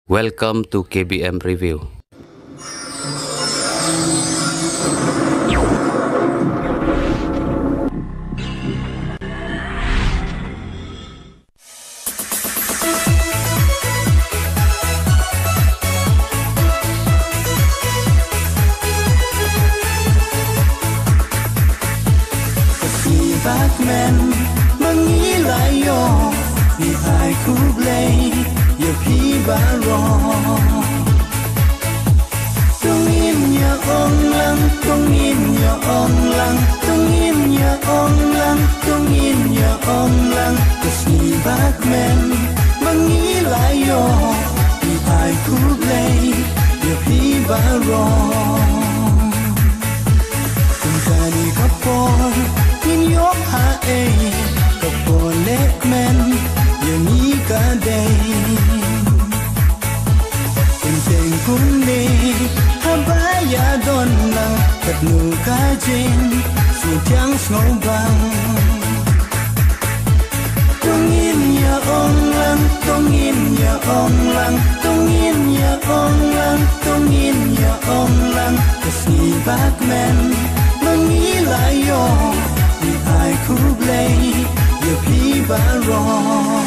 Welcome to KBM Review. Batman mengilayo di aiku blay ya pi barong tungin ong lang kesni Batman mengilayo di aiku blay ya pi barong tungkani kapor Inyok hae kapolek men yani kadai Inteng kumne habaya don lang katnu kajin sujang snobang Tungin ya ong lang Kesni Batman mengilayo di aiku blay ya pi barong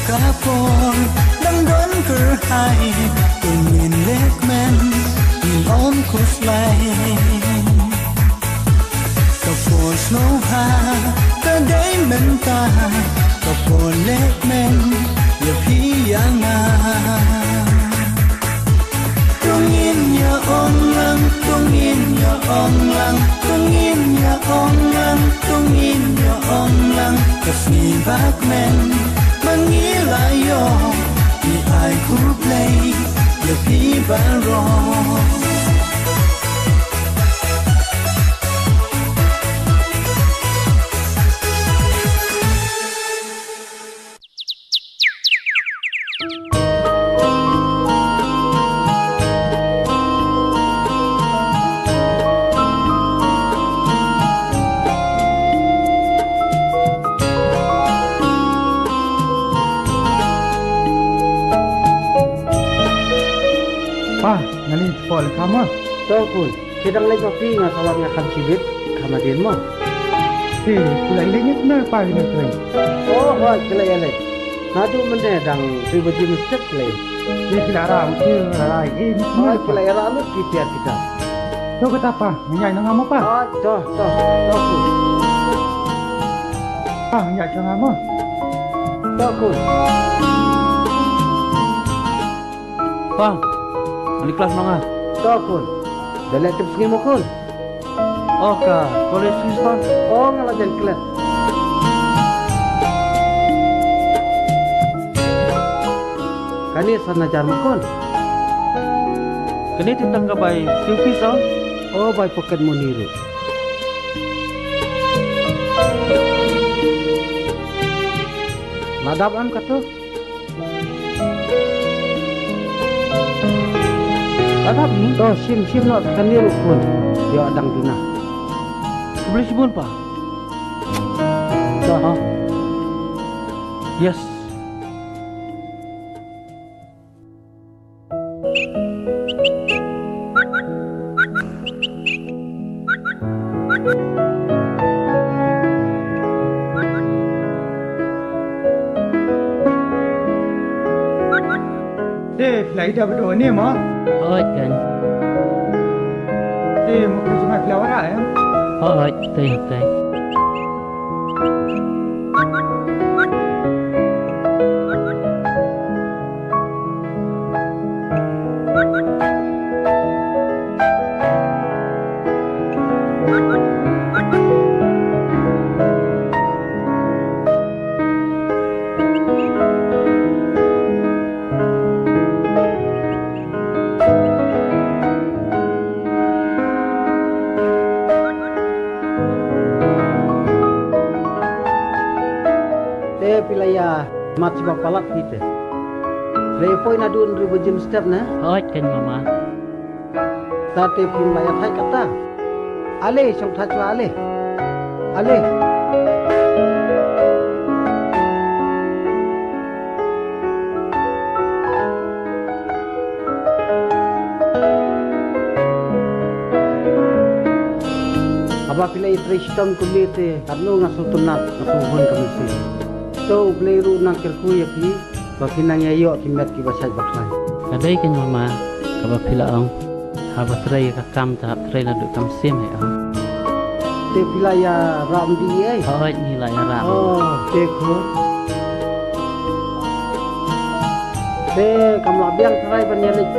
Kapon đang đón cử hai từng nhìn lek men nhìn ôm khúc lay kapon snow ha ta day men ta kapon lek men ya pi yanga tungin ya ong lang kasni Batman mengilayo di aiku blay ya pi barong Nani pol kama Tokun sedang lagi kopi nga sawangnya kam cibit kamadin mo si kulai lagi na pa ni tuai oh wa kelai ale nadu mende dang pribadi mesjid lay si kilara uti rai ini oh kelai ramu kita to kata pa nyai nang amo pa oh tokun nyai nang amo tokun Bang, di kelas mana? Tokun, dalek tips ngemo kun. Oh ka, kolej Swiss bang. Oh ngalajan kelas. Kani sana jarmu kun. Kini titang ka bay Swiss bang. Oh bay poket Muniru. Ladap am katu. Ladap ni? Oh sim not kani rukun. Dia adang duna. Boleh sibun pa? Dah. Yes. Flight dah berdua ni mah. Oh kan. Muka sungai Pelawara ya. Oh betul. cuma palak kita. Repoi nadun ribu jam step na. Oi kan mama. Tate pim layat hai kata. Ale trong tha chua ale. Ale. Apabila istri sistem kulit karena ngasuh tunat ngasuh hun kemisi. So beliru nak kerku ya pi. Bagi nang yayo kimet ki basai baklai. Kadai kan mama. Kaba pila ang. Haba tray ka kam ta tray na du kam sim hai ang. Te pila ya ram di ai. Oi ni la ya ra. Oh, te ko. Te kam la biang tray banyelik.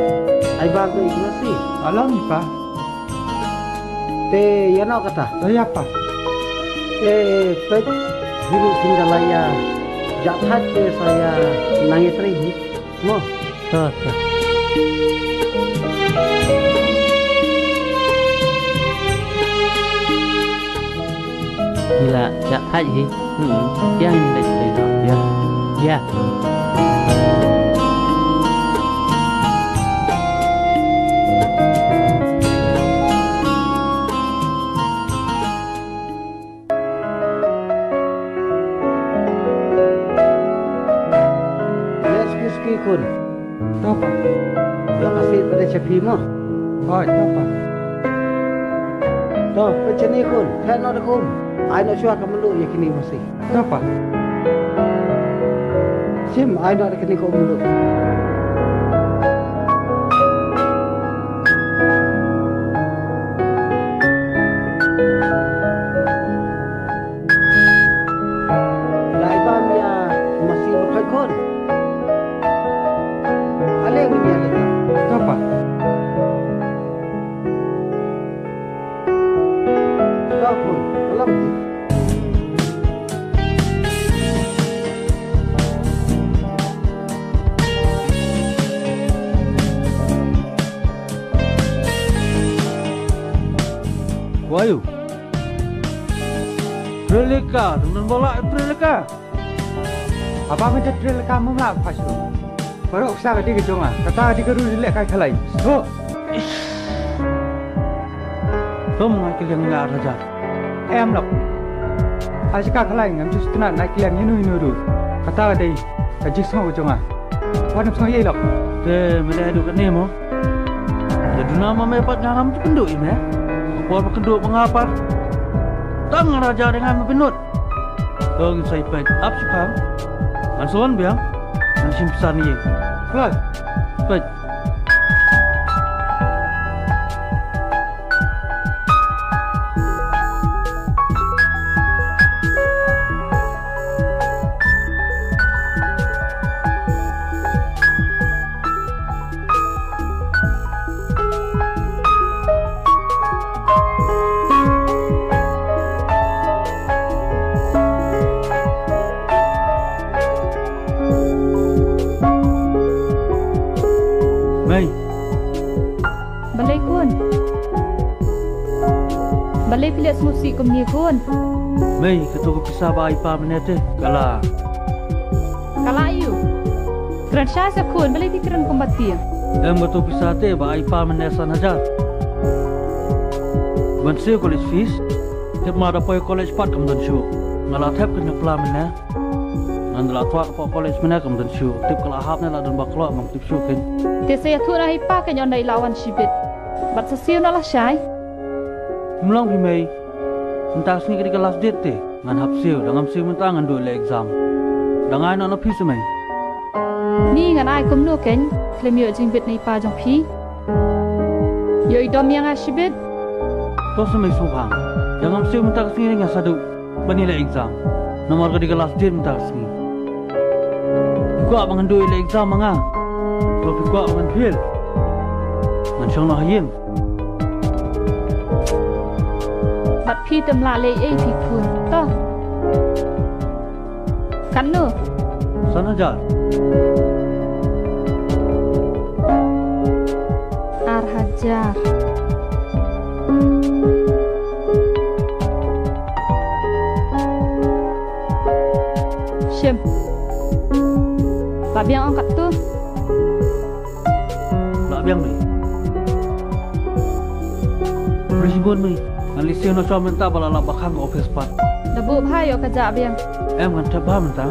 Ai ba ko ignasi. Alam ni pa. Te ya no kata. Saya pa. Pet hiru tinggalaya. Jathat ke saya nangis ringi. Mo. To. Gila, jak haji. Yang ini dah ya. Ya. Kun. Apa? Terima kasih pada cepi mo. Oi, apa? Toh, macam ni kun. Saya nak kum. Ai nak syuah kamu lu yakini masih. Apa? Sim, ai nak yakini kamu lu. Lai bam ya masih berkai kun. Ale ni ale. Apa? Toh kun. Alam. Wayu. Relika, teman bola relika. Apa macam trail kamu lah pasu. Baru usah ke dia jonga. Kata dia keru dilek kai khalai. So, Kamu ngakil yang ngar saja. em lok. Asyik khalai ngam just nak naik kilang inu du. Kata dia kajik sang ke jonga. Wadam sang ye lok. Te mele adu kat ni mo. Jadi nama mepat ngam tu penduk ini. Apa penduk mengapa? Tang raja dengan penut. Tong saya pet up sukam. Ansuan biang. Ansim besar ni. Kelas. Pet. Mei, Balai kun. Balai pilih musik kumni kun. Mei ketua kepisah ba ipa menete. Kala. Kala ayu. Keran syasa kun balai pikiran kumbati. Ketua kepisah te ba ipa menesan aja. Bansi college fees. Tep mada poi college part kam dan show. Ngala tep kena pula mena. Andala tuak po college mena kam dan show. Tep kala hap na la dan baklo mam tip show ken. Te saya tu nahi pa kan yon dai lawan shibit. Bat sesiu na la syai. Mulang Mei. Entah sini ketika last date te. Ngan hap siu, dangam siu mentang ngan dua le exam. Dangai nak napi semai. Ni ngan ai kum nu ken. Klem yo jing bit nei pa jong pi. Yo idom yang a shibit. Kau semai subhang. Dangam siu mentang sini ngan sadu. Bani le exam. Nomor ketika last date mentang sini. Gua bangan dua le exam manga. Tapi gua bangan fail. Ngan syang no hayim. Bat pi tem la le ei pi kun. To. Kan nu. Sana jar. Ar hajar. Shim. Pak Biang angkat tu. Pak Biang ni. Risibun ni. Alisi no cuma minta bala nak bakang ke office pat. Dabu bahaya kerja Biang. Em kan tak paham entah.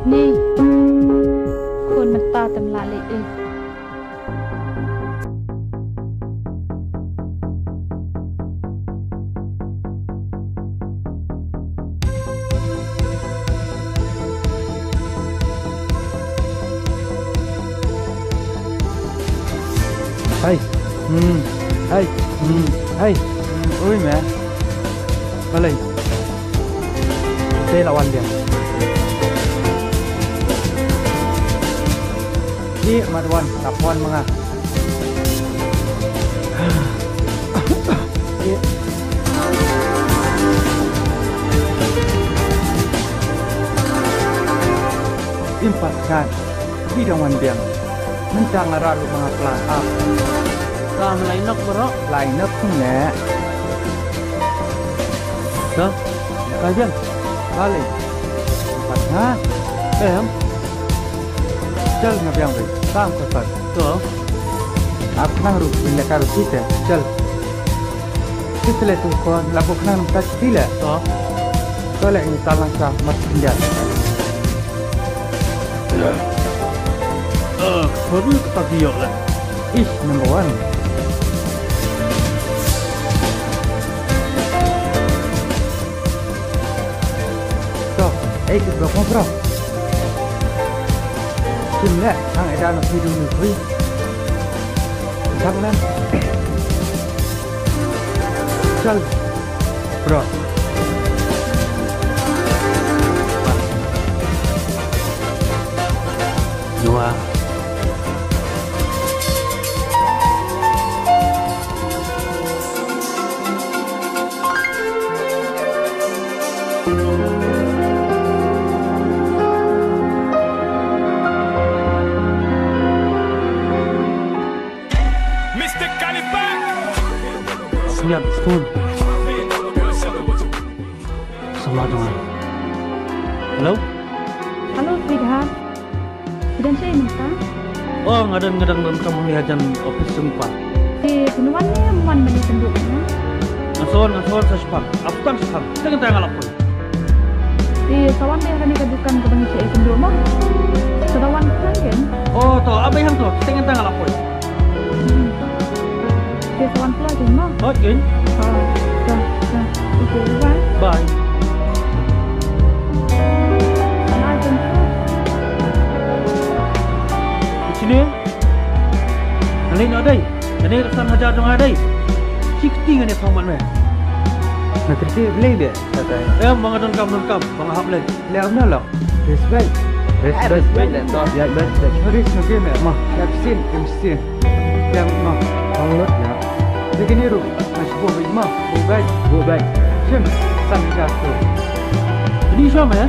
Ni. Kon mentah temlalik eh. Hai. Hai. Hai. Oi mẹ. Balai. Saya lawan dia. Ni Marwan, kapuan mga. Impat kan. Bidang wan biang. Mencang aralu mga plan up. Kan lain nak berok. Line up pun ne. Dah. Kau Biang. Balai. Impat kan. Em. Chal nga biang bhai. Kam kar. Tu. आप ना रुक बिल्ले का रुकी थे चल इसलिए तुमको लगभग ना टच दिला Tu. तो ले ini talang sa mat pinjat Baru kita diok lah. is number 1 so ke berapa bro Sila hang ada nak hidup ni hui Thăng lên Chal Bro Dua. Siap, Stun. Sama dengan. Hello? Halo, Sweetheart. Sedang saya minta. Oh, ngadang dalam kamu lihat office sempat. Di penuan ni, muan bani penduduknya. Ngasuan saya sepak. Afgan sepak. Dengan tangan lapor. Di sawan ni akan dikadukan ke bangsa saya penduduk mah. Sedawan kan? Oh, tu. Apa yang tu? Dengan tangan lapor. Di sawan pula je mah. Okay. Dah. Okey, bye. Bye. Bye, jumpa. Di sini. Nanti nak ada. Nanti kesan hajar dong ada. Cikti dengan dia kawan meh. Nak tersi beli dia kata Bang ada lengkap. Bang hap leh. Le abna lo Respect Respect dan to ya respect Haris no game mah Yapsin Yapsin Yang mah Hangut ya Begini ru Masbuh mah Bubai Sim San jatuh Ini siapa ya?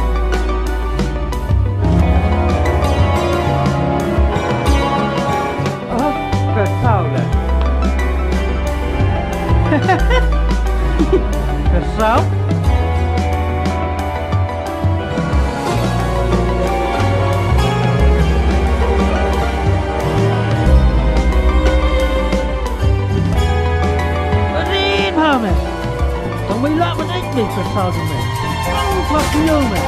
Kesal lah Kesal? Berin ha men. Tong bay la man ích mình kesal tu men. Ang fuck you men.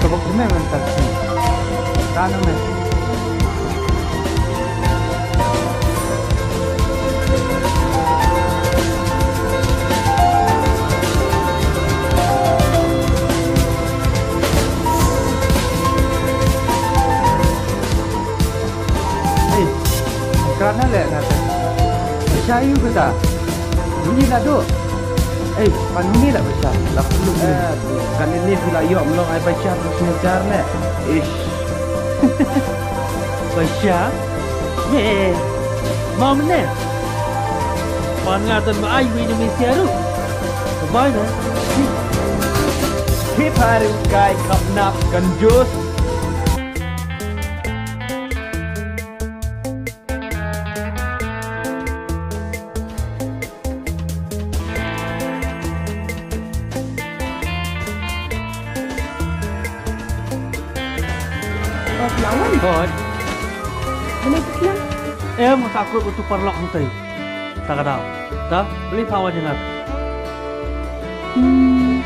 Sebab kena mental sini Tanah men Kerana leh kata Percaya ke tak? Bunyi nak duk Panuni tak besar Tak perlu Kan ini pula yuk melong ai baca semencar ne. Ish. Baca? Ye. Mau mana? Pan ngatan ba ai Indonesia tu. Bye dah. Pip hari kai kap nap kan jus. Lawan. Hot. Boleh Islam. Mas aku butuh perlok nanti. Tak ada. Tak? Beli tawa jangan.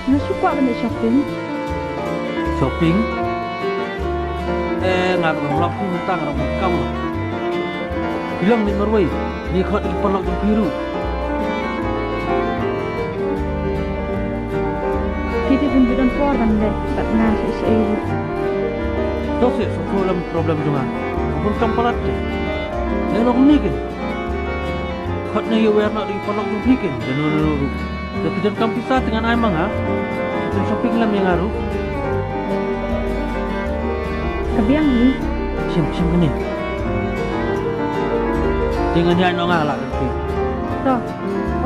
Nak suka benda shopping. Shopping? Nggak perlok ni minta nggak mau kamu. Bilang ni Norway. Ni kau di perlok yang biru. Kita pun belum keluar benda. Tak nasi seiru. Dosa sekolah problem jangan. Pun kampalat je. Nenok ni kan. Kau ni aware nak di perlok yang bikin. Dan nuru. Tapi jangan kamu pisah dengan Aimang ha. Itu shopping lam yang ngaruh. Kebiang ni. Sim gini. Dengan dia nak ngalah nanti. Toh.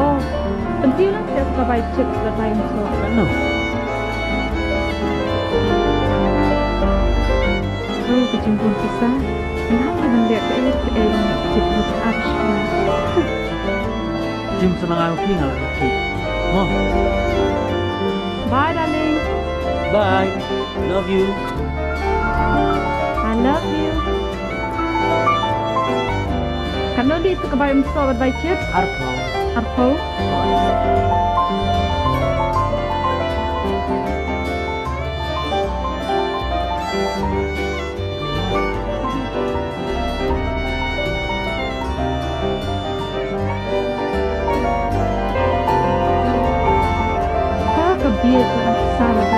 Oh, penting lah saya suka baik cek ke time so. Kan? Kalau kecimpung pisah, kenapa benda ke cek action? Jim senang aku tinggal nanti. Oh. Bye darling. Bye. Love you. I love you. Kan di itu kebayang sobat baik cek? Arpo. Dia telah salah.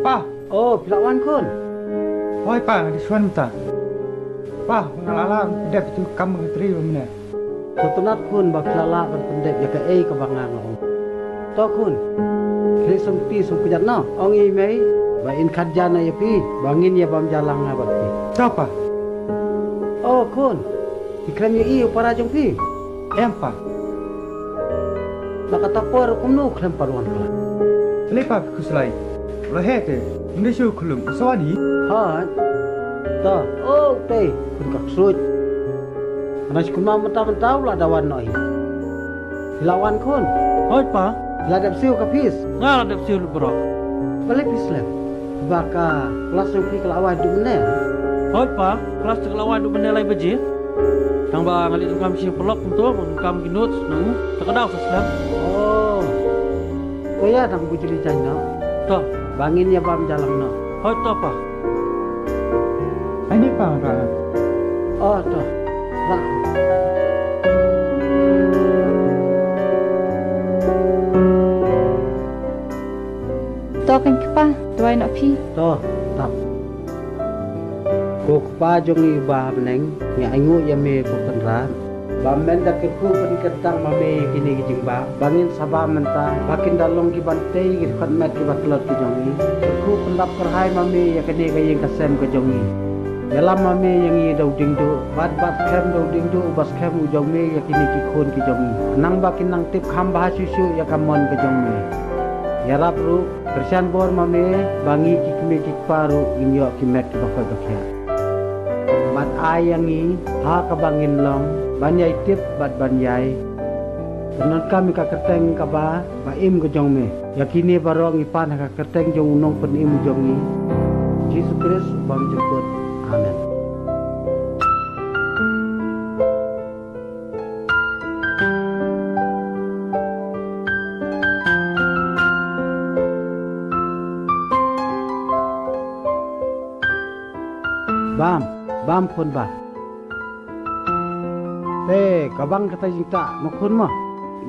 Pa, Oh, Pilawan kun. oi pa, di suan ta. Pa, ngalala dep tu kamu tri mana. Sotunat kun bak lala berpendek ya ke ke bangang ong. To kun. Kri sumpi sumpijat no. Ong i mei ba in khadjana ya pi bangin ya bam jalang na ba pi. Siapa? Oh kun. Ikram ya i para jong pi. Empa. Nakatapor kumnu kram paruan kala. Lepa kuslai. Lahete, Indonesia kulum. Sawani. Ha. To. Oh te kun kak suit. Anas kumam mentah-mentah lah dawan noi. Lawan kun. Hoi pa. Ladap siu kapis. Ngalah dep siul bro. Balik pislem. Baka kelas supi kelawan du mene. Hoi pa. Kelas terlawan du menilai beji. Tang ba ngalit kam si pelok untuk kam ginut nang terkedau seslam. Oh. Oh ya nang bujuli jana. Toh. Bangin ya bam jalang no. Hoi to pa. Ini pa ra. Oh toh. Rak. Token kepa, dua nak pi. Toh. Tak. Ko pa jong i ba meneng ya ingu ya me ko penra. Ba men dak ku pen ketang ma me kini kijing ba. Bangin sabah menta bakin dalong ki bante ki khat met ki baklot ki jong i. Ku pendap kerhai ma me ya kene ka yeng kasem ka jong i. Yalam mami yang i dau ding du bat kem dau ding du bas kem u jong me ya kini ki khon ki jong nang bakin nang tip kham bah susu ya kamon ke jong me ya rap ru persian bor mami bangi ki kime ki paru inyo ki met ki bakal bakya bat ayang i ha ka bangin long banyai tip bat banyai non kami ka keteng ka ba im ke jong me ya kini barong i pan ka keteng jong nong pen im jong i Jesus Christ bang jemput. Amin. Bam pun ba. Kabang kata jinta makun mah.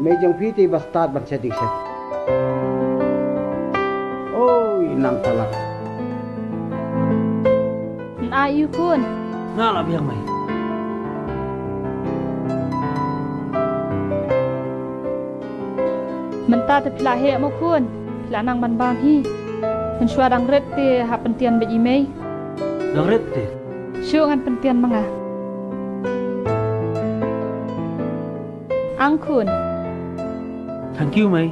Mejang piti bastard bersedik set. Oh, inang talak. Ayu kun. Ngalah biang mai. Menta te pila he mo kun, pila nang ban bam hi. Men shwa dang ret te ha pentian be imei. Dang ret te. Shu ngan pentian manga. Ang kun. Thank you mai.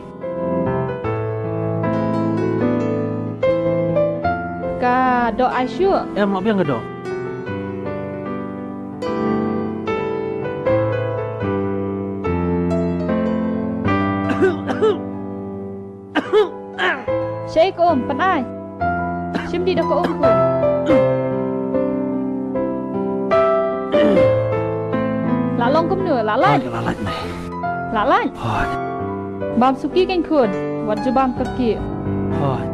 Ka do ai shu. Em mak biang ke do. Shake pan ai. Sim di do ko kun. La long kum nửa la lai. La lai mai. La lai. Hoi. Bam suki kan kun. Wat ju bam kaki. Hoi.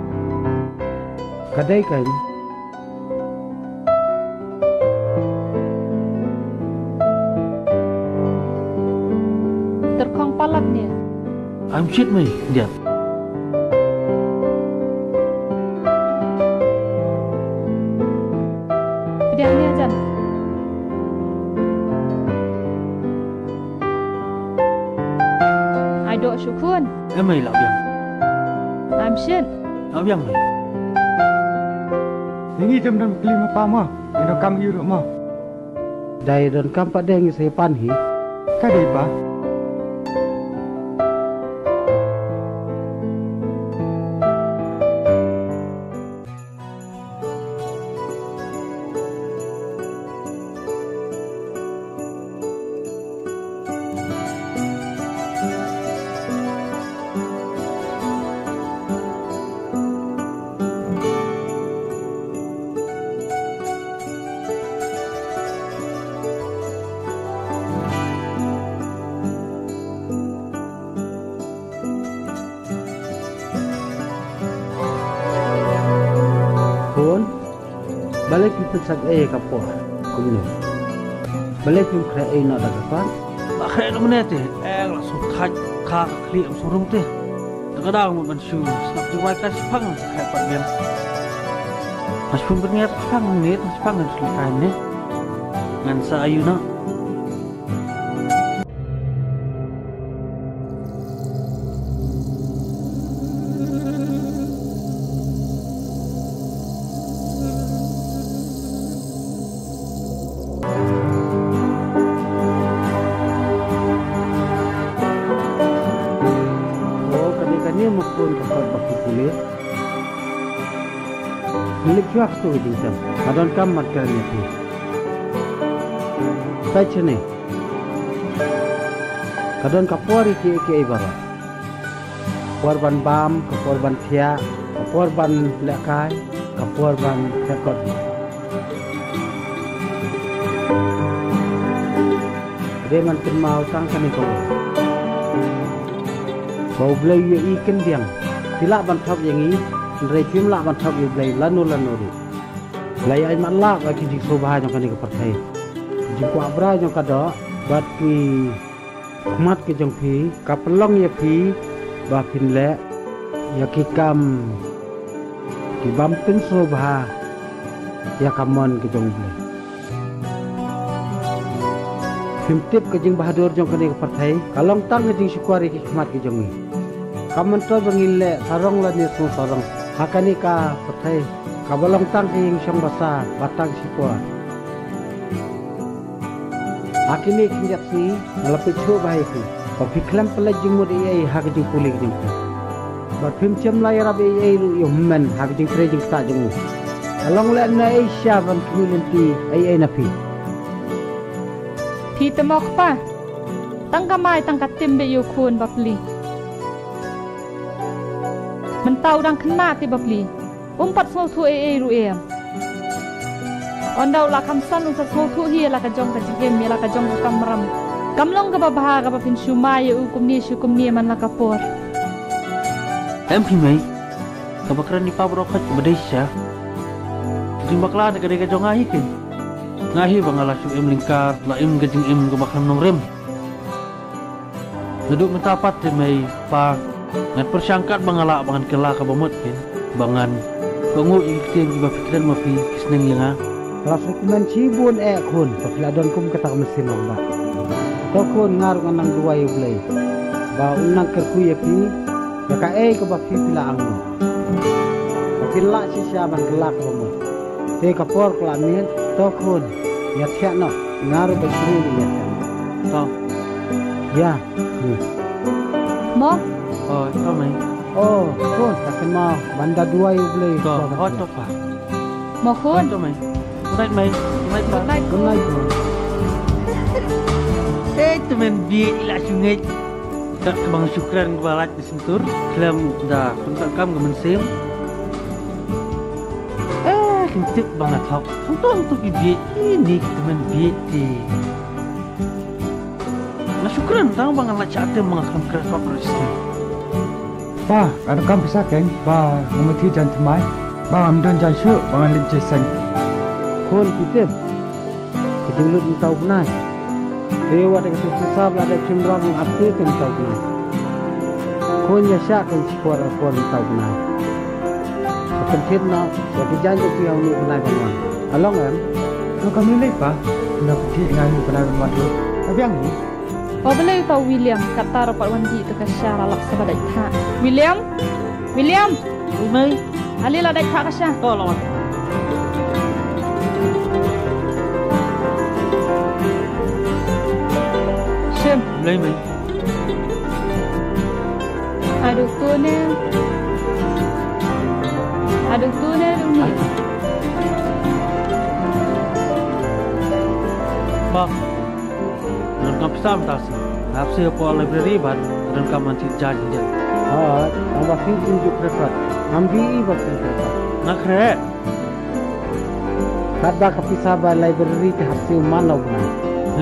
Kadai kan Terkong palak ni. I'm shit mai. Dia. Dia ni ajan. Ai do syukun. Em mai la biang. I'm shit. La biang mai. Ini jam dan kelima pama. Ini kam iru mah. dai don kampak deng saya panhi. Kadai pa. Balik kita sak kapor kumne balik kita kre nak dah kapan Akhirnya mana teh? Lah sudah kah kli surung teh. Terkadang mun syu snap jual kasih pang kayak padian. Mas pun berniat pang ni, mas pang selesai ni. Ngan sa ayuna. Mukun kapal baki kulit, milik juak tu jingkam. Adon kam matkarnya tu. Saja ni. Kadon kapor iki ibarat. Korban bam, korban tia, korban lekai, korban rekod. Dia mantin mau tangkan itu. Bau belai ye ikan diang, tidak bantap yang ini, mereka tidak bantap ye belai lanu ri. Belai ay malak lagi jik sobah yang kani kepercayai. Jik abra yang kada, bat ki mat ke jong pi, kapelong ye pi, bapin le, ya kikam, ki bampin sobah, ya kamon ke jong belai. Himtip ke jing bahadur jong kani kepercayai, kalong tang ke jing syukwari ki khmat ke jong ni. Kamen to bangile sarong la ni sarong hakani ka pathai kabalong tang king syong basa batang sikwa akini kinjat si nalapi chu bai ku piklam pala jumur ei hak jing pulik jing ba phim chem lai rab ei lu yummen hak jing tre jing ta jing along la na ei shaban community ei na pi temok pa tangkamai tangkatim be yu khun bapli mentau dang kena ti bapli umpat so thu ru em ondau la kam san usat so thu hi la ka jong ka jigem mi la ka jong ka kamram kamlong ka babaha ka bapin shumai u kum ni man la ka por Em pi mai ka bakran ni pa bro khat Malaysia jimbakla de ka jong ahi kin ngahi bangala su em lingkar la em gajing em ka bakram nong rem duduk mentapat te mai pa ngan persangkat bangala bangan kela ka bamut kin bangan kongu ikten iba pikiran mapi kisneng linga rasuk men cibun khun pakladon kum katak mesin lomba to khun ngar nganang duai blai ba unang kerku ye pi Ya ka ke baki pila angno. Pila sisya ban gelak bomo. Te kapor kelamin tokun. Ya tiakno ngaru besri ni ya. Tao. Ya. Mo, Tao mai. Oh, kun tak kenal banda dua yu boleh. Tao. Tao pa. mo khun. Tao mai. Right mai. Right pa. Like Kenal kun. Teman biar ilah sungai. Tak kebang syukran kebalat di sentur. Kelam dah kontak kam ke mensim. Kentut banget hok. Untuk biar ini teman biar di. Nah syukran tahu bang anak cakap mengakam keras pakrisi. Ba, ada kam bisa kan? Ba, mengerti jangan temai. Ba, amdan jangan syuk, bang alim jesen. Kun kita. Kita dulu tahu benar. Dewa dengan susah ada cimrang aktif yang tahu benar. Kun ya syak kan sekolah kun tahu benar. Penting nak, jadi janji yang ni benar benar. Along kan? Kalau kami lepas, nak pergi dengan ni benar benar tu. Tapi yang ni, o boleh tahu William kata rapat wandi tu kasya lalak sebab dah. William, Mai. alilah dah kasya. Tao lawan. Shem, Mulai mai. aduk tu ni ni. Bang. Dan kam pesam tas. Hapsi apa library ban dan kam nanti janji. Tambah fit tunjuk rekat. Ambil bakal rekat. Nak kere. Kada kapisah ba library te hapsi mana benar.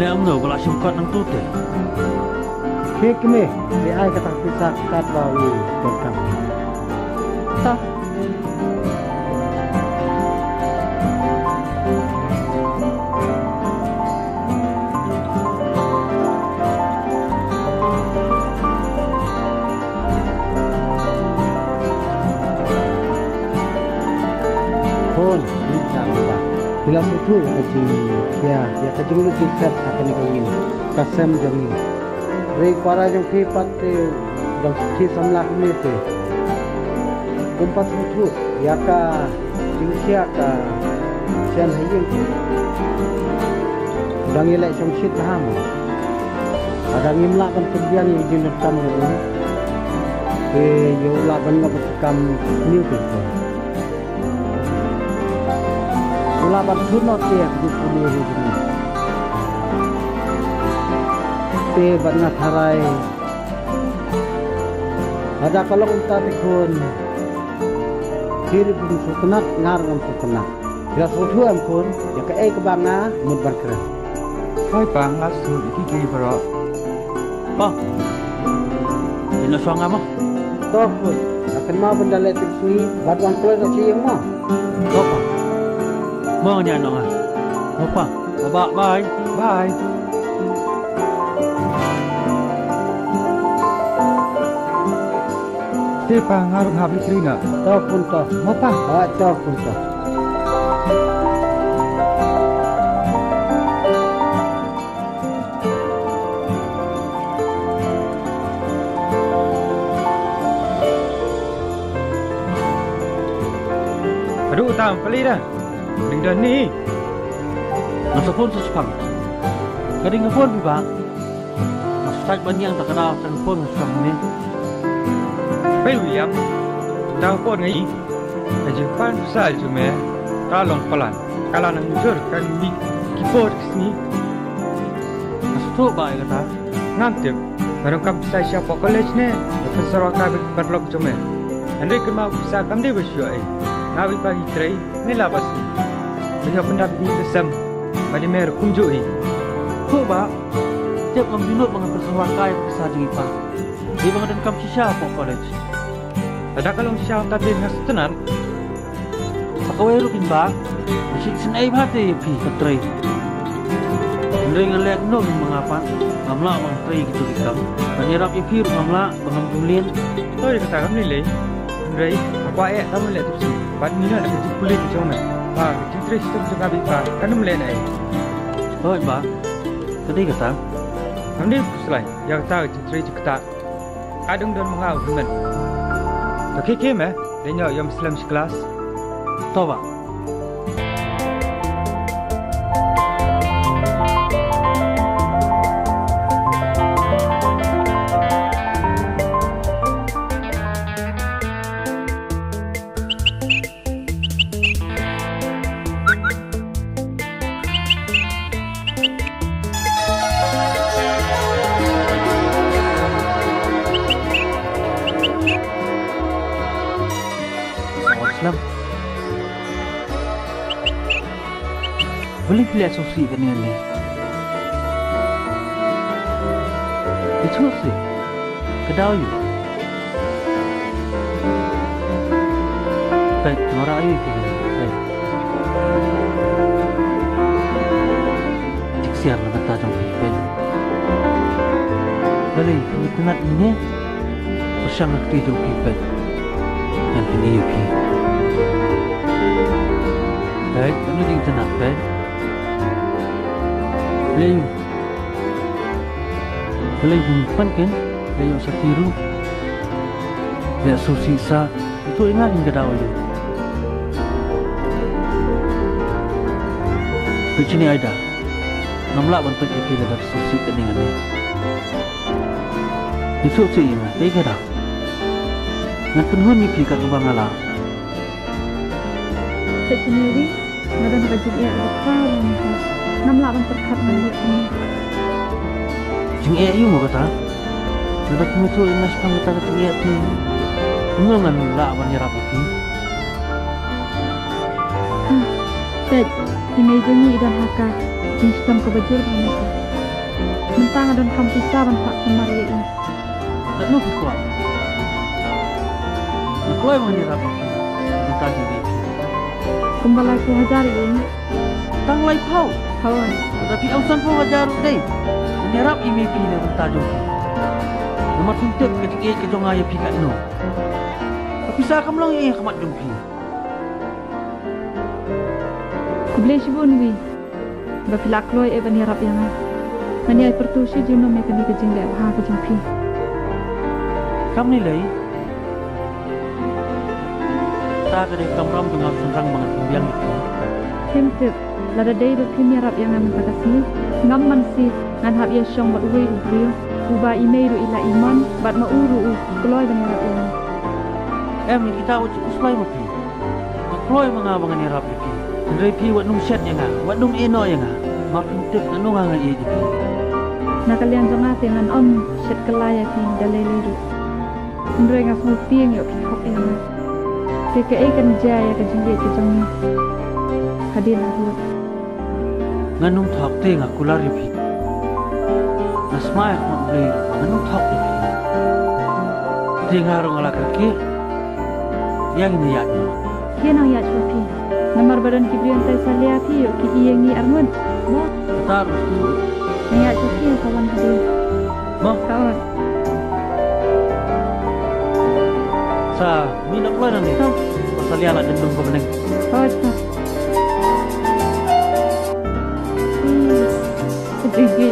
Leam no kalau simkat nang tu te. Kek ni, ai kata kapisah kat baru bekam. Tak. Kun, ni sama. Bila itu kecil, ya kecil lu tiket akan ingin. Kasem jami. Rei para jam kipat te, jam kis samlah ni te. Kumpas itu, ya ka, tingsia ka, sian hayim. Dang ilai songsit ham. Ada ngimla kan pergian yang jenis tamu ni. Yo laban ngapakam new people. Laban sunat dia di pulau ini. Te banyak harai. Ada kalau kita tekun. Kiri pun sukenat, ngarang sukenat. Bila suatu ampun, ya ke kebanga mudbar keren. kau bang langsung iki kiri berok. Bang. Ini suang apa? Toh pun, akan mau benda letik sini, batuan keluar dari yang mau. Apa? Mau ni anak ah. Apa? Abah, bye. Bye. Siapa ngarung habis rina? Toh pun toh, Apa? toh pun toh. Aduh, tam kali dah. Dengan ni. Masa pun sesepang. Kadang ngepon bi bang. Masak banyak yang terkenal telepon sesepang ni. Pai William. Dah pun ngai. Ajipan sal cuma. Kalong pelan. Kalau nak jujur kan di keyboard sini. Masa tu baik kata. Nanti. Baru kamu bisa siapa college ni. Profesor akan berlok cuma. Anda kemau bisa kamu dia bersyukur. Nabi pagi terai ni lapas ni. Mereka pendapat ni kesam. Bagi mer kunjuk ni. Tu bang. Tiap kamu binut dengan persoalan kaya besar di Ipa. Dia bang dan kamu siapa college. Ada kalau siapa tadi dengan setenar. Pakawai rukin bang. Masih senai hati pi ketrai. Anda yang lihat no mengapa. Ngamla bang trai gitu kita. Penyerap ipi ngamla bang tulin. Tôi được kata kami ni. Rai, apa ayat kamu lihat tu? Bad ni nak kerja kulit macam mana? Cerita sistem juga bisa. Kan mulai ni. Thôi bang. Tadi kata. Kami ni selai. Yang tahu cerita kita. Kadang dan mengau teman. Kaki kim Denyo yang Muslim sekelas. Toba. Boleh pilih asosiasi kan ni. Itu sih. Kedau you. Baik, orang ayu itu. Baik. Cik siar nak kata jom baik. Boleh, kami tengah ini. Usang nak tidur baik. Yang pilih you. Baik, kami jing tenang baik. Beli umpan kan, beli yang setiru, beli susisa itu ingat hingga dah awal. Begini ada, nampak bantu kita dari susi dengan ni. Itu sih ingat, tiga dah. Ngan penuh ni pihak lubang alam. Sendiri, nada nak jadi apa? Nampak berkat banyak ni. Jeng you mau kata, nada kami tu inas panggil kata tu, mengengan lah banyak rapi. Ted, imej ni dan hakak, sistem kebajur kami. Mentang dan kampisa bantak kemari ini. Tak nak kuat. Nak keluar banyak rapi, mentang jadi. Kembali ku hajar ini. Tang lai pau. Kawan. Tapi awsan pau hajar deh. Menyerap IMP ni bertajuk. Nomor tuntut ketika kejong ayah pikat no. Tapi saya akan melang yang kamat jumpi. Kublai sibun wi. Bapilak loy menyerap yang ay. Mani ay pertusi jumlah mereka di kejeng leh ha kejumpi. Kamu nilai. Tak ada kamram dengan senrang banget biang itu. Hemtip. Lada day menyerap yang ay mentakasi. Ngam mansi. Ngan hab ya syong bat uwe ubrio uba imeiru ila iman bat mauru kloy dengan ini. Ni kita ucap uslai mapi. Kloy mengabang ni rapi pi. Ndrei pi wat nung set yang wat nung eno yang mak tip nung ngan ye pi. Nak kalian jangan dengan on set kelaya pi daleliru. Ndrei ngas muting yo pi hok yang. Keke ikan jaya ke jengge ke jengni. Hadir hlut. Nganung thak te ngakular yo pi. Asma nak beli, anu tak beli. Dengar orang lelaki, yang ini ya. Dia nak ya cuci. Nomor badan kibrian saya salia pi, yo kiki yang ni armun. Bah. Betul. Nak ya cuci kawan hadir. Bah kawan. Sa, minat keluar nanti. Pasal dia nak dendung ke beneng. Oh tak. Sedih.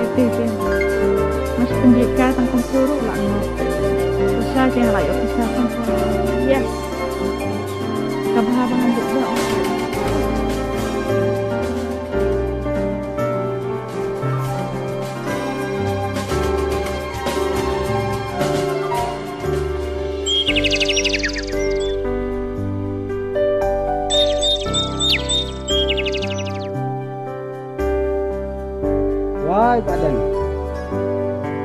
Mas pendidikan tentang suruh lah. Usaha yang layak usaha tentang. Yes. Kebahagiaan juga. Wai badan.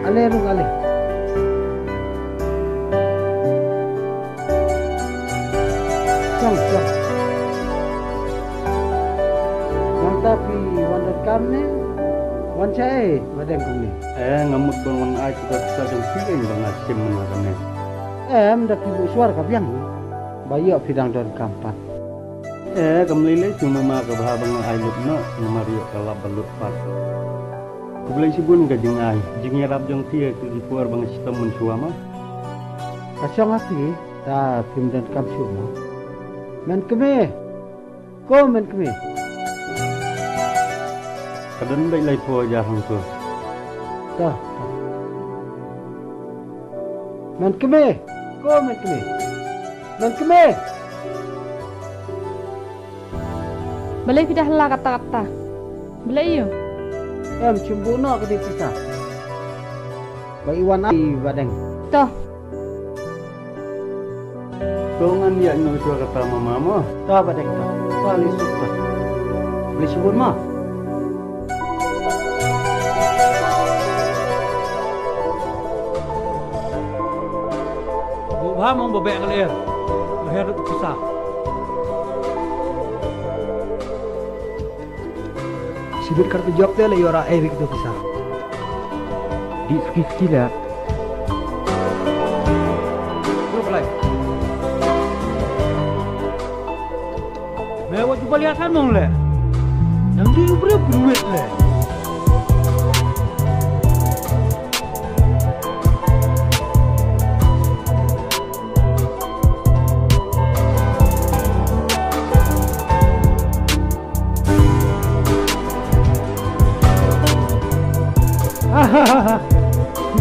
Ale rung ale. Cong. Yang tapi wanda kamne wan cai badan kuni. Ngamut bang ai kita bisa jengki bang asim menakannya. Mendak ibu suar kapiang. Bayi pidang don kampat. Kamlele cuma mak bang ai lupna Mario kalap balut pat. Kublai sibun ka jengai, jengai rap jeng tia tu dipuar bang sistem mensuama. Kasyang hati, ta tim dan kam syuma. Men keme, ko men keme. Kadan baik lai po jahang tu. Ta. Men keme, ko men keme. Non keme. Balai pindah lah kata-kata. Balai yuk. Em cumbu no ke dipisa. Ba iwan ai badeng. Toh. Tongan ya no suara kata mama mo. Ta badeng ta. Kali suka. Beli sebut mah. Buah mau bebek kali ya. Leher susah. Sibut kartu jawab tu lah yora Eric tu bisa. Di ski lah. Belum pelai. Mewah cuba lihat kan mong le. Yang di berapa duit le?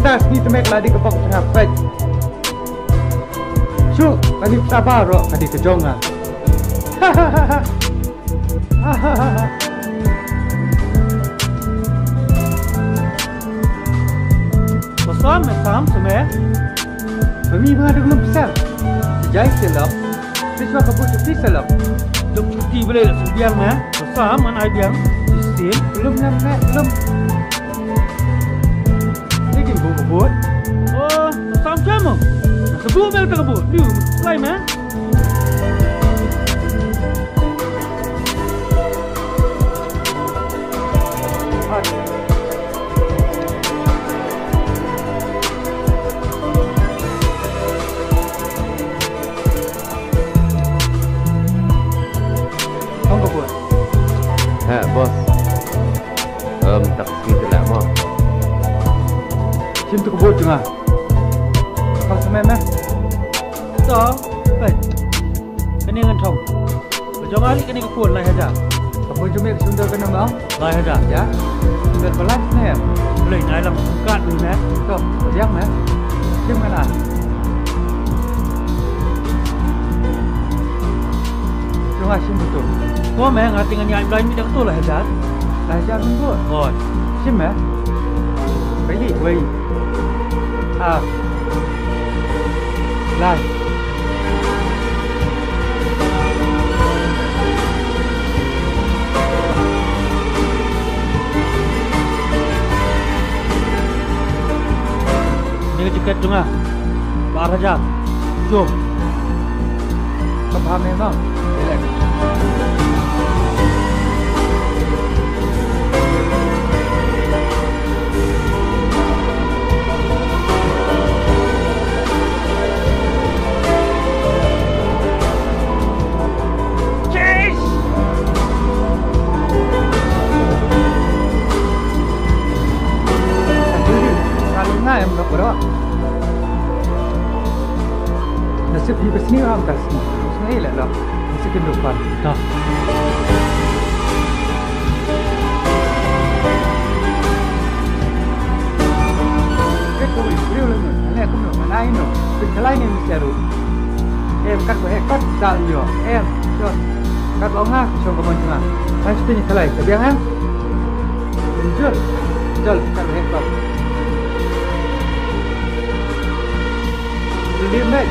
Entah ni temek lah di kepok tengah pet. Syuk, tadi sabar roh, tadi kejongan. Pasal mesam semua. Kami mengadu belum besar. Sejai selap, siswa kabut cuti selap. Jom cuti boleh sebiang mah. Pasal mana biang? Sistem Belum nyampe, belum. Ini buku kabut. oh, pasal macam mana? Sebelum mel tak kabut. Liu, lain mah. Không kabut. Ha, bos. Taksi tu lah mo. Sim tu kabut juga. Kapal semen meh. Tahu, baik. Kini dengan thong. Berjauh hari kini kepun lain aja. Kapal jumik sundal kena bang. Lain aja. Ya. Sundal pelan ni ya. Boleh naik dalam sukat ni mah. Tu, terdiam meh. Sim mana? Cuma sim betul. Kau mah ngati dengan yang lain ni dah betul lah aja. Lajar minggu. Oh, Sim meh. Wei. Ah. Lai. ni tiket juga. Parah aja. Jom. Kapal memang. Relax. Em tak berapa. Nasib hidup sini orang tak sini. Semua lah. Masih kehidupan. Dah. Kau beri ulang ni. Anak aku nak mana ini? Berjalan ni mesti ada. Kat kat tak yo. Jom. Kat bawah cuma kau macam mana? Saya sebenarnya selai. Kebiang kan? Jom. Kat kat. Lihat baik.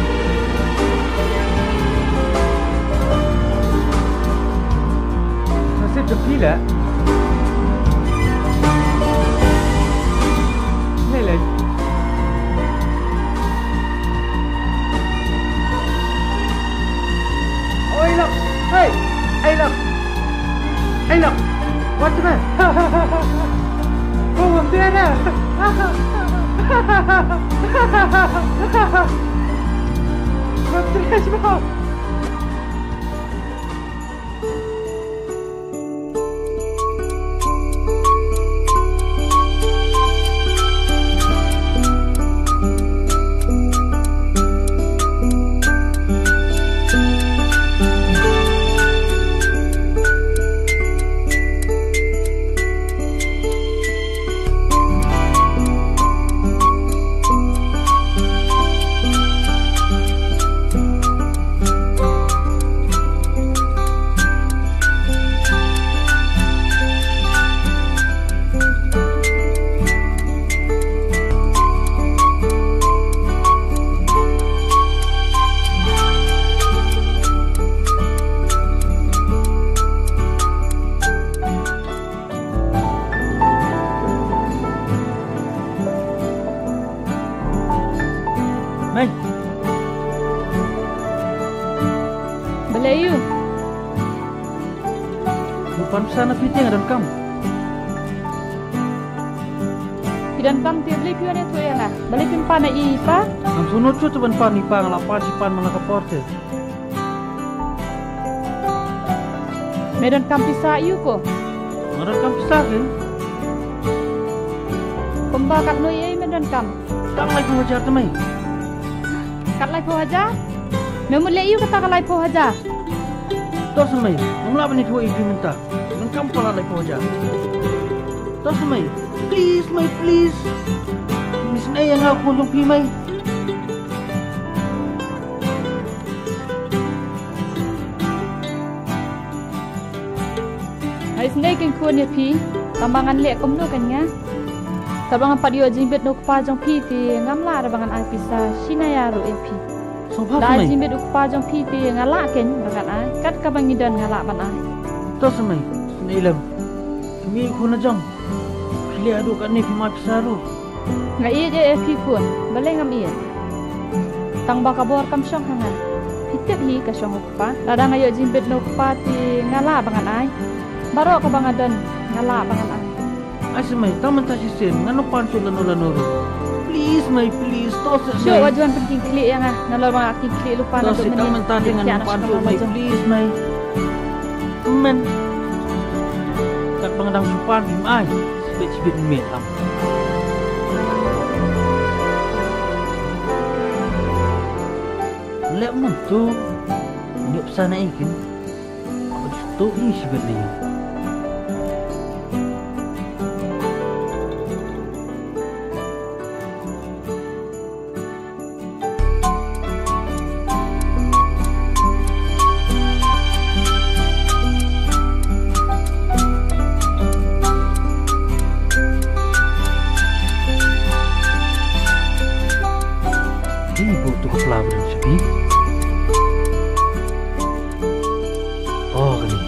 Nasib tepi lah. Ni lagi. Oh, elok. Hey, elok. Elok. Macam mana? Oh, macam mana? Terus bang. Hai. Balayu. Bukan sana piting dan kamu. Pidan kam ti beli pion itu ya lah. Balik pimpan i pa. Ang sunod siya taban pa ni pa ngalapan si pan mga kaporte. Medan kam pisa iu ko. Medan kam pisa kan? Kumba kat noi ai medan kam. Tak lagi po hajar tamay. Kat lai po haja. Memulai iu kata kat lai po haja. Tos samay. Mamla ni tuwa implementa. Nang kam pala lagi po hajar. Tos samay. Please, may please. Miss na yang aku yung pimay. Hai sendai kan kuan ya pi. Tambangan lek kom no kan nga. Tabangan padio jimbet no pa jong pi ti ngamla rabangan ai pisa sinaya ro e pi. So pa Da samay. jimbet pa jong pi ti ngala ken bagan ai. Kat ka bangidan ngala ban ai. Tos samay. Sinailam. Kami ko na jang. Pili adu kan ni pimay pisaro. Ngai je e pi kuan. Balai ngam iya. Tang ba kabor kam syong hangan. Pitep hi ka syong pa. Tada ngayo jimbet no pa ti ngala bangan ai. Baro ka bangadan ngala bangan ai. Ay samay. Taman ta si Sim. Ngano panso lano-lanoro. Please may please. Tos Syok samay. wajuan penting klik yang ah. Nalo bang aking klik lupa na Tos si taman ta dengan panso may please may. Men. Kat pangadang supan pimay. Sibit-sibit met am. Lep mo tu. Nyop sana ikin. Ako tu ni sibit ni. Ini butuh kepelaburan sepi. Oh, ini.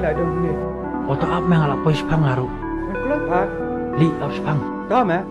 lah dong ni. Foto up meng ala poi spang ngaru. Keluar pak. Li up spang. Tahu mah?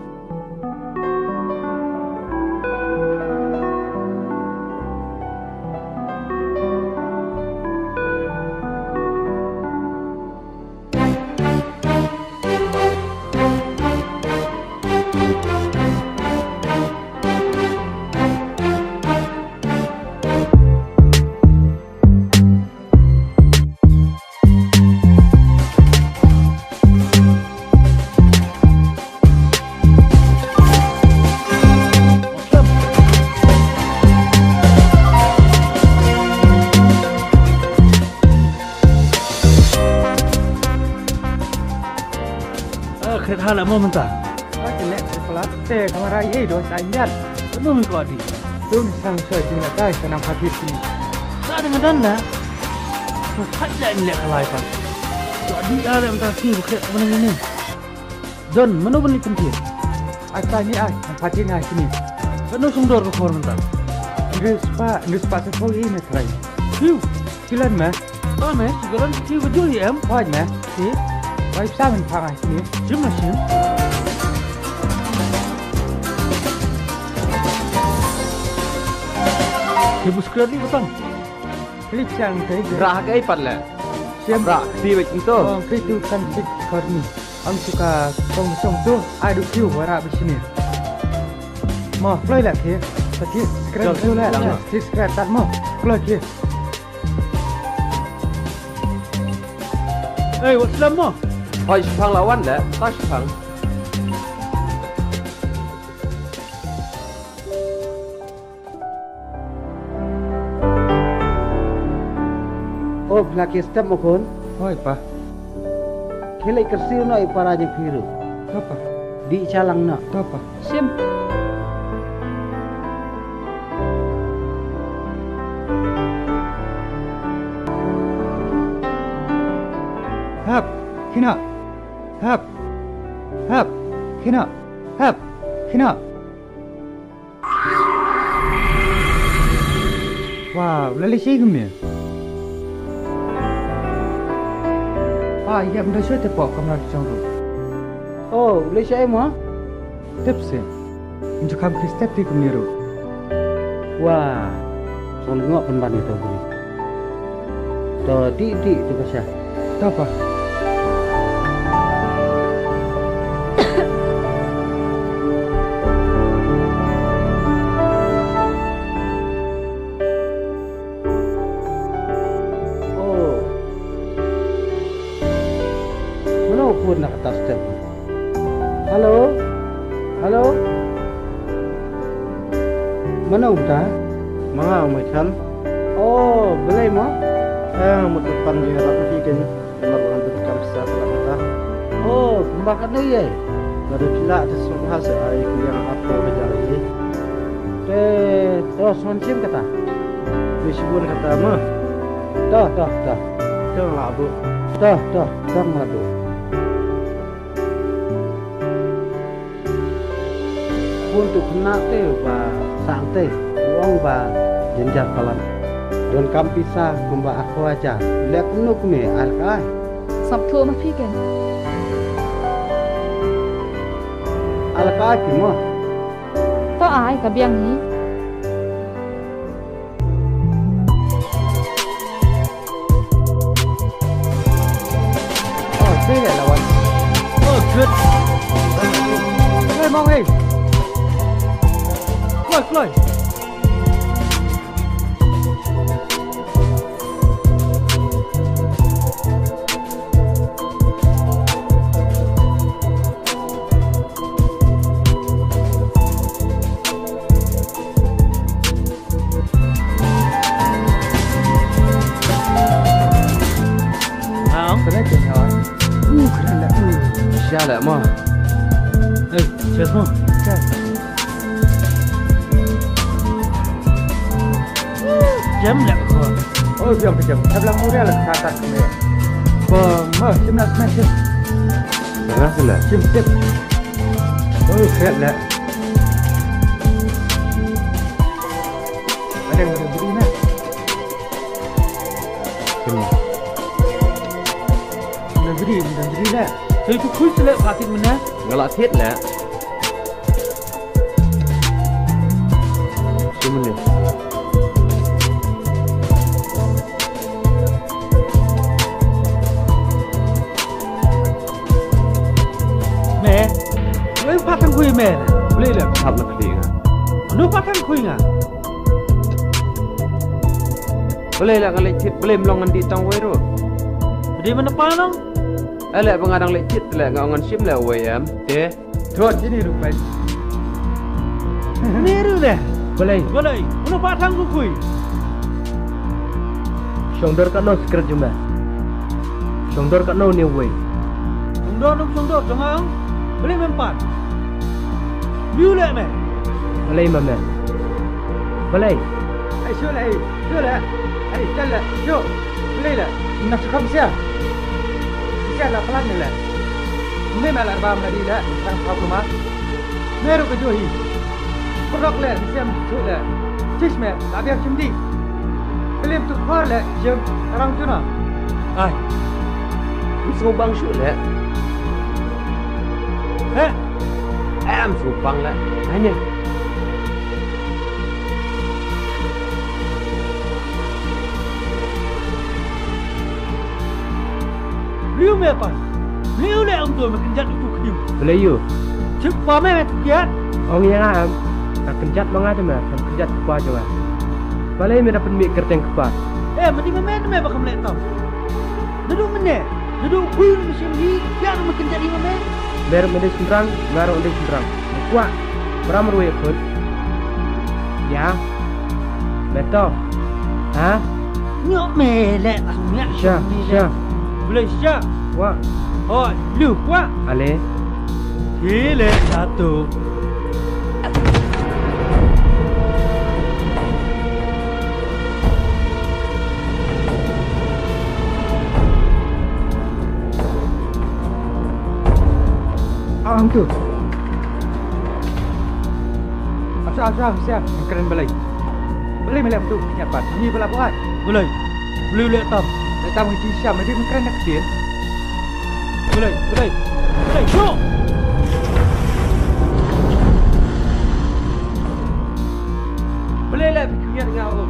Kereta lah mau mentah. Macam ni sekolah teh kamera ini doa sanjat. Penuh mi kau di. Tuh sang soy tinggal kai senam hati sini. Tak dengan dan lah. Tak ada ni lek kalai pan. Jadi ada mentah si bukan mana ini. Don mana beli penting. Asal ni ay, hati ngai sini. Penuh sungdor ke kor mentah. Ngus pak sepuluh ini terai. Hiu. Silan mah. Oh meh, sekarang si baju ni em. Wah mah. Si. Baik sama pangai sini. Cuma sih. Ibu sekarang ni betul. Klip siang teh. Rah ke ipat lah. Siam Rah si baik itu. Oh, itu kan sik korni. Am suka song tu ada kiu warna di sini. Mau fly lah ke? Tadi sekarang tu lah. Sekarang tak mau fly ke? Eh, what's up mo? Poi spang lawan lah. Tak spang. Oh, belakang step mukun. Oi pa. Kelai kersiu na ipara je piru. Apa? Di calang na. Apa? Sim. Hap. Kina. Hap. Hap. Kina. Hap. Kina. Wow, lali sih gini. Ah, ya benda saya tepok kamera di janggut. Oh, boleh saya mah? Tips ya. Untuk kamu step di kemiru. Wah, soalnya ngok penban itu gini. Di tu kasih. Apa? Pun nak atas step. Halo, halo. Mana udah? Mga macam. Oh, boleh mah? Mau depan di harap lagi nomor untuk kamsa kalau kita. Oh, pembakat ni ye. Baru pula ada semua saya yang apa berjaya. Terus soncim kata. Bisibun kata mah. Dah. Jangan labu. Dah madu. Untuk kena teh ba santai, uang ba jenjar kalam. Don kam pisah kumba aku aja. Lek nuk me alkai. Sabtu ma pikan. Alkai kimo. To ai ka biang ni. Oh, saya lawan. Oh, good. Hey, mau hey. Fly. Hang. Kena kenal. Keren lah. Siapa lah mah? Eh, cheers mo. Jam lek kau. Oh, jam. Sebelah muria lah kata kena. Mah, cuma smash. Tengah sila. Sip. Oh, keren lah. Ada yang beri nak. Kena. Jadi dan jadi lah. Saya tu kuis selek patit mana? Ngalak thiết lẹ. Cuma ni. Mẹ, với phát thằng khui mẹ, Boleh lah hap nak klik ngah. nó phát thằng khui ngà. Boleh lah ngalak thiết boleh melong ngan di tang wei ro. Jadi mana panang? Elek pengadang lek thiết lek ngau ngan sim lek wei am. Te. Thot sini rupai. Ni ru deh. Boleh. Boleh. Mana phát thằng khui? Songdor kat no skret jumlah. Songdor kat no ni way. Songdor, jangan. Boleh mempat. Biu lek mẹ. Boleh mama. Boleh. Ai sure lah, sure lah. Ai jalan lah, jom. Boleh lah. Nak cakap siapa? Siapa lah pelan ni lah. Ini malah bam lagi lah. Tang kau rumah. Meru kejohi. Perok lah, siapa jauh lah. Cis meh, tak biar cemdi. Kelim tu kor lah, jom. Orang tu nak. Ai. Suruh bang syuk lek. Eh, Am suruh bang lek. Hanya. liu mẹ pan. Liu lek ông tôi mà kenjat itu kiu. Boleh you. Cik pa mẹ kiat. Orang yang am. Tak kenjat manga tu mah. Tak kenjat kepa juga. Boleh me dapat mik kerteng kepa. Mending mẹ bakal melek tau. Duduk mana? Duduk kuih mesin ni. Kiat rumah kenjat ni mẹ. Ber mende sundrang, ngaro mende sundrang. Kuat. Beramar we put. Ya. Betul. Ha? Nyok melek langsungnya. Syah. Boleh syah. Wah. Oh, liu kuat. Ale. Gila satu. Ang tu. Asal siap. Keren balai. Boleh melek tu. Nyapat. Ni bala buat. Boleh. Boleh lihat tam. Datang ke Syam dia keren nak kecil. Boleh. Syok. Boleh lek fikir ngau.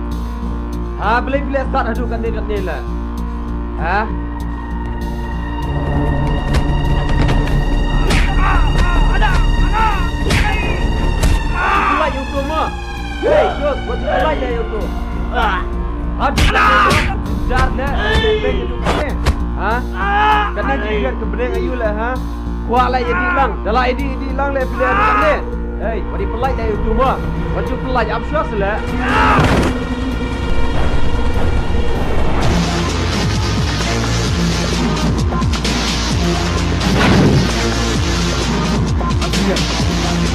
Ha, boleh bila start adu kan dia lah. Ha? Pelai yang tu mah. Hei, Jos, buat pelai ya yang tu. Aduh, jar dah. Beng itu kan? Ha? Kena jirat ke beng ayu lah, ha? Kuat lah jadi hilang. Dalam ID hilang lah bila adu kan ni. Hei, buat pelai ya yang tu mah. Buat pelai absyas lah.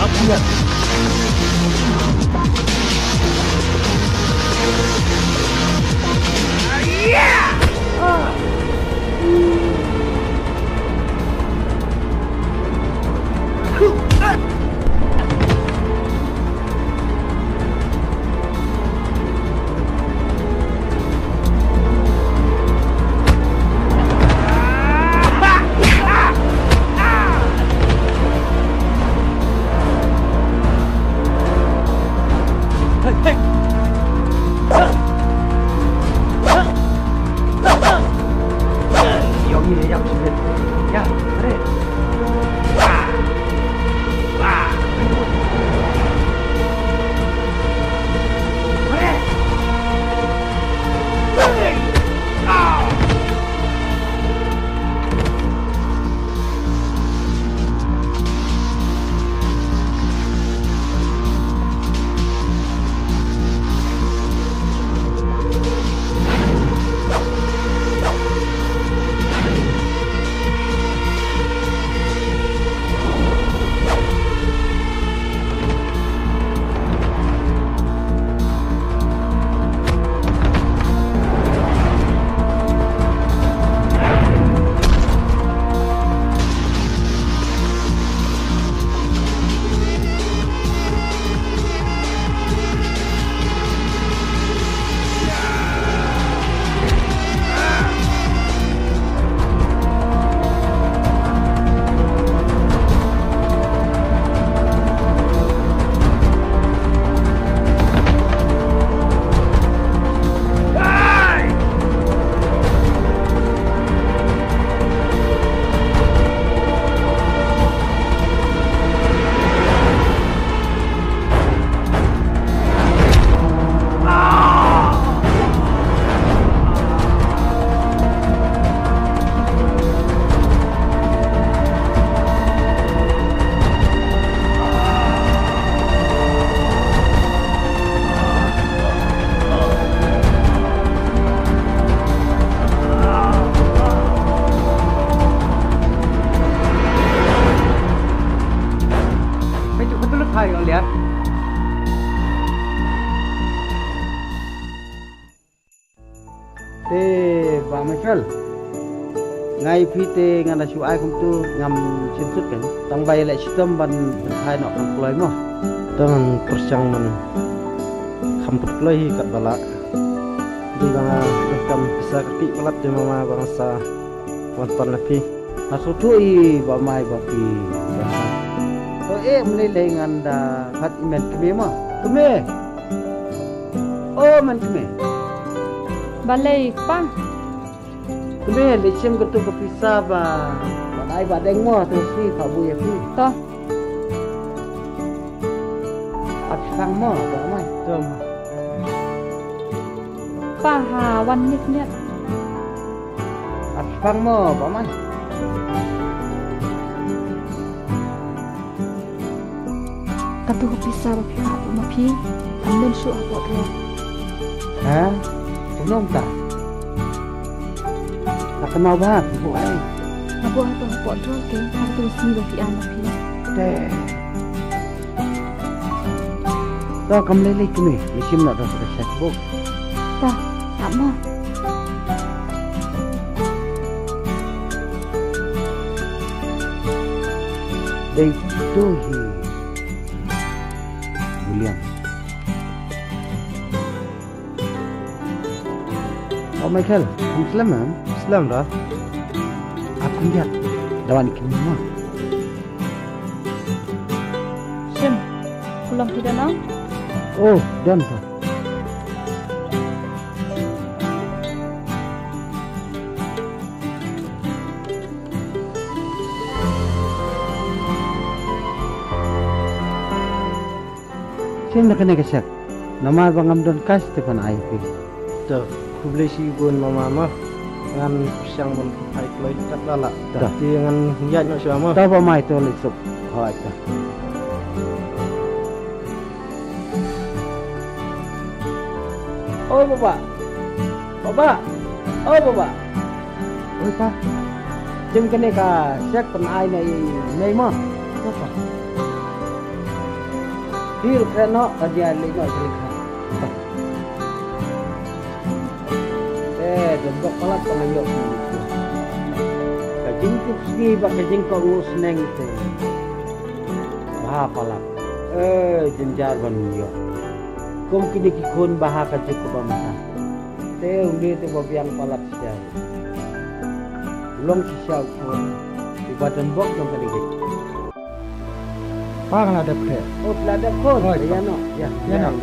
Aku lihat. te ba Michael ngai phi te ngan da ai không tu ngam sin sut kan tang bai le sistem ban thai nok kan kloi mo tang persang man kham put kloi kat bala di banga kam bisa kati pelat de mama bangsa wantan lapi asu tu I ba mai ba pi to mele le ngan da hat imen keme mo keme oh man keme balai pang keme le chem ketu ke pisa ba ai ba deng mo tu si pa bu ya pi to at sang mo ba mai to pa ha wan nit net at sang mo ba mai katu ko pisa ba phi ha ma phi amben su apa ro ha unong ta tak mau ba bu ai abu ha to ko ro ke katu si ba phi an phi te to kam le le kini sim na da sa bu ta amma dei tu hi William oh Michael Islam kan Islam dah aku lihat lawan kini mah sim pulang tidak nang oh dan tu Sino na kena kesak? Nama bangam don kas tepan IP. Tu, kubli si gun mama ngan siang bon hai kloi kat lala. Ti ngan yat nak sama. Tahu apa mai tu lisuk. Hai ta. Oh bapa. Bapa. Oh bapa. Oi pa. Jeng kena ka sak pen ai nei mo. Bapa. Feel kerana dia lino cerita. Jembok pelat penayok. Kajing kupski ba kajing ko ngus neng itu. Bah palak. Jenjar ban yo. Kum kini kikun bah ka cukup bamsa. Te undi te bobiang palak sia. Long sia ko. Di badan bok dong kali gitu. Pang ada pre. Oh, pelada kon. Ya no. Ya no.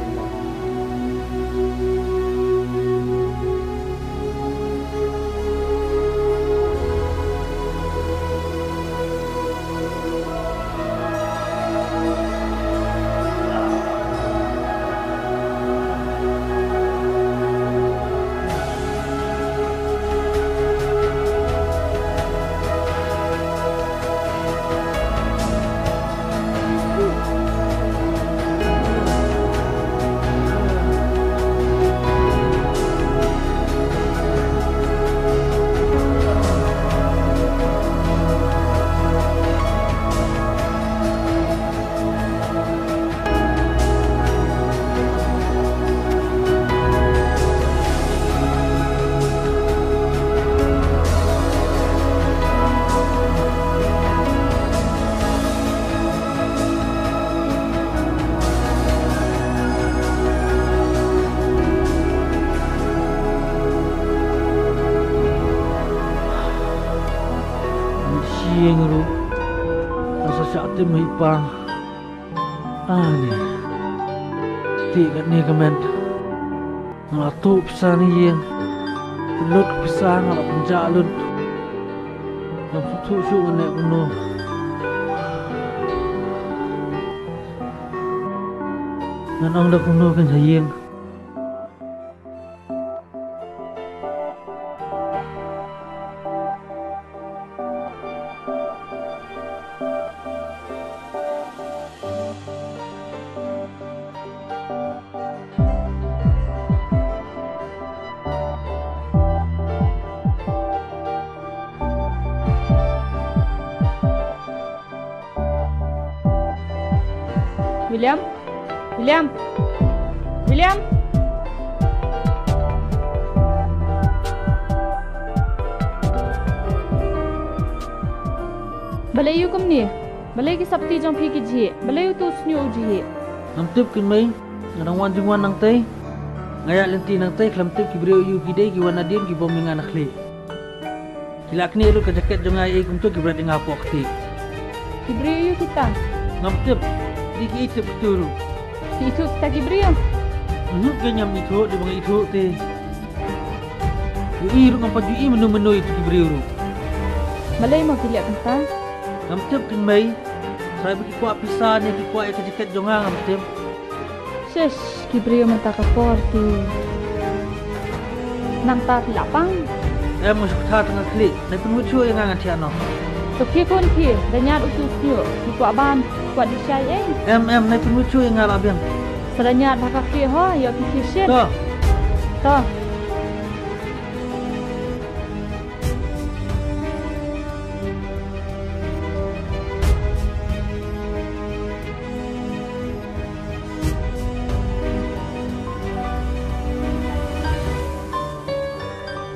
Siang ru, rasa sakit mahipang. Ani, tiga ni kemen. Ngatu pisah ni yang, lut pisah ngalap penjalun. Nampak susu kena kuno. Nanang dah kuno kan sayang. William? William? William? Balai yu kum ni. Balai ki sabti jong phi ki ji. Balai yu tu snyu ji. Nam tip kin mai. Nang wan jing wan nang tei. Ngaya lenti nang tei klam tip ki breu yu ki dei ki wan adin ki bom ngan akhli. Kilak ni lu ka jaket jong ai kum tu ki berat ngapok ti. Ki breu yu kita. Nam tip di ki tip turu. Ki itu kita ki breu. Ke nyam itu di bang itu ti. Yu iru ngapa ju i menu itu ki breu ru. Balai mau kiliak kita. Nam tip kin mai. Saya bagi kuat pisah ni ki kuat ka jaket jong ngam tip. Shesh, ki breu menta ka porti. Nang ta pilapang. Mo sukta tengah klik. Nai pun mucu yang ngan tiano. To ki kon ki, danyat utu snyu. Ki kuat ban, kuat disai Nai pun mucu yang ngan abiang. Sedanyat bakak ki ho, yo ki shit. To.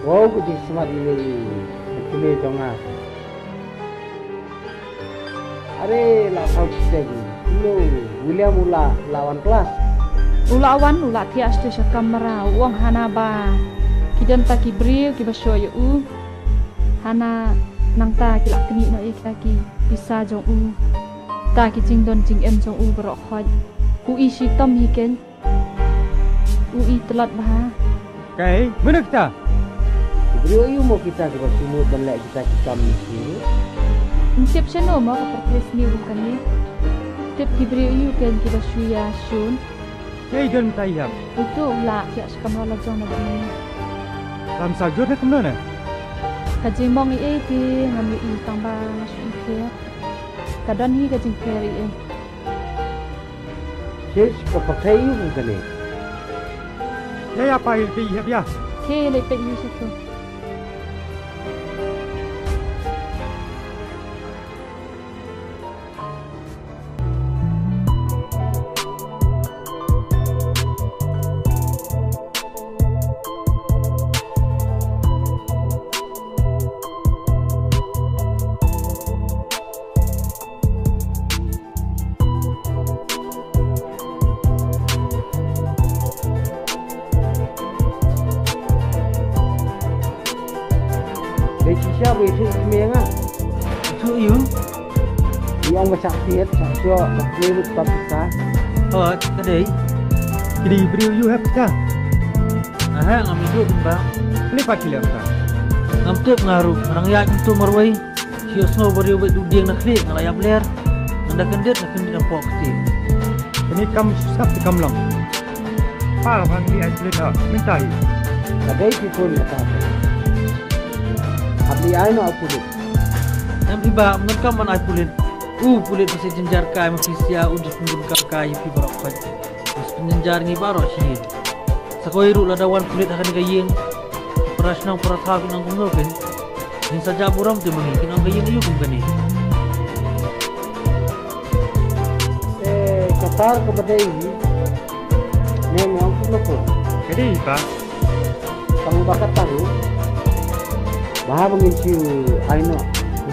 Wow, ku di semat ini. Kuli jonga. Are la outstanding. Lo, William ula lawan kelas. Ula awan ula ti astu sya kamera uang hana ba. Kidan ta ki breu ki basho yo u. Hana nang ta ki lak kni no ik ta ki bisa jong u. Ta ki jing don jing em jong u bro khoj. U i shi tom hi ken. U i telat ba. Kai, mana kita? Breu yu mau kita ke sumut dan lek kita kami sini. Unsip sya no mo ka perpres ni bukan ni. Tip ki breu yu ken ki basho ya shun. Kai dan tayam. Itu ula ki as kamera la jong na ba ni. Lam sajud nak kemana? Kajing mong i ti ngam i tambah masuk ke. Kadan hi kajing keri Sis ke pakai yu bukan ni. Ya apa yang kau ya? Ke le pe yu situ. Siapa itu semua? Itu yu. Yang macam tiap satu satu tak bisa. Kadai. Kini breu yu have kita. Ngam itu bang. Ini pagi lah kita. Ngam tip ngaruh. Orang yak itu marwai. Sios no beri buat dudiang nak klik ngalayap ler. Anda kendet pok ti. Ini kamu susah di kamu lang. Par bang di asli minta hi. Kadai pun kata. Abdi ai no apulin. Nam iba menkan man ai pulin. Pulin pasal jenjar kai mafisia untuk menggabungkan kai pi barokah. Pas penjenjar ni baru sih. Sakoi ru ladawan kulit akan gayeng. Perasnang peratha kunang kungoken. Ini saja buram tu mengi kunang gayeng iu kumkani. Katar kepada ini. Memang pun Jadi pak. Kamu bakat tahu. Baha menginciu aino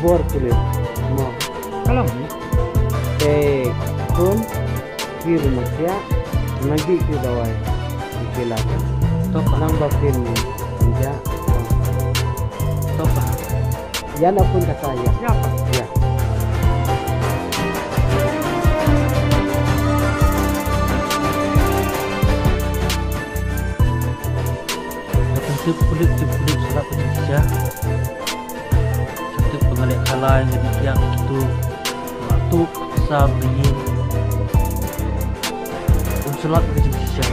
bor kulit. Mo. Kalau kun kiri maksya nanti ke dawai dikelakan. Topa. Nang bakin ja. Topa. Yan pun kata ya. siapa? Ya. Tip kulit serap Indonesia. Cantik pengalih kalah yang yang itu waktu besar dingin. Selat ke Indonesia.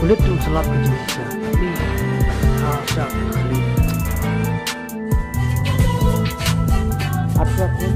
Kulit tu selat ke Indonesia. Asyak kali. Apa pun.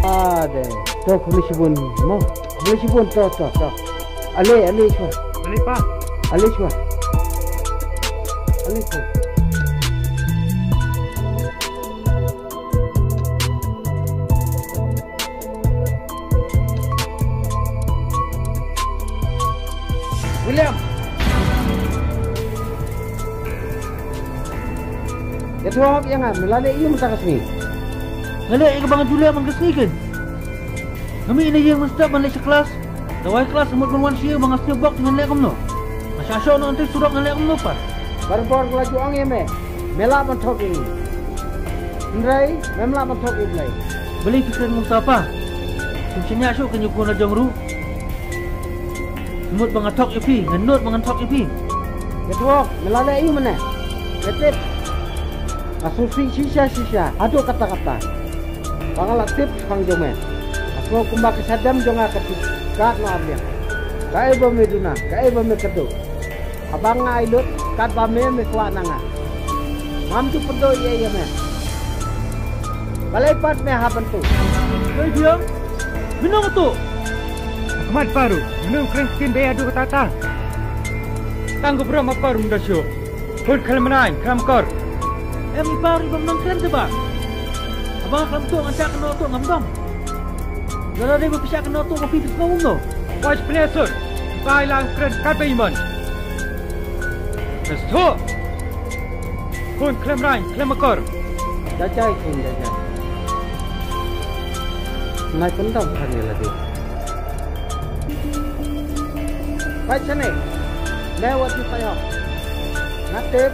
Ada. Tuh polisi pun, mau polisi pun tuh. Ale semua. Boleh pak. Alis wah. Alis wah. William. Ya tuh yang melalui ini masa kesini. Ngalai ke bangan Julia mang kesni kan. Kami ini yang mesti balik sekelas. Dawai kelas semut berwan sia bangas nyebok dengan lek kamno. Masya no nanti surat ngalai kamno pa. Baru laju ang yeme. Mela mentok ini. Indrai, memla mentok ini. Beli pikiran muntah apa? Kuncinya asyuk ke nyukun ajong ru. Semut bangan tok ipi, ngenut bangan tok ipi. Ya tuh melalui ini mana? Letip. Asusi sisa. Aduh kata-kata. Pangalat tip pang jome. Asmo kumba kesadam jonga ketik. Kat no abya. Kai bome duna, kai bome kedo. Abang ngailut kat bame me kwa nanga. Mam tu pedo ye me. Balai pat me ha bantu. Hei dia. Minum tu. Ahmad baru. Minum kering be adu kata. Tanggup berapa kor muda syo. Pun kalmanai, kor. Ipari bang keren coba. Abang kelam tu ngajak kena tu ngam. Kalau dia berpisah kena tu kopi tu kau no. Watch player. Kai lang keren kat be iman. Terus. Pun kalmanai, kor. Jajai kun jajai. Naik pendam kali lagi. Baik sini. Lewat di payah. Natip.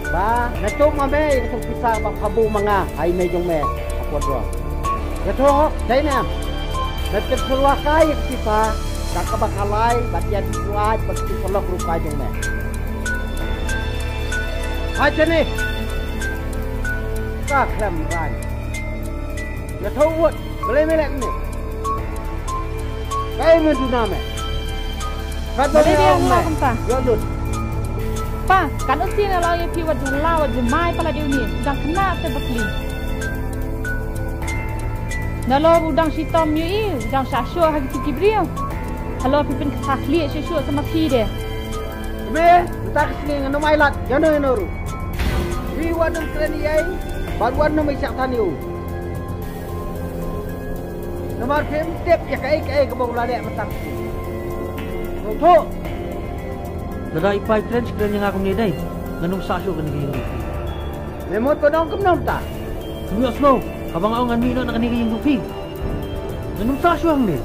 Ba, nato mame itong pisang bang kabu mga ay medyo me ako dro. Nato, dai na. Nato sulwa kay pisa, kakabakalay, batyan kuat, pasti kolok rupa jong me. Aja ni. Ka klam ran. Nato wot, boleh melek ni. Kay me duname. Kado dia me. ngomong Yo dut. Pa, kan usin ala ye pi wad lawa jemai pala dia ni, dang kena te bakli. Nalo budang sitom ye dang syasyo hagi tu kibrio. Halo pipin khakli syasyo sama pi dia. Me, tak sini ngano mailat, jano enoru. Wi wadum kren yai, baguan no mai saktan yu. Nomor pem tip ya kai ke bau lade matang. Tho. Lada ipai keren sekeren yang aku ni dai. Nganum sasyo kan ni. Memot ko dong kumnom ta. Kami asno, abang aku ngan mino nak ni yang dupi. Nganum sasyo ang ni.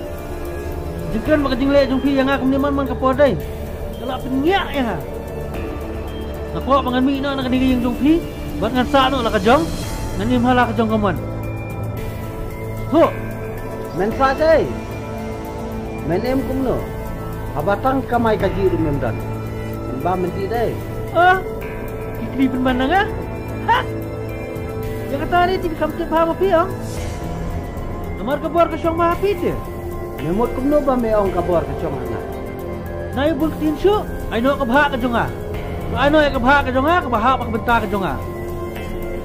Jengkan maka jingle jumpi yang aku ni man kapor dai. Kalau penyak ya. Nak buat pangan mino nak ni yang jumpi. Buat ngan sa no la kajong. Ngan im hala kajong kaman. Ho. Men sa dai. Men em kumno. Abatang kamai kaji rumemdan. Ba menti dai. Kikri penmandang ah? Ha? Yang kata ni tidak kamu tiap apa piang? Nomor kabar ke syong mahapi dia. Memot kumno ba me ong kabor ka chong ana. Nay bul tin syu, ay no kabha ka jonga. Ay no ay kabha ka jonga, kabha pa benta ka jonga.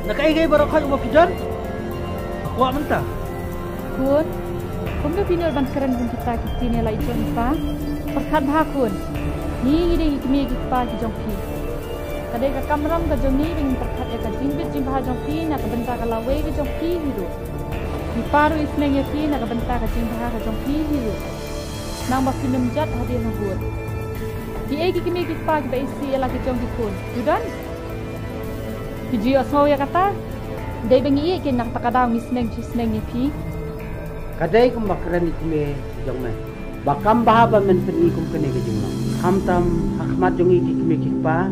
Nakaigay barokah mo pidan? Ako menta. Kun, kumno pinol ban keren bun kita kitine la ijon pa. Perkat bahakun. Ni ide ikmi pa ki jongpi. Kadai ka kamram ka jongi ring perkat ya ka jingbit jimbah jongpi na ka benta ka lawe ka jongpi hiru. Di paru ismeng ya pi na ka benta ka jimbah ka jongpi hiru. Nang ba film jat hadir na buat. Di egi kimi pa ki ba isi ala ki jongpi kun. Judan? Piji asau ya kata. Dai bengi ke nak takadaw misneng chisneng ya pi. Kadai kum bakran ikme jongme. Bakam bahaba men peni kum kene ke jingno. Hamtam Ahmad jongi ikme kikpa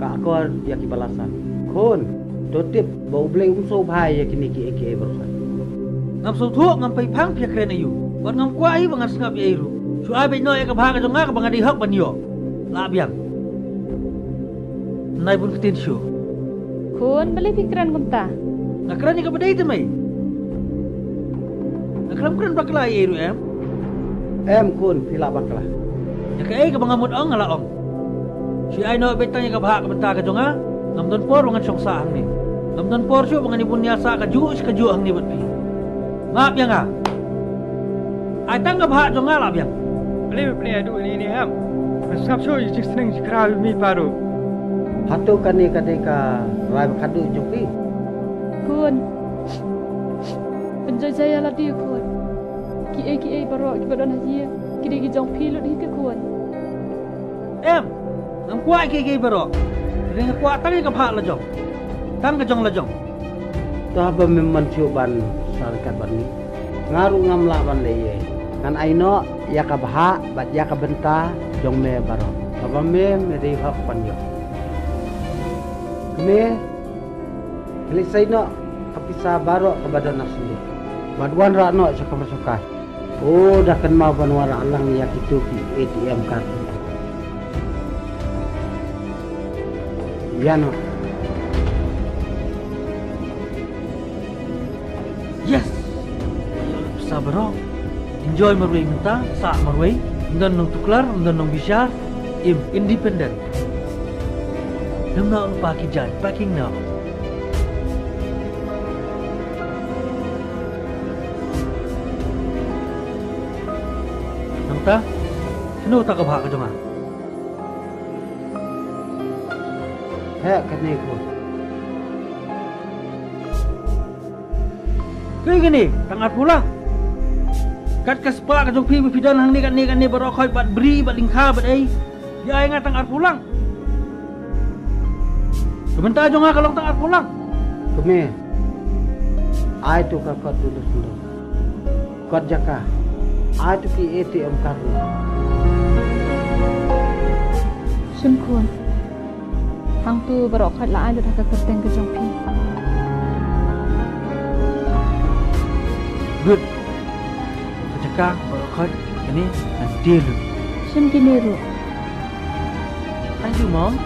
ka akor ya ki balasan. Kon totip bau blei umso bhai ya kini ki eke berusan. Ngam so thuốc ngam pai phang phia kren ayu. Wan ngam kwai bangas ngap ye ru. Su ai be noi ka bha ka jonga ka bangadi hak ban yo. La biang. Nai bun ketin syu. Kun beli pikiran kumta. Nakran ni ka badai temai. Nakran kren bakla ye ru em. Em kun pila bakla. Ya ka ai ka bangamut ong ala ong. Si ai noi be tanya ka bha ka benta ka jonga. Ngam don por bangan syong sa ni. Ngam don por syu bangan ibun nyasa ka ju ka ju ang ni bat pi. Ngap yang ah. Ai tang ka bha jonga la biang. Boleh adu ini ham. Skap show jik seneng jikra mi paru. Hatu kani kadeka rai kadu joki. Kun. Penjai saya lah dia kun. Ki barok ki badan haji. Ki jong pilut hike kun. Nang kuat ki barok. Dengan kuat tadi ke pak lejong. Tan ke jong lejong. Tah ba memang coban sarkat bani. Ngaru ngamla ban leye. Kan aino ya ka bha bat ya ka benta jong me barok. Aba me di hak panyo. Me Kelisai no kapisa barok ke badan nasli. Baduan rakno cakap masukai. Oh dah kan mau banwara alang ya itu ki ATM card. Ya no. Yes. Sabro. Enjoy marway minta, sa marway, dan nung tuklar, dan nung bisa, independent. Nung na paki jan, packing now. Nung ta, sino ta kabha ka jama? Hek kani ko. Kaya gini, tangat pulang. Kat kaspa ka jong pi pidan hang ni kan ni baro khoi bat bri bat lingkha bat ai. Ya ai nga tangat pulang. Sebentar jong kalau tangat pulang. Keme. Ai tu ka kot dulu sudah. Kot jaka. Ai tu ki ATM card. Sun kun. Hang tu barok khat la ai lu tak kerteng ke jong pi. Good. Kejaka baro khoi ini nanti lu. Sun kini ru. Thank you mom.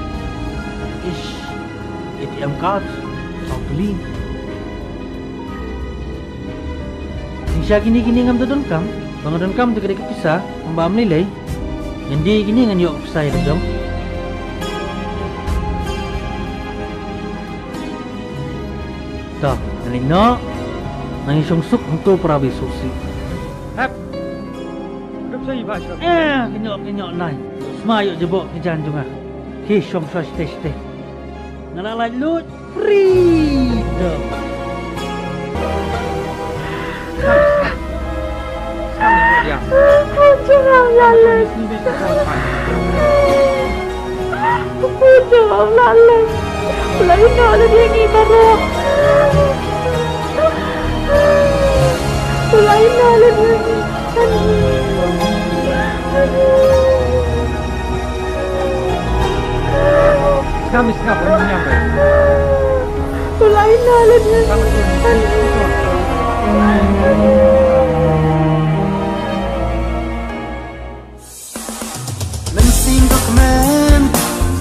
Ish. ATM cards, sound clean. Nisha gini ngam tudun kam, bangadon kam tu kedek pisah, membam nilai. Jadi gini ngan yok pisah ya dong. Dah, nani no, nani sungsuk untuk perabi susi. Hap. Rup sai ba shop. Kenyok nai. Semua yok jebok kejan juga. Ki som stay. Nalala lut freedom. Ya. Jangan lalat. Jangan lalat. Lain ada dia ni barok. Lain ada dia ni. Kami sekarang menyampai. Lain ada dia. Mensim dokumen,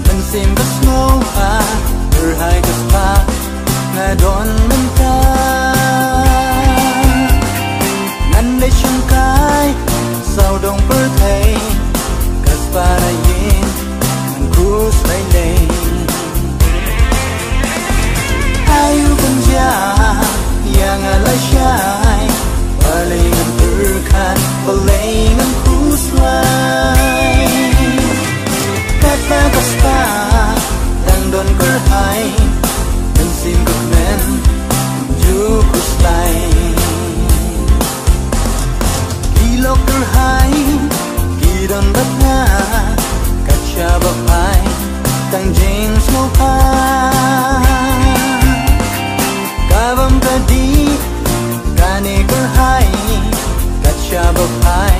mensim besnoha, berhai kespa, ngadon mentah. Nandai cungkai, saudong berthei, kespa rayin, mengkus lain. Ayu penja, yang alai syai, palingan berkat, palingan kuslai. Kata kaspa, dan don kerhai, mensim dokumen, jukus lain. Kilo kerhai, kidon batna, kaca bapai, tangjing smopa. Kavam tadi, kane kerhai, kaca bapai,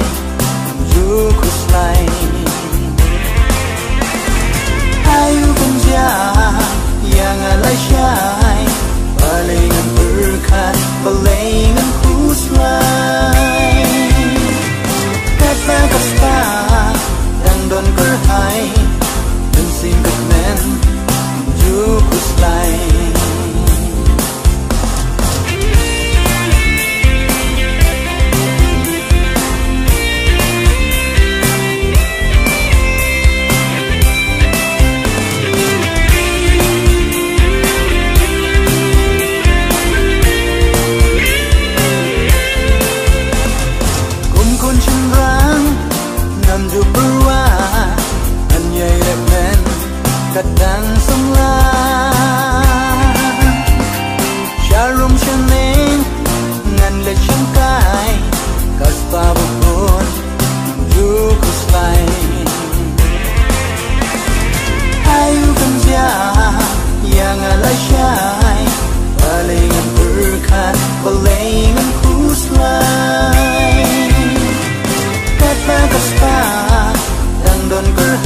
jukus lain. Ayu penja, yang alai syai, palingan berkat, palingan kuslai. Kata kaspa, dan don kerhai, bensin dokumen, jukus lain.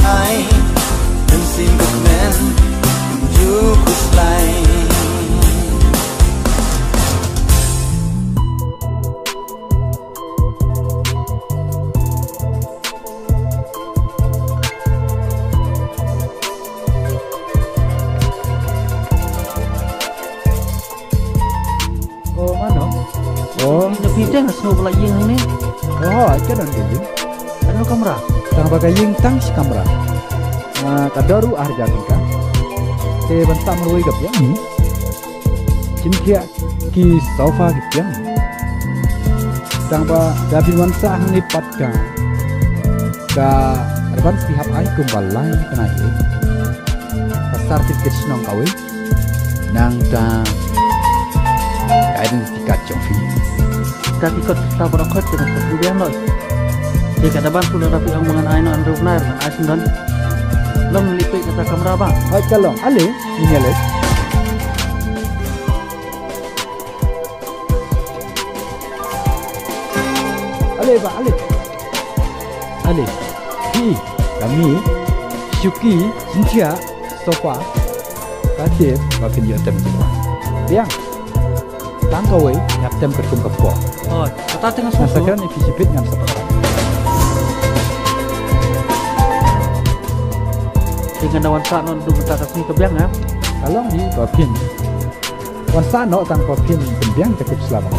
ai dan singkat men cukup lain. Oh mana? Oh, Lebih deh nggak semua pelajin ini. oh, aja dan gayung. Anu kamera. Tang bagaying tang si kamera. Kadaru arja tingka. Bentak meruai gap yang ni. Cimkia ki sofa gap yang. Tang ba dabi wansa hang lipat ka. Ka advan pihak ai kumbalai kena ye. Sertifikat senang kawin. Nang ta identifikat jomfi. Tapi kau tak berangkat dengan kemudian loh. Jika ada bantu rapi yang mengenai anu benar dan asin dan long lipik kata kamera bang. Hai kalong, ale, ini ale. Ale ba, ale. Ale. Hi, kami Syuki, Cynthia, Sofa, Kadir, makin dia tem semua. Biang. Tangkawai, nyap tem kerkum kepo. Oh, kata tengah susu. Nasakan efisipit ngam sepakat. Dengan dawan saat non dulu tak kasih kebiang ya. Kalong di Bapin. Wan sano tang Bapin pembiang cukup selama.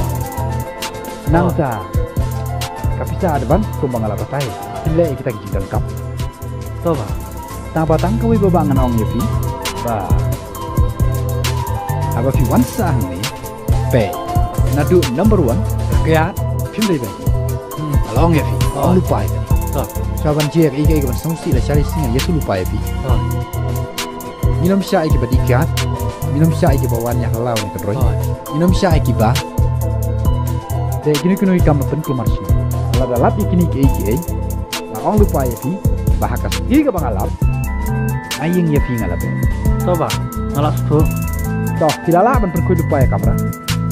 Nangka. Kapisa ada ban kumbang ala batai. Ile kita gidan kap. Coba. Tang batang kawai babangan ong yepi. Ba. Aba fi wan sa ni. Pe. Nadu number 1 kaya phim dei ba. Along yepi. Ong lupa ai. Coba. Saban je ike ban songsi la chari singa yesu lupa yepi. Oh. Minum syai ki badikat. Minum syai ki bawan yang halau ni kedroi. Oh. Minum syai ki ba. Te kini kini kam pen kelumar sini. Kalau dalap ikini ki iki. Na ong lupa yepi. Bahakas iga bangalap. Aying yepi ngalap. Coba. Ngalas tu. Toh kilala ban perkui lupa ya kamera.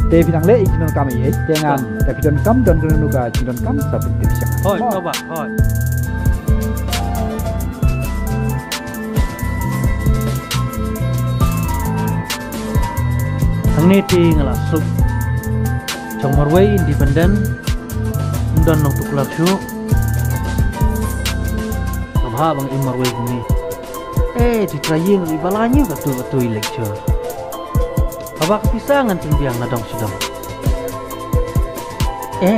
Te bidang le ikinon kami ye. Jangan tapi don kam don nuga ikinon kam seperti bisa. Oh, coba. Oh. Ang niti ngalasuk Chong marway independen dan nong tukulak syuk Nabha bang marway kuni ditraying ibalanya betul-betul lecture Abak pisangan tingbiang nadong sedang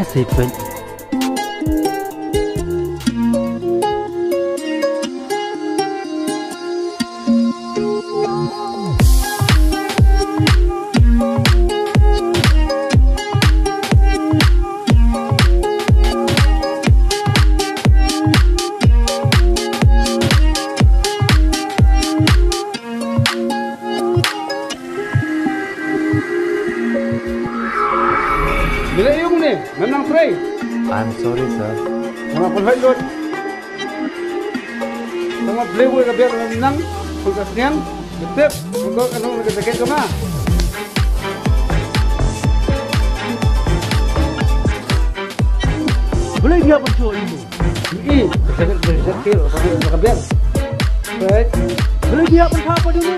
sepen Bila yung ni, memang free. I'm sorry sir. Mga pulhay doon. Mga playboy ka biar nang pulkas niyan. Betul. Untuk anong nagkasakit ka ma. boleh dia bercuk ibu Sakit. Ka biar. Baik. boleh dia bercuk apa dulu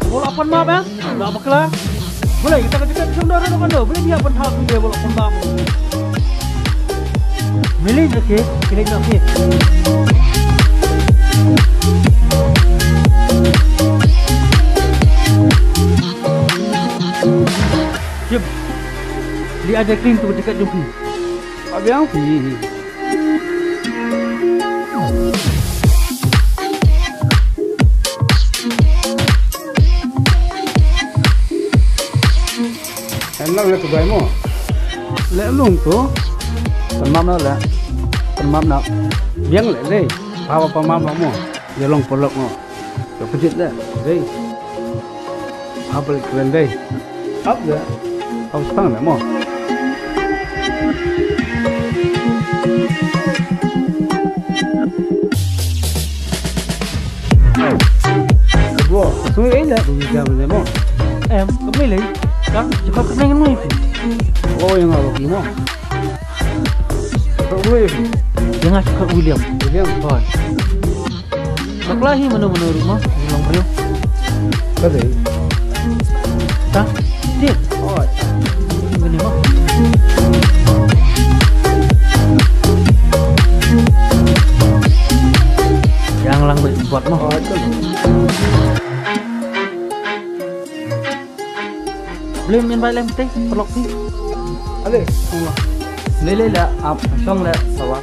bola pan ma bang tak bakal boleh kita kejar saudara kan dah boleh dia bercuk dia bola pan bang milih okey kini nak okey jom dia ada krim tu dekat jumpi Abiang pi. Enak le kebai mo. Le lung tu. Pemam nak. Pemam nak. Biang le le. Bawa pemam mo. Dia long polok mo. Yo kejit dah. Dei. Apa keren dei. Up dah. Kau setang le mo. Gua, semua ini dah bisa bernemo. Kemilih kan cepat kenangan ni Oh, yang apa kimo? Kau boleh. jangan suka William William. oh Baklahi mana-mana rumah ulang beliau. Kade. Tah, dia. Oh, ini mah. Yang lang buat mah. Oh, itu. Belum yang baik lem teh, pelok ni. Ade. Lele la ap song la sawa.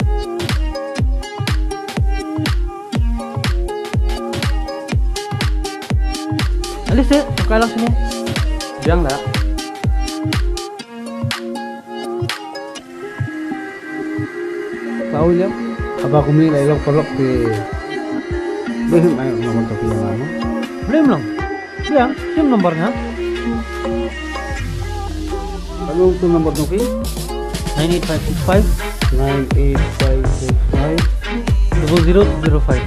Alis deh, pakai lang sini. Jang la. Tahu ya? Apa aku ni lai long pelok di. Belum ayo nomor tu yang lama. Belum lang. Yang, sim nomornya. Kalau tu nomor tu 98565 98565 0005.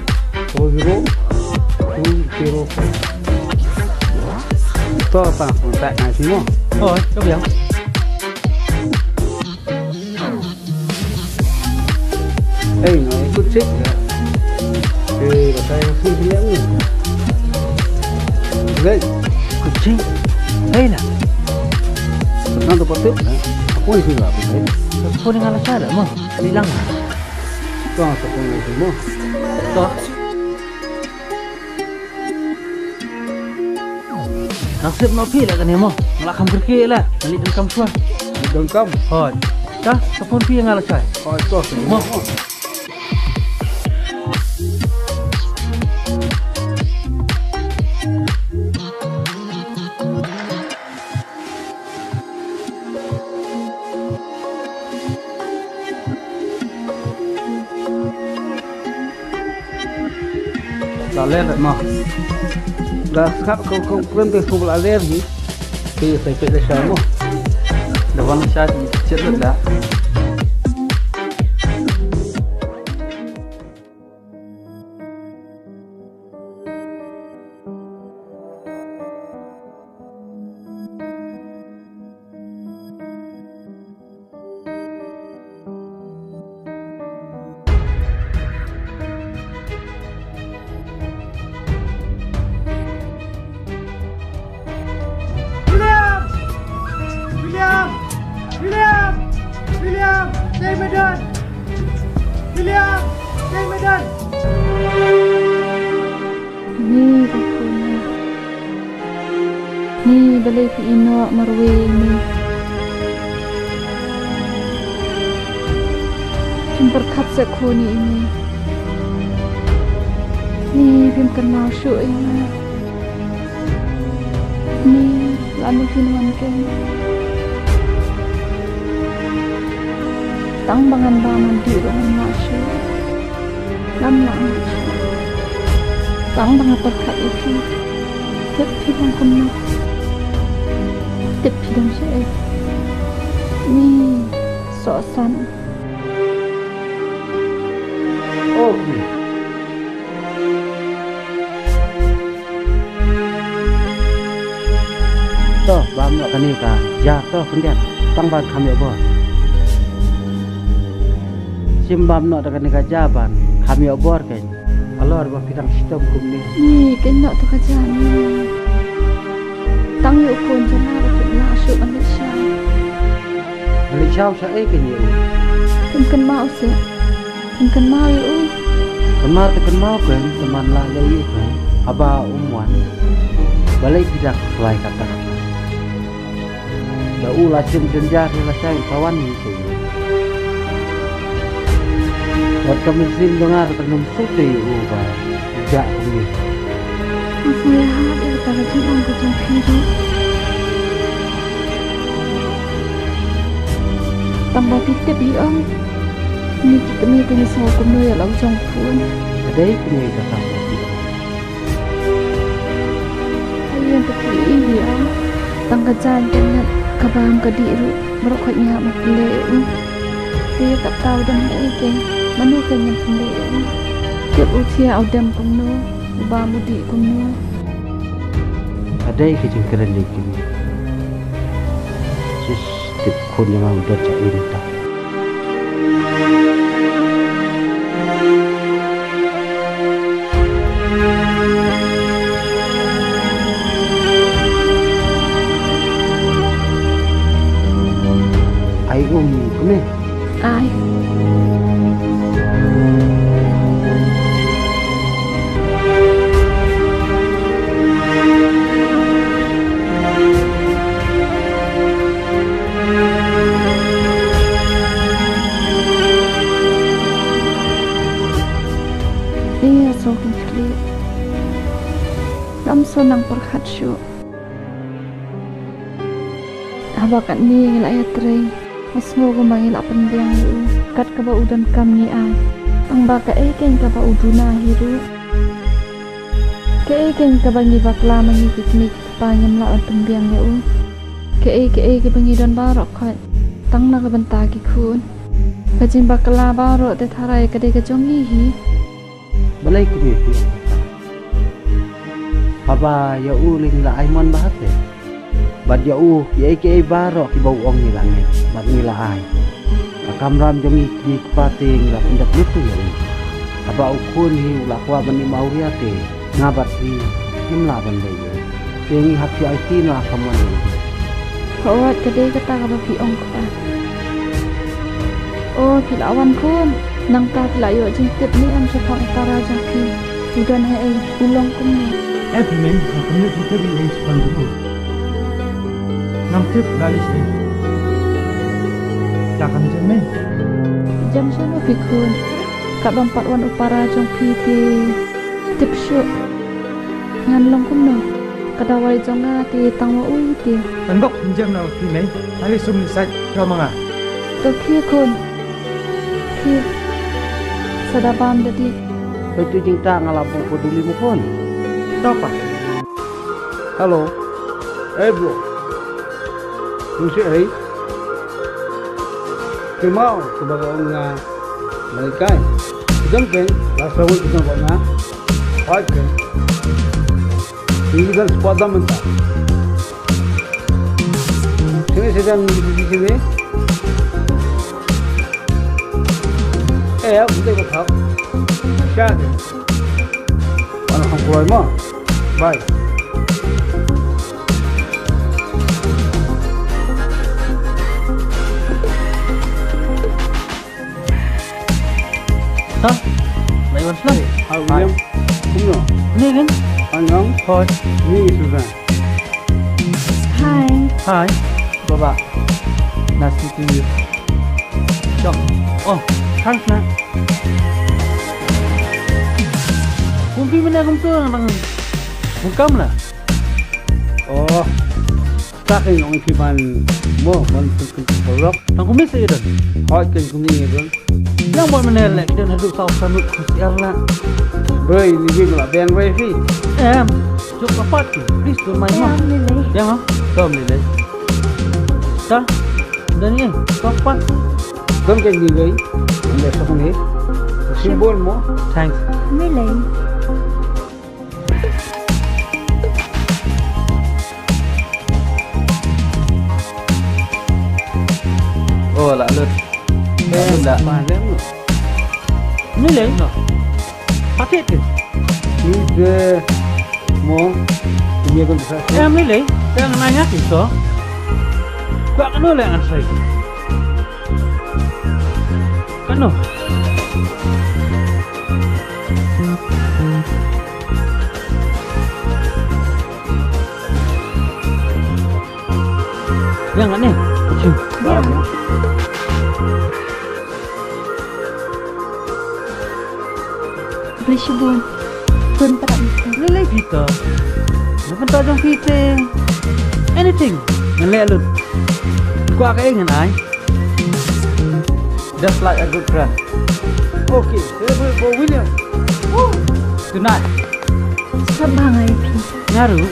00205. Itu apa? Kontak ngai semua. Oh, kau bilang. Ngai ikut cek ya. Saya sih bilang ni. Baik. Kucing. Hei lah. Nanti patut. Aku ni sih lah. Kau dengan alas ada mah. Bilang. Tuang sepuluh semua. Toh. Nasib nak pi lah kan ni mah. Melakam kerkik lah. Nalik dan kam suah. Dengkam. Oh. Dah, telepon pi yang alas cai. Oh, itu semua. Aler mah. Dah sekarang kau berhenti kubur alergi. Kita saya pilih sama. Dewan syat cerut la. Ni bakuna. Ni balai pi ino marwe ni. Berkat sekuni ini. Ni pim kenal syu ini. Ni lalu firman ken. Tang bangan baman di ruang masyu. Lam lang. Tang bangan berkat itu. Tep pidang kuno. Tep pidang syu. Ni sosan. Okey. Toh, bam nak kani ka. Ya, toh kemudian tangban kami apa? Simbam nak kani ka jaban. Kami obor kan. Allah arbah pidang sistem kumni. Ni kena tu kerja ni. Tang yuk pun jangan aku masuk Malaysia. Malaysia saya kini. Mungkin mau sih. Mungkin mau yuk. Kemar terkenal kan teman lah lagi kan. Aba umuan. Balik tidak sesuai kata-kata. Dah ulah jenjar selesai kawan ni sih. Waktu mesin dengar tenum suti ubah. Jak ni. Aku lihat itu tak ada orang kerja kiri. Tambah pitip yang ni kita ni kena sahu kumno ya lau jong pun. Ada kini kata tadi. Ayam pergi ya. Tangga jalan dengan kabang kadiru merokoknya mapilai. Dia tak tahu dan lagi. Manu kanya pendek. Tiap usia audam kumno, ubah mudi kumno. Ada kecil keren lagi. Sis tip kun yang udah cakap tak. Ni. Ai. Iya sokin kli. Lam sonang perhat syu. Abakat ni ngila ayat tray. Masmo ko mangila pendiang yu. Kat kaba udan kami ay. Ang baka ken kaba uduna hiru. Ken kaba ngibakla mangi piknik pangem la pendiang yu. Ke bangi don barok khat. Tang na kabantagi kun. Kajin bakla barok te tharai kade kajongi hi. Balai ku ni. Papa ya uling la aimon bahat eh. Bad ya ke baro ki bau ong ni langit. Bad ni la ai. Akam ram jongi ki pating la pindak lutu ya. Aba ukun hi la kwa bani mauriate ngabat hi himla ban dei. Tengi hak ai tin la kamon. Kawat kade kata kaba pi ong ka. Oh kilawan kun. Nang ta layo jingtip ni am sa pang para jaki. Udan hai ulong kum ni. Everyman, kami kita boleh sepandu. Namtip galis ni. Takkan jemme. Jam sana pikun. Kak bampat wan upara jong piti. Tip syu. Ngan long kum no. Kadawai jong ngati tangwa ui ti. Tangok jam na kini. Ali sum ni sak kau manga. To kia kun. Kia. Sadabam jadi. Betu jing ta ngalapung peduli mo pun. Apa? Halo. Bro. Mesti ai. Kemau sebagai orang mereka. Jangan last round kita buat na. Oke. Ini kan sepada mentah. Sini sedang di sini. Ya, betul betul. Siapa? Anak keluar mah. Bye. Hah? Laiwan Islam? William. Kumno. Ni kan? Anyong. Hoi. Ni Susan. Hai. Hai. Baba. Nice to meet you. Jom. Oh, thanks na. Kumpi mana kamu tu nang bungkam lah. Oh. Takin orang kiban mo man tulok. Nang kumis saya dah. Hoi kan kumni ngon. Yang buat mana lek dan hidup tahu samut kusiar lah. Boy, ni dia nak bang wifi. Cuk apa tu? Please don't mind mah. Nilai. Yang mah? Kom nilai. Dah. Dan ni apa? Kom kan ni gay. Anda sakon ni. Simbol mo. Thanks. Nilai. Oh, lah lut. Tak malam lo. Nilai no. Pakai tu. Ni dia mo. Dia kan bisa. Nilai. Saya nanya tu. Kau kan nolak dengan saya. Kan no. Yang ni. Bagus. Beli syubun. Pun tak bisa. Nilai kita. Lepas tu jom kita. Anything. Nilai lu. Kau akan ingin ay. Just like a good friend. Okay, saya for William. Tonight. Sabang ay pi. Ngaru.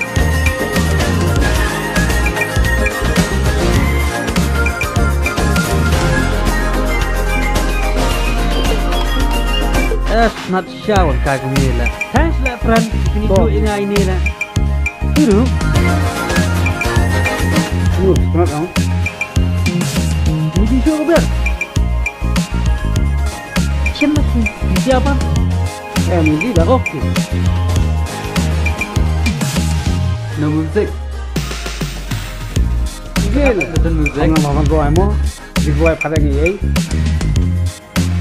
Not shower kagum ni lah. Thanks lah friend. Ini tu ingat ini lah. Itu. Kenapa? Mesti show ke biar. Siapa sih? Siapa? Mesti dah. Okey. No music. Gila. Ada music. Ang maman ko ay mo. dibuat parang ini.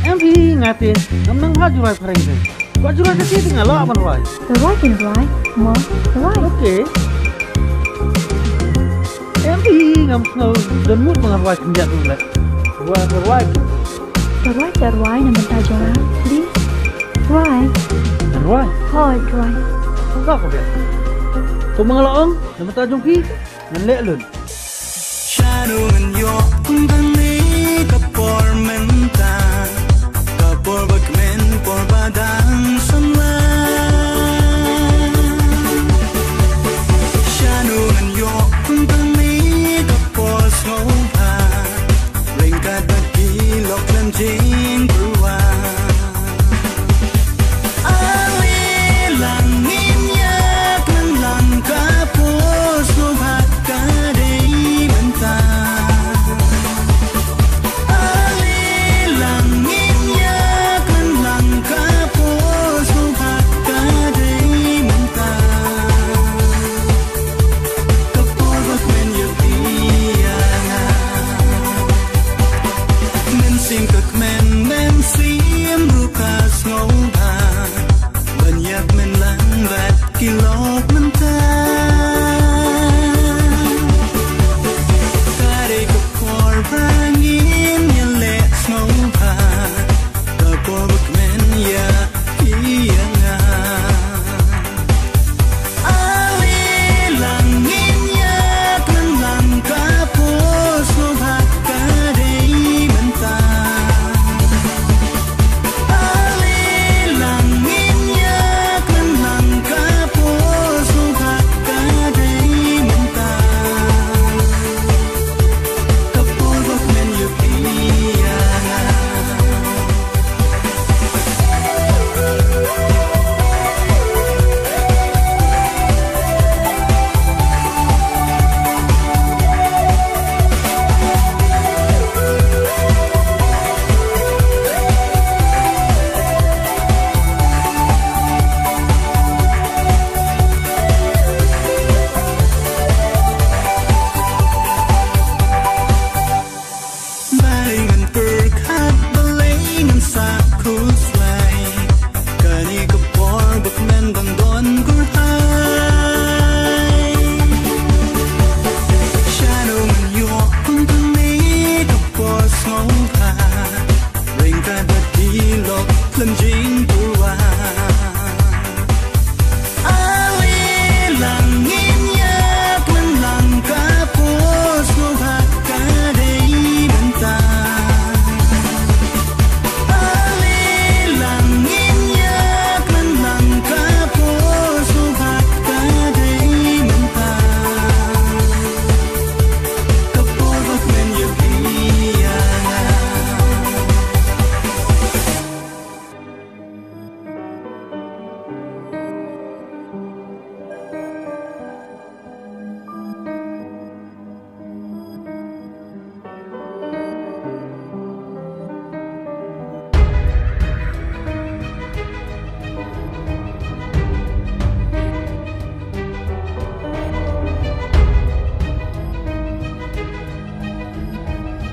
Empi ngati, nang ha jurai pareng te. Ko jurai ke sini ngalo aman ruai. Ruai kin ruai, mo ruai. Oke. Empi ngam snow dan mut mengarwai kenjat dulu lek. Ruai. Ruai na benta jonga. Di ruai. Ruai. Hoi ruai. Enggak kok dia. Ko mengalaong, nama tajung pi, ngelek lun. Shadow in your company, kapor menta, kapor bakmen por badang sanla. Shadow in your company, kapor sopa, ringkat bagi loklan jing berwa.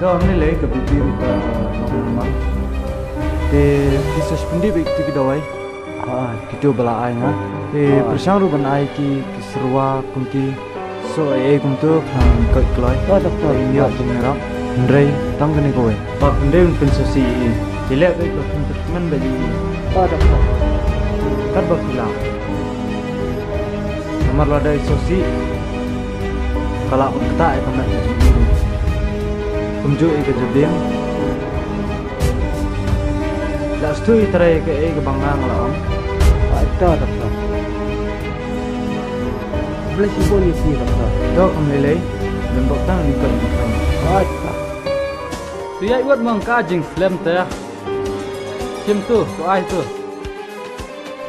Dah ni leh ke bibir rumah. Kisah sependi baik tu kita wai. Kita belai ngah. Bersama ruban ai ki serwa kumti. So kumtu kat kelai. Doktor. Iya pengerap. Ndrei tang kene kowe. Pak ndrei pensusi. Dilek baik ke teman bagi. Doktor. Kat bakilang. Nomor lada sosi. Kalau kita akan nak kumju ke jebing. Last tu iterai ke bangang lah om. Doktor. Boleh sibuk ni si doktor. Dok melelai dan doktor ikut. Doktor. Dia buat mengkajing flame teh. Kim tu ai tu.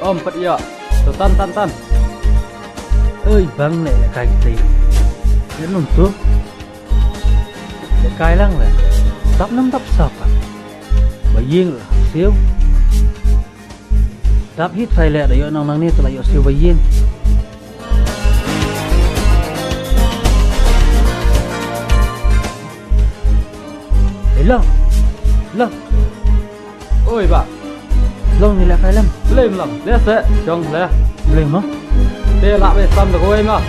Om pat ya. Tu tan. Ơi bang này là cài tì. Cái nung tu. Để cài lăng là tóc nắm tóc sọc à. Mà riêng là siêu. Tap hít phải lẹ để yo nong nang ni tu là yo siêu riêng. Long. Long. Oi ba. Long ni lah kalam. Lên lắm, để sẽ chồng lẽ. Boleh mah? Để lại về xăm được oi mà.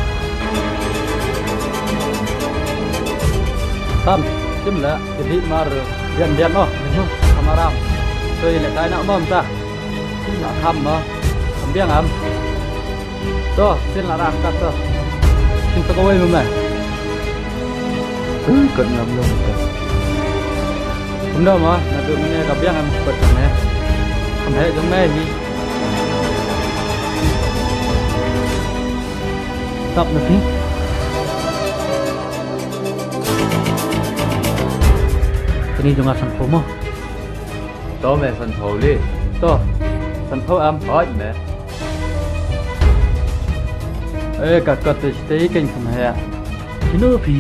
Xăm, chim lẽ, cái thịt mà điện điện nó, không ram. Tôi lại cái nào mầm ta. Là thăm mà, không biết am. Đó, xin là ram cắt đó. Xin tôi oi mà. Cận ngầm luôn. Không đâu mà, là tụi mình gặp biết em bật rồi nè. Không thấy giống mẹ gì. Stop na fi. Kini juga sanpo mo. Đó mẹ sân khấu đi. Đó, sân khấu em hỏi mẹ. Ê, cả cất thì stay kinh không hề. Kino fi.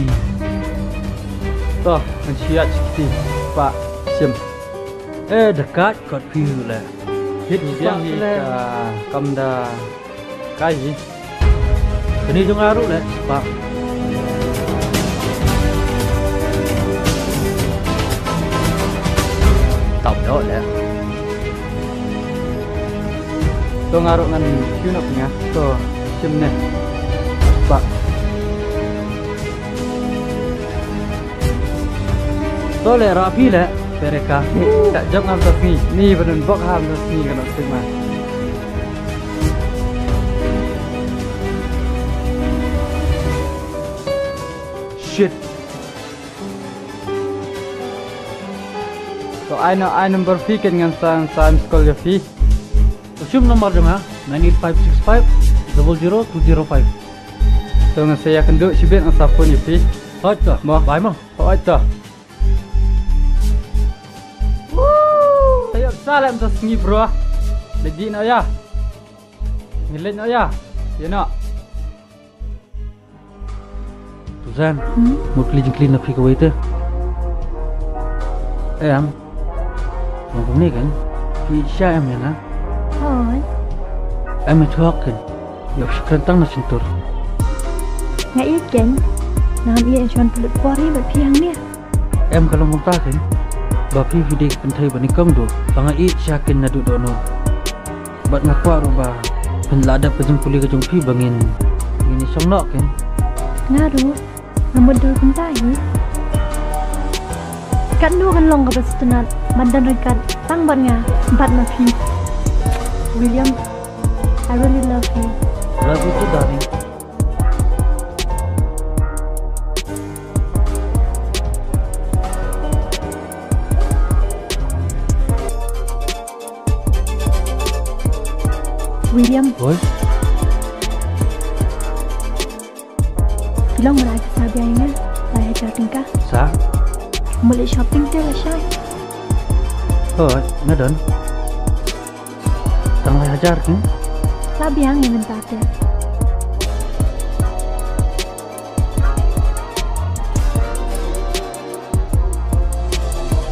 Đó, mình chia chỉ Pak Sim. Dekat kot fi le. Hit yang gì cả cầm đà cái gì? Kini juga aru le. Pak. Tổng đó lẽ. Tôi ngaruh ngan Yunus nya. Tuh, Sim nih. Pak. To le rapi le. Mereka. Tak jam ngam tas ni. Ni benar bok ham tas ni kan terima. Shit. So I number fee kan ngan sang school ya fee. Usim nomor juga 98565 00205. So ngan saya akan duduk sibuk ngan sapun ya fee. Hot dah. Mau, Bye mah. Hot dah. Saya salam tas ni bro. Leji nak ya. Ngilet nak ya. Ya nak. Tuzan. Một clean up cái waiter. Em. Mà cũng này kan. Fi sha em ya na. Thôi. Em thuốc kan. Yok sekarang na sentur. Nggak ikan. Nah, dia cuma pelut kuari berpiang ni. Em kalau mau tak kan. Bapi video pentai bani kam do. Banga i syakin na do no. Bat ngakwa roba. Penlada pejempuli ke jumpi bangin. Ini song nok kan. Ngaruh. Namun dulu pentai. Kan dua kan long ke bestunan. Badan rekat. Tang batnya. Empat nafi. William, I really love you. Love you too, darling. William, Boy, Long mulai kesabiannya. Saya chatting kah? sa? Mulai shopping tu lah Syai. Thôi, nó đến. Tang lai hajar kan? Sabiang yang mentah tu.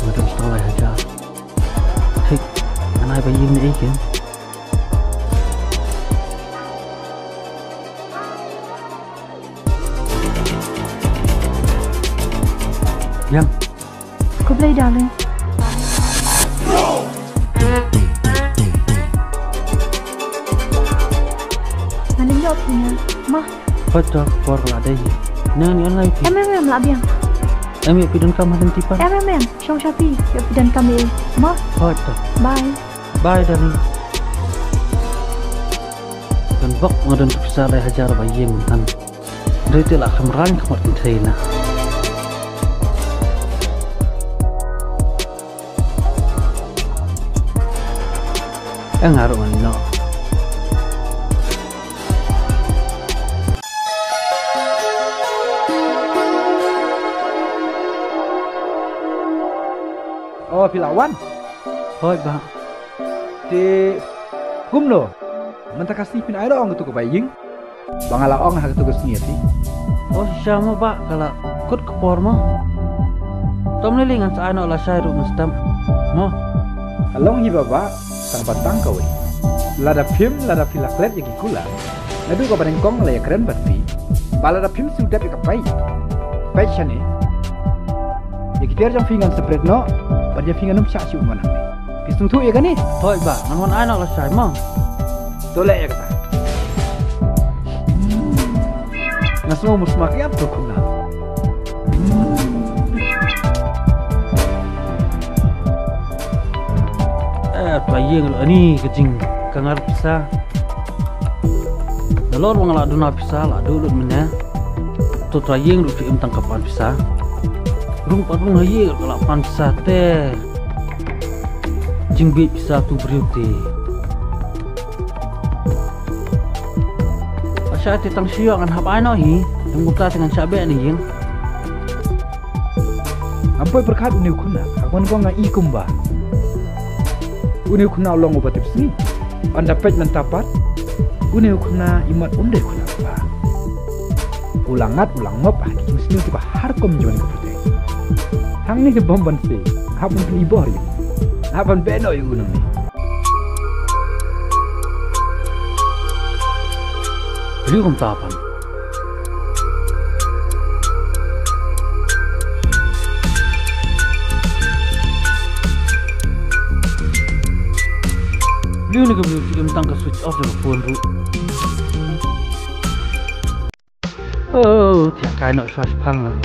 Nó đến tang lai hajar. Hey, anh ai bayi ni kan? Yang, Kau play darling. Mana jawab punya? Mah, thôi cho por là đây. Nè, anh ai thì em lah biang. em yêu pidon kam hadin tipan. Em, Syong Shopee. Yuk dan kami. Mah, Thôi cho. bye. Bye darling. Dan bok ngadon tuksa lai hajar bayi mentan. Dari tu lah kemran kemat kita. Ngaruh mana? Oh, Pilawan. Thôi ba. Di gumno. Mentah kasih pin air ong tu ke baying. Bangala ong hak tu ke sini ti. Oh siapa ba kalau kut kepor mo? Tom ni lingan sa ano la syai ru mustam. Mo. Along hi baba sang batang kawi. Lada film lada filaklet yang kula. Nadu ko bareng kong la ya keren berti. Balada film sudah ke pai. Pai chane. Ya kita jangan fingan spread no. Pada fingan syak siu mana ni. Pisung tu ya kan ni? Hoi ba, nangon ai nak la sai mo. Tolak ya kata. Nasmo musmak ya tu kuna. Playing ni kecing kangar pisah. Dalor mengalak duna pisah lah dulu mana. Tu playing du film tangkapan pisah. Rung padung haye kalau pan pisah teh. Jingbi pisah tu beriuti. Asal tentang siang kan apa no hi yang buka dengan cabai ni yang. Apa perkat uniu kuna? Kawan kau ngai ikumba. Uniu kuna long obat tipsi. Anda pej mentapat. Uniu kuna imat unde kuna ba. Ulangat ulang ngop haki mesti tiba harkom juan kepute. Hang ni ke bomban si. Hapun pun ibor yu. Hapan beno yu unang ni. Beli kum tapan. Beli ni kebeli film tangka switch off dari phone ru. Oh, tiap kali nak charge pang lah.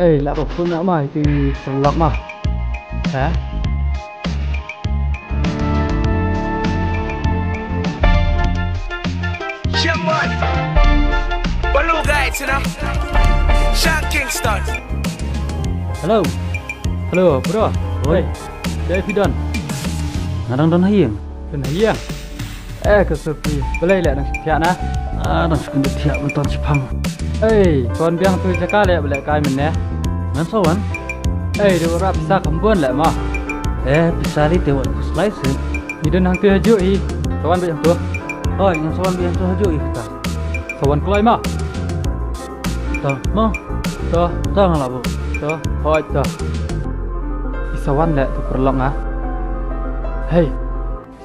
Lạ phone nak mai thì selamat mah. Hả? Shaman, Baloo guys, you know, Sean Kingston. Hello. Hello, bro. Oi. David Don. Ngadang don hayang. Don hayang. Kesepi. Boleh lihat nang siap na. Nang sekunde tiap menton Jepang. Kon biang tu cakap lihat boleh kai men ya. Ngan sawan. Dia orang bisa kembun lah mah. Bisa li tewat ku slice. Ni don hang tu haju i. Kawan bayang tu. Oi, ngan sawan biang tu haju kita. Kawan kelai mah. Tah, mah. Tah, Tah ngalah bu. tah, hoi tah. Isawan lah tu perlok ah.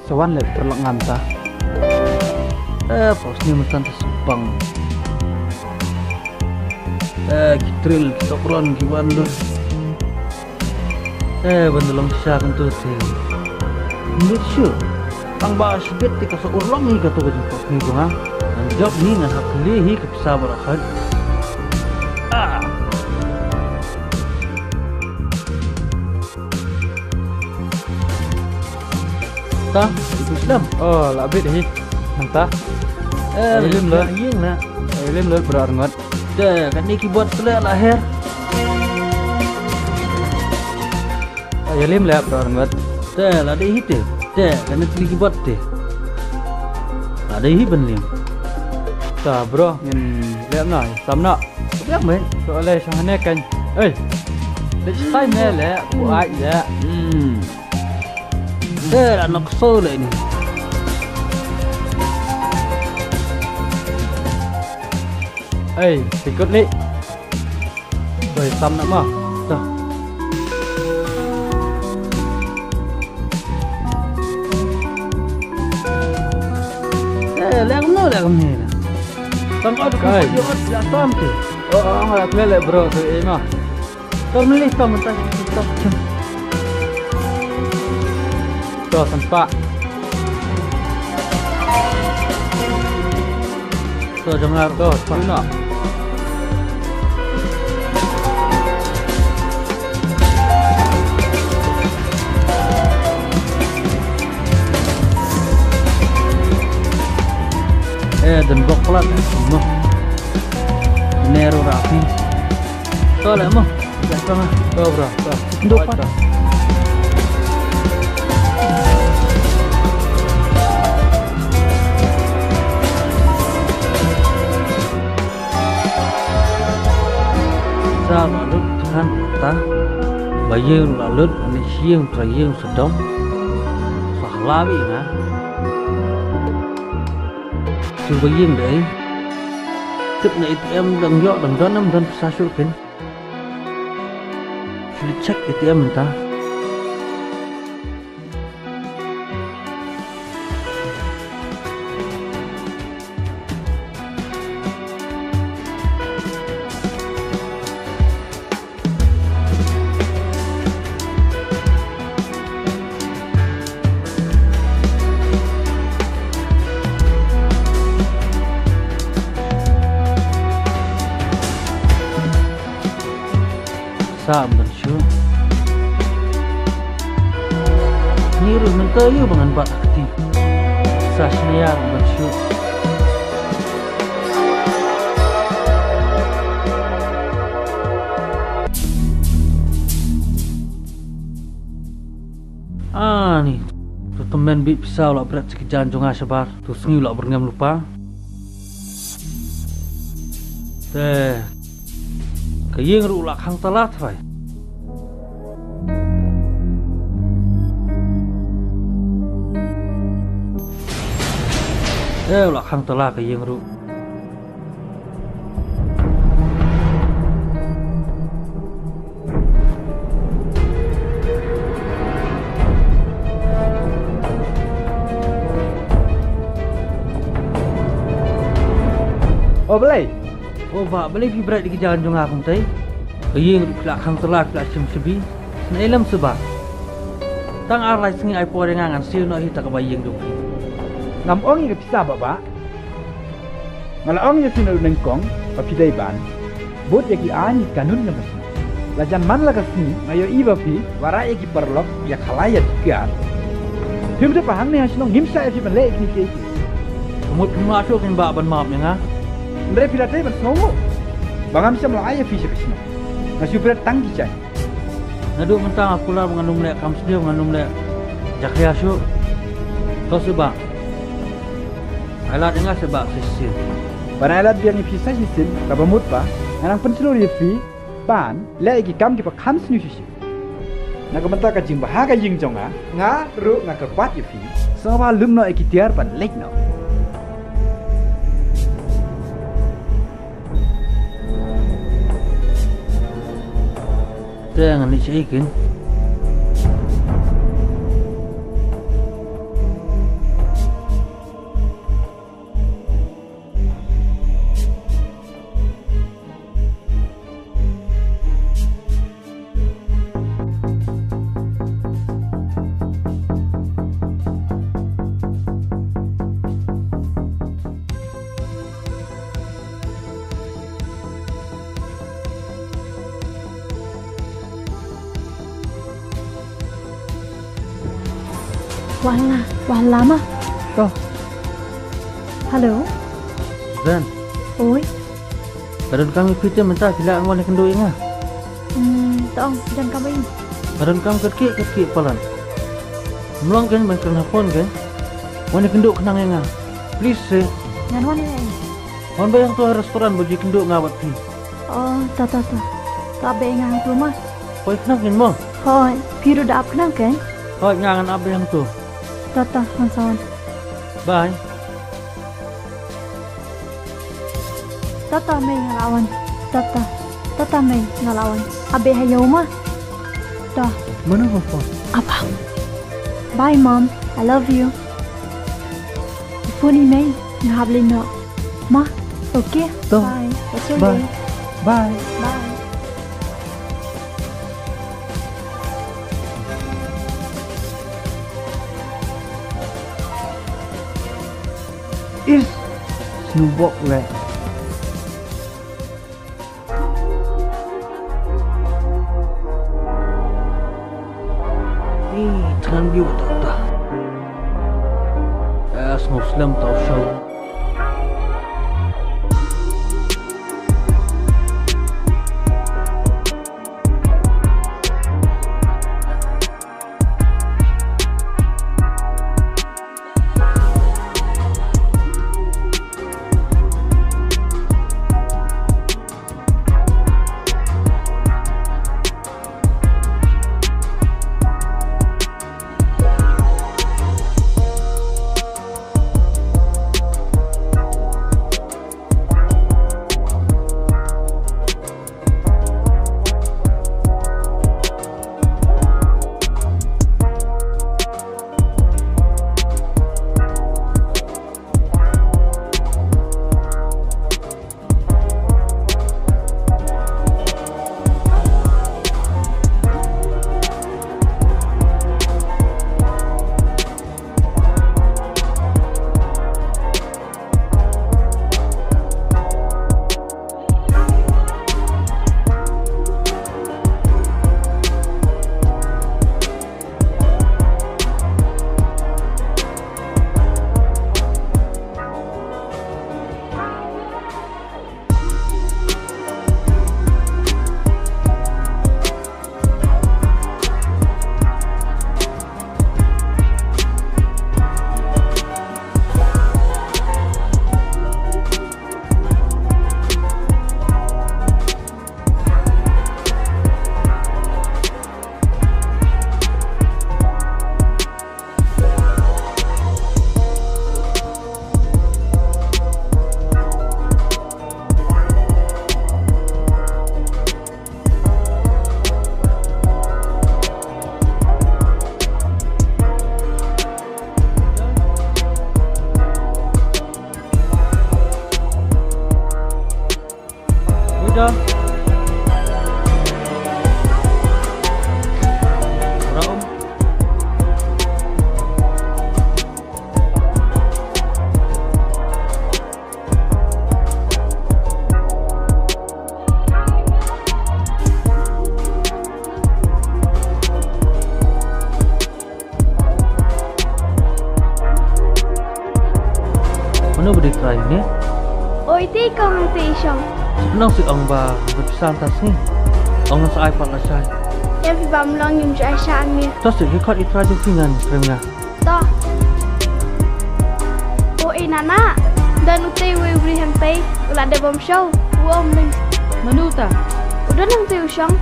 Isawan lah perlok nganta. Pas ni mentan tersebang. Kitril tokron kiwan lu. Bandolong siya kan tu te. Menurut siya, ang bahas bit tika sa urlong ni kato ka jemput ni ko ha. Ang job ni nga haklihi kapisa barakan. Ta, itu Islam. Oh, labit hi. Hanta. Lim lah, yung lah. Lim lah berangat. Dah, kan ni keyboard pelak lahir. Lim lah berangat. Dah, ada hit deh. Dah, kan ni keyboard deh. Ada hit benlim. Tah bro, ngin lihat na, sam na. Biar main. Soalnya sana kan. Let's time lah, buat ya. Dah, anak kesal lah ini. Ikut ni. Sam nak mah. Dah. Lagam ni lah. Tang ada kau dia tam tu. Enggak kelele bro, tu mah. Kau melih tam mentah kita. Tu tempat. Tu jangan tu, nak. Dan blok pelat mah Nero rapi soalnya mah biasa mah Bro, dopat sao lalut kan ta bayang lalut ani siang trayang sedang sahlawi na Cuba yang deh, tip na ATM dang yo dang donam dan pesasur kan. Sulit cek ATM entah. bisa bersyu. Niru mentayu bangan pak akti. Sasnayar bersyu. Nih, tu temen bit pisau lah berat sekijan jonga sebar. Tu sengiu lah berngam lupa. Kayeng ru lah khang talat fai. Lah khang talat kayeng ru. Oh belai. Oh ba boleh pi berat di jalan jonga akong tai. Kayeng kelak khang telak kelak sim sebi. Na elam sebab. Tang arlai sengi ai po rengangan sil no hita ka bayeng dong. Ngam ong ni pisa baba. Ngala ong ni sinu nengkong pa pidai ban. Bot yaki ani kanun na mas. Lajan man la kasni mayo iba pi wara yaki perlok ya khalaya tikat. Himde pahang ni hasno ngimsa ya fi ban le ni ke. Mut masuk kan ba ban maaf nga. Ndre pilate ban snowo. Bangam bisa melaya fi sino. Nasi berat tangki cai. Nadu mentang aku lah mengandung lek kam sedia mengandung lek jakya syu. Kau sebab. Alat dengar sebab sesin. Banalat biar ni fi sesin ka bamut pa. Anang penselur ye fi pan le ki kam ki pa kham snu shi. Na ka menta ka jing bahaga jing jonga nga ru nga ka pat ye fi. Sawa lumno ekitiar pan lek no. Jangan dicaikin. Wala mah. Toh. Halo. Zan. Oi. Badan kami pita mentah tidak angwan kendo inga. Tong dan kami. Badan kami kerki palan. Melong kan main kena phone kan. Wan kendo kenang inga. Please say. Ngan wan ni. Wan bayang tu restoran baju kendo ngawat pi. Oh, ta. Kabe ngang tu mah. Koi kenang kan mo? Hoi, piru dah kenang kan? Hoi ngangan apa yang tu? Tata, mansawan. Bye. Tata may ngalawan. Tata may ngalawan. Abe hayaw mah. Dah. Mana papa? Apa? Bye mom, I love you. Phone may ngabli no. Ma, okay? Toh. Bye. That's your Bye. day. Bye. Bye. Is snubok le. Jangan biu tak. Muslim tau show. dah. Raum. Mana boleh try ni? Oi, ti kau nanti Isyong. Senang si ang ba berpisah atas ni. Ang sa iPad lah saya. Yang fi bam long yung jai shan ni. Terus dia kat itrai tu dengan kerana. Toh. Oi, nana. Dan utai we beri hang tay. Ulah ada bom show. Uom ning. Manu ta? Udah nang ti Isyong.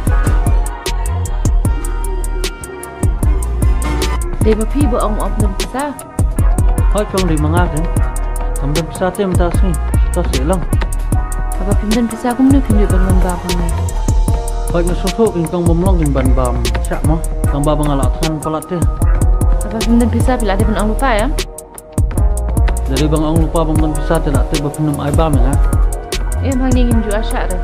Dia berpi berong op dan pisah. Hoi kong di mangak ni. Kemudian pisah tu mentah ni. Terus hilang. Apa pindan pisah aku menu pindu bangun bapa ni. Hoi ngesusu ingkang bomlong ban bam. Syak mah. Kang bapa ngalakkan pelat tu. Apa pindan pisah bila ada pun lupa ya? Jadi bang ang lupa bang pisah tu nak tu berpinum air bam ya. Bang ni ngim ju asyak dah.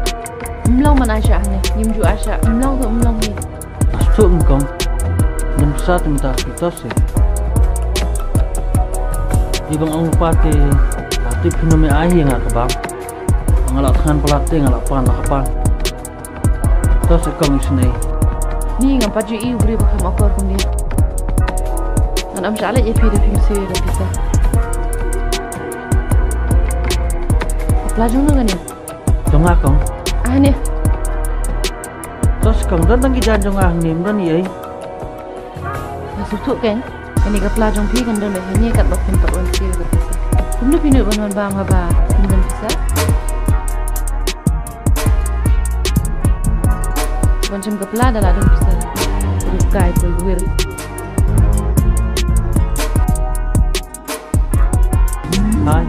Mlong mana asyak ni? Ngim ju asyak. Mlong tu mlong ni. Masuk ingkang. Dan pisah tu mentah kita sih. Di bang ang lupa tu. Nanti pinum air yang nak bang. Ngalakkan pelat tu ngalakkan nak apa? Terus ikang isni. Ni ngam paju iu beri bakam akor pun dia. Anak masalah je pilih film sih dah pisah. Pelajung tu kan ni? Jongah kong. Ni. Terus kong dan tangki jalan jongah ni dan ni. Masuk kan? Ini ke pelajung pi kan dan ni kat bakam tak orang sih dah pisah. Kamu pindu banuan bang apa? Pindu pisah. Macam kepala dah ada bisa rukai berguir. Hai.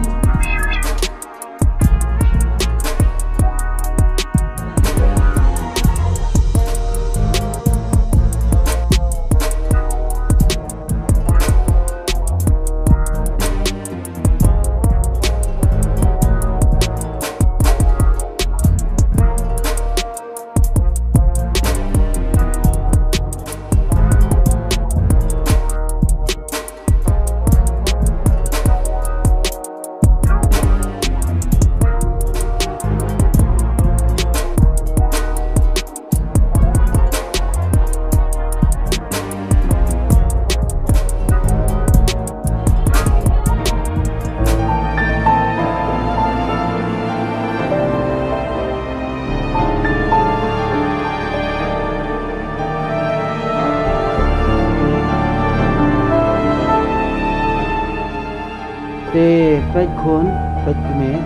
Pet kon, pet me,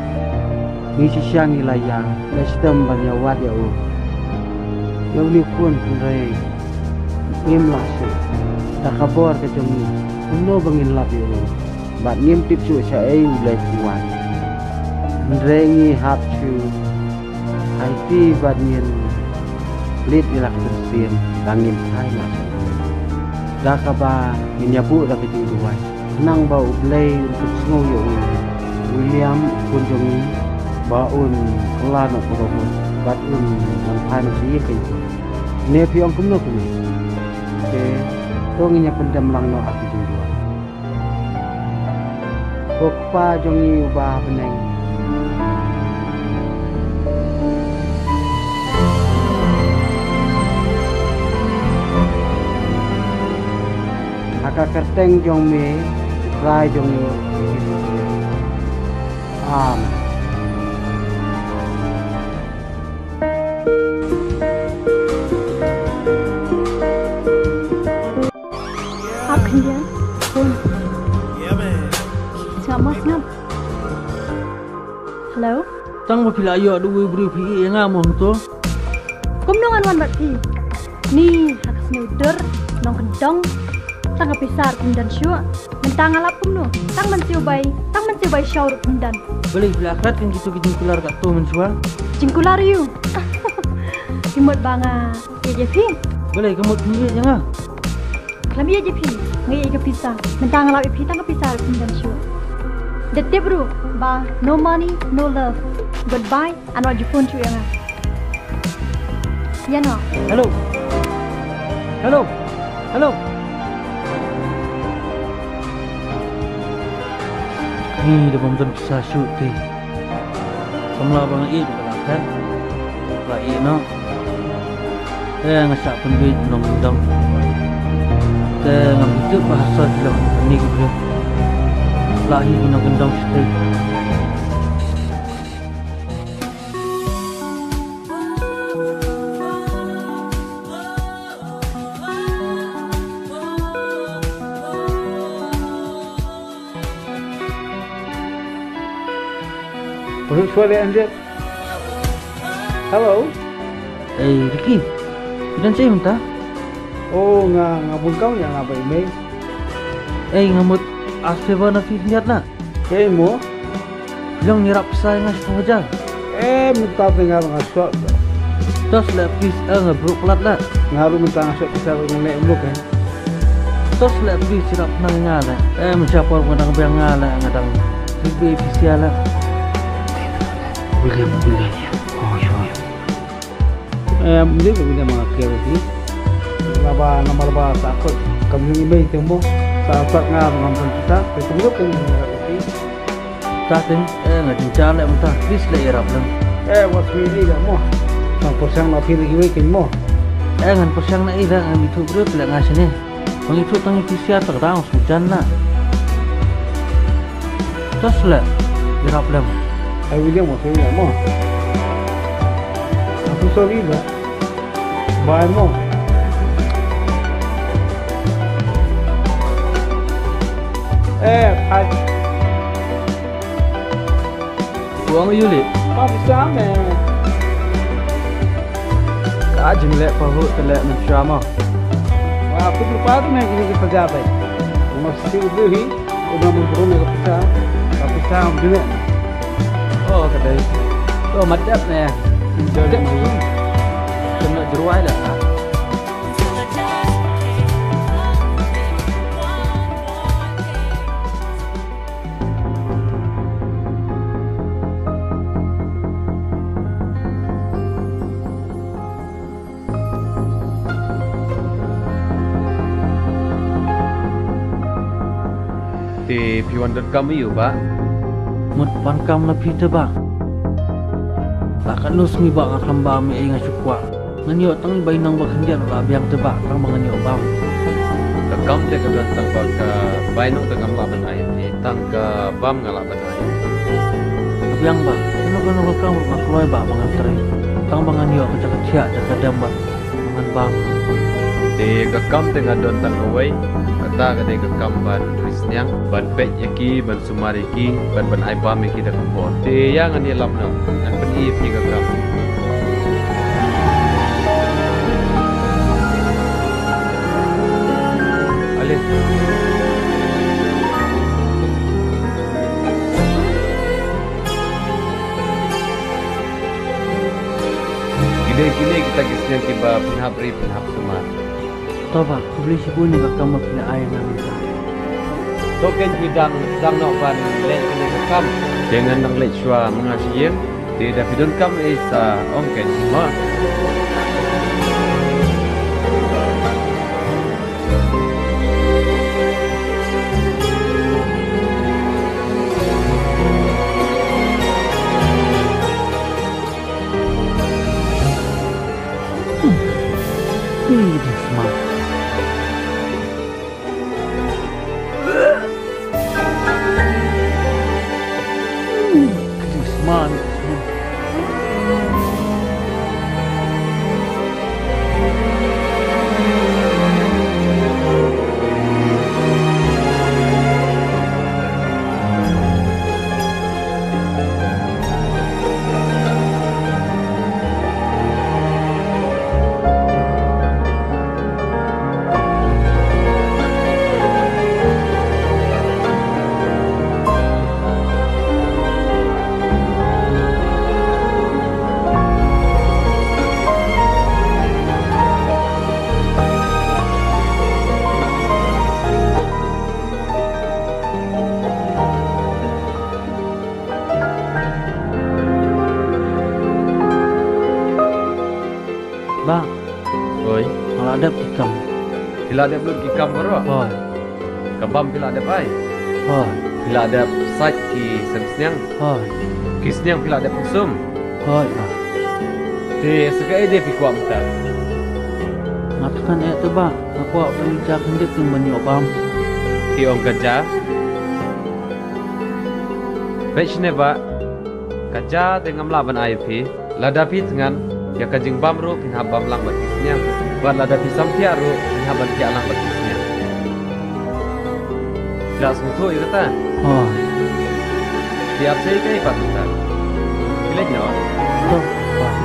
ni siang ilayang, lestem banyak wat ya u. Yang ni kon penrai, ngim lasu, tak kabor kecungi, uno bangin lap ya u. Bat ngim tip su saya ulai kuat. Penrai ni hap su, IT bat ngin, lit ilak tersian, bangin kai lasu. Dah kabar, nyabu dah kejuruan. Nang bau play untuk snow yo William kunjungi baun kelan nak berumur batun mantai masih ke ne piong kumno kuni ke tonginya pendam lang no aku jua kokpa jongi ubah beneng akak kerteng jong me Rai jong ni Apa dia? Pun. Sama ngam. Hello. Tang mo pila ayo adu beri pi yang among tu. Kumnongan wan bat pi. Ni hak sneuder nong kendong. Tang pisar kundan syua. Mentang alap kumno. Tang mensiu bai syaur kundan. Boleh bila akhirat kan gitu jingkular kat tu mensual. Jingkular you. Imut banga ye pi. Boleh kamu tunjuk jangan. Kami ye pi. Ngai ke pisar. Mentang alap pi tang pisar kundan syua. Detik bro. Ba no money, no love. Goodbye and what you phone to yang. Ya no. Hello. Hello. Hello. Ni dah pun bisa shoot ti. Semula bang I belakang. Lah I no. Ngasak pendui nong dong. Ngam itu bahasa bilang ni gitu. Lah I nong dong stay. Perut suara anda. Hello. Ricky. Dan saya minta. Oh, ngabun kau yang apa email? Ngamut asbeba na finyat na. Mo? Bilang nirap saya ngas pengajar. Minta tinggal ngasok. Terus lepis ngebruk pelat lah. Ngaruh minta ngasok kita mengelak emblok kan. Terus lepis sirap nang ngala. Mencapor ngadang biang ngala ngadang ribe ofisial lah. William ya. Oh iya. Dia punya mengakhir sih. Nama takut kami email temu. Saat ngambil kita, ketemu kan mengerti. Satin ngading cale mentah bis le irap lang. What's really dah mo? Sang persang nak pilih giwe kin mo. Ngan persang na ida ngam itu bro tela ngasene. Mang itu tangi ofisial terang hujan na. Terus le irap lang. William mo sorry mo. Aku sorry lah. Bye mo. Hai. Buang yuli. Bisa me. Kajing lek pahut telek mensyama. Aku lupa tu nak ini kita jabai. Mesti ubuhi, udah memperoleh kepisah. Kepisah juga. Oh kedai. Oh madap ni. Jadi kena jeruai lah. Di piwan.com you ba? Mut pankam na pita ba? Lakan nus mi ba ngakam ba mi ay nga syukwa. Nganyo tang bay nang baghandian la biang teba kang mga nyo ba? Kakam te kagantang ba ka bainong tangam laban ayat ni tang ka bam ngalaban ayat. Biang ba? Ano ka nung kang makloy ba mga tre? Tang mga nyo kacakatya cakadam ba? Mga bam. Di kakam te ngadon tang away. Kata kadai kakam ban Krisnyang ban pek yaki ban sumariki ban ai bam yaki dak bor. Di yang ani lamna an ban if ni kakam. Alif. Gini kita Krisnyang tiba penhabri penhab sumar. Toba, kubli si buni kakam mapina ayang namin sa. Token hidang nok ban lek kini kakam. Jangan nang lek shua mengasiyeng. Di Davidon kam isa ongken ma. Ini smart. Smart. Bang, Oi, kalau ada pikam. bila ada belum kikam baru. Hoi, Kabam bila ada pai. hoi, Bila ada sak ki semsnyang. hoi, Kisnyang bila ada pusum. hoi, bang. Ti sekai dia pikwa mta. Ngatakan itu bang, aku akan jaga hendak yang menyokam. Ti ong kerja. Bechne ba. Kerja dengan melaban IP. Ladapi dengan ya kajing bamru pinhabam lang batisnya. Buat ladapi sampiaru pinhaban ki alang batisnya. Tidak semutu itu kan? Hoi, Tiap saya kai patutan. Bila nyawa. tuh, bang.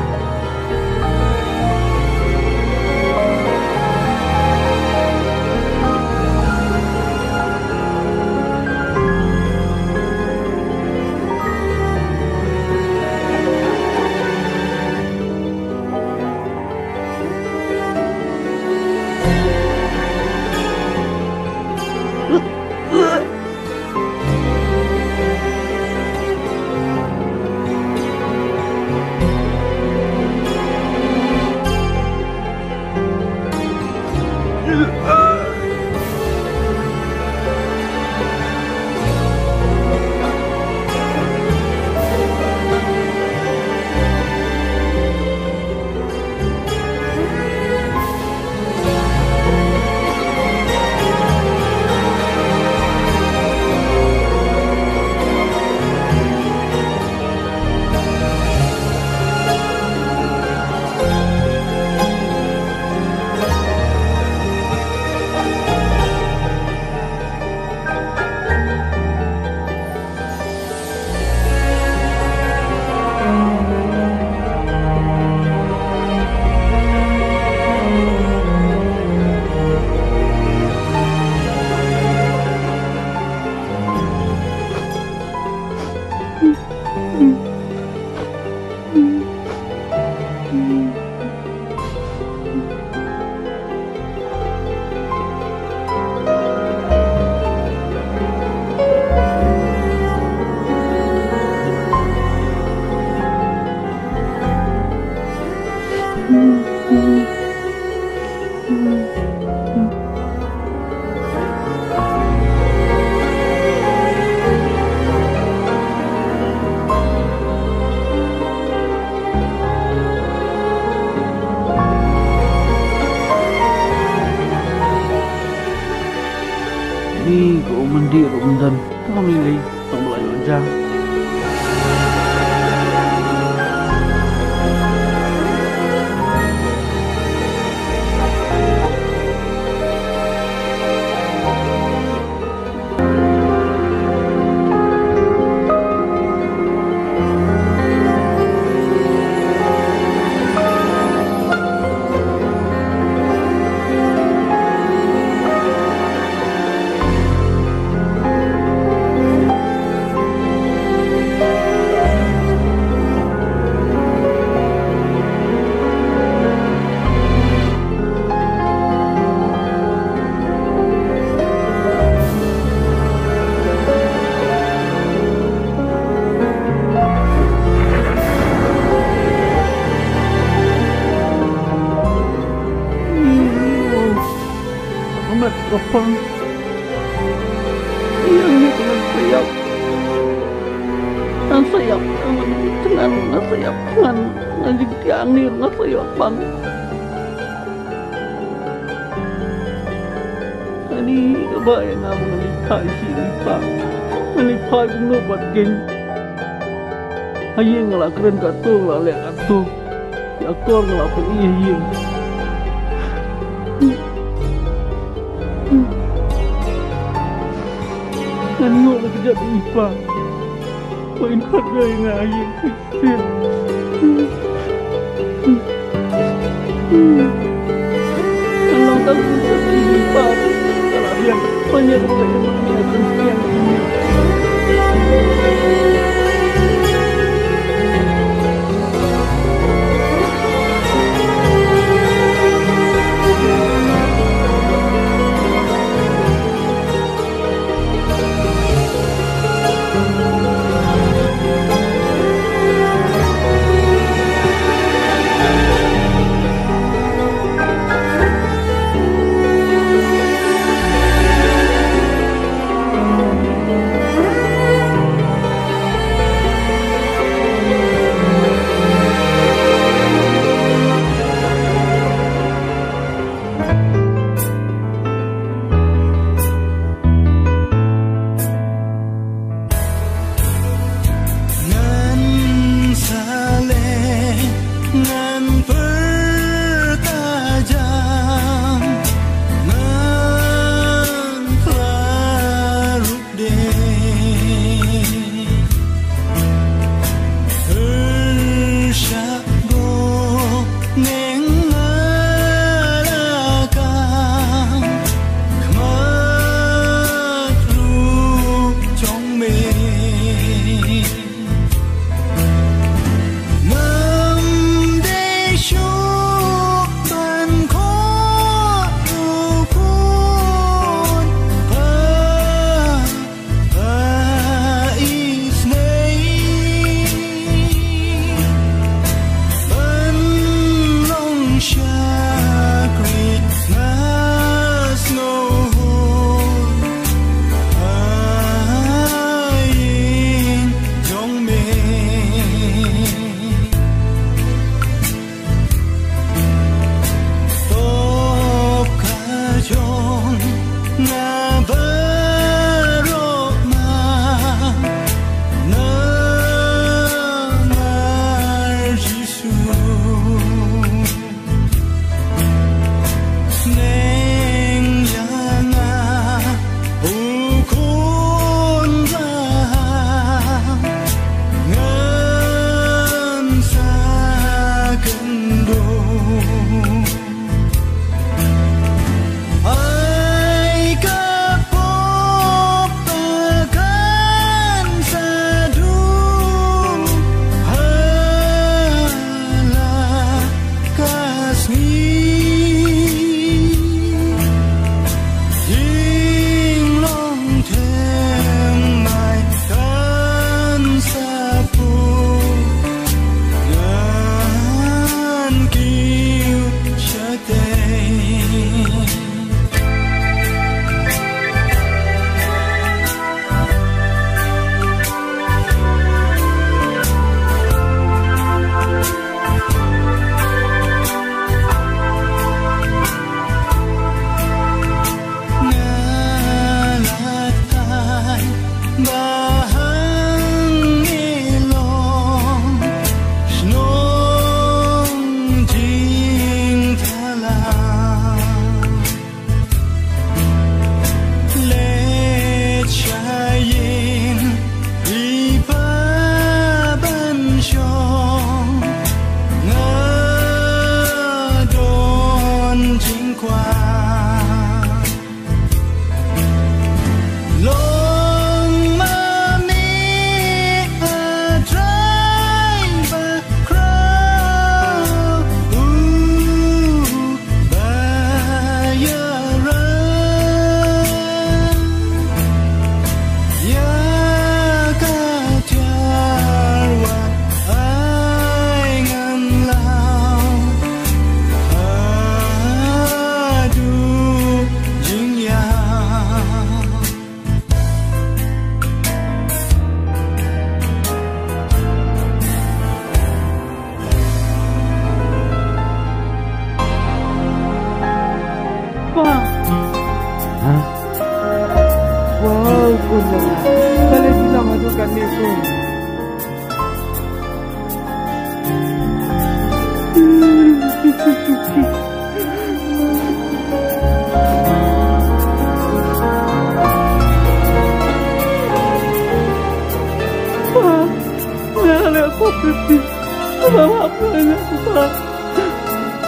Ni ko mandi ko mundan. Tang lili, tang mulai lonjang. Amat kapang. Yang ni dengan sayap. Ang sayap dengan sayap dengan anjing tiang ni dengan sayap bang. Ani kebayang ngamu nalipai sini bang. Nalipai penuh buat geng. Ayah ngelak keren katu ngelak katu. Ya kor ngelak peniyah. Dan ngok nak kejap ipa. Poin kerja yang ayah fikir. Kalau tak bisa ipa, kalau dia banyak yang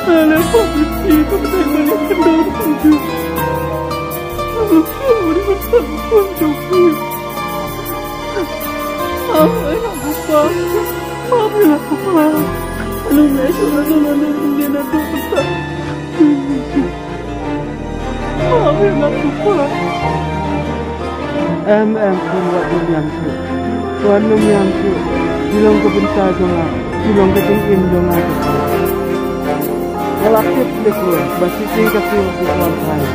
Alam po, hindi ko na balik ka doon. Alam po, hindi ko na Ay, ako pa. Papi ako pa. Anong meso na hindi na tupunta? Papi ako pa. Kung wag yang su. Kung anong yang su. Silong kebentar ko nga. Silong ketingin ko nga. Ngelakit deh ko. Basisi kasi ko tayo.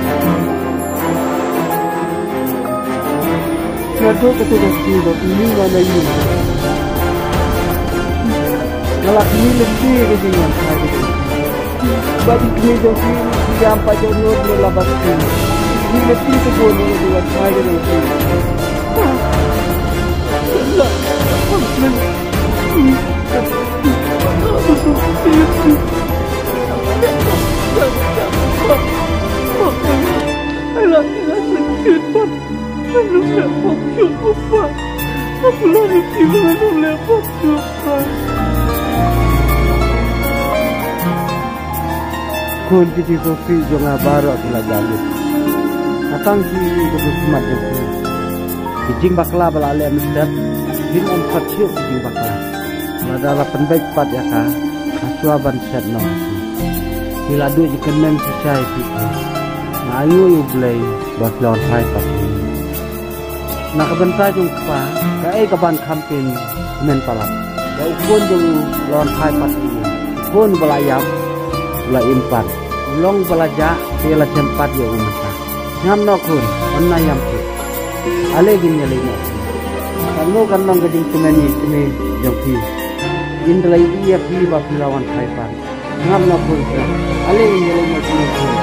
Nado ketugas silo, ini mana ini? Ngelak ini lebih kejengan saya. Bagi kini joki jam pajak nur lelabat ini. Ini lebih kebun dengan saya dengan sini. Alah, sakit pun. Aku lepok juga. Aku lari gimana lepok juga. Kunci di kopi jangan baru telah jadi. Atang si kebutuhan itu. Kijing bakla balale mendat. Din empat syuk kijing bakla. Adalah penbaik pat ya kah. Asuaban set no. Bila dua jikan men society. Na ayu yu blay bas lawan hai pat. Nakabantay yung pa, kaya kaban kampin men palap. Kaya ukon yung lawan hai pati. Ukon balayam, ula impan. Ulong balaja, sila sempat yung umasa. Ngam no kun, anayam ku. Alegin niya lino. Kano kanong gading tumeni yung pi. Indalay iya pi ba pilawan hai pan. Ngam no kun, alegin niya lino tumeni.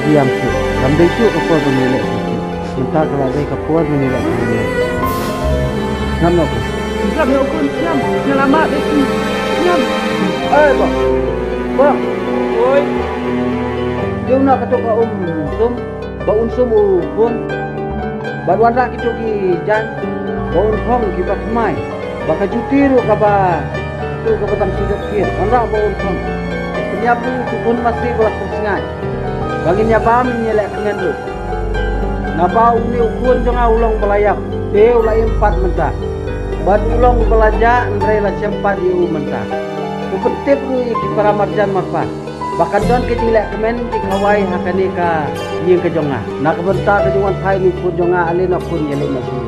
Diam tu, sambil tu kapur menilai. Mentah kalau ada kapur menilai. Nam nak? Nam nak pun nam. Selamat itu. Nam. Bang. Bang. Oi. Jom nak ketuk kum sum. Baun sum pun. Baruan rak itu ki jan. Baun kong ki pas mai. Baka jutiru kaba. Tu kebetan sudut kir. Rak baun kong. Penyapu tu pun masih belas persengat. Bagi nyabam nyelek dengan lu. Nabau ni ukun jangan ulang belayap. Dia ulai 4 mentah. Bad ulang belajar ndre la sempat diu mentah. Upetip ni para marjan mapat. Bahkan don ke dilek kemen di kawai hakani ka yin ke jonga. Nak bentar ke jongan pai ni pun jonga alena pun nyelek masih.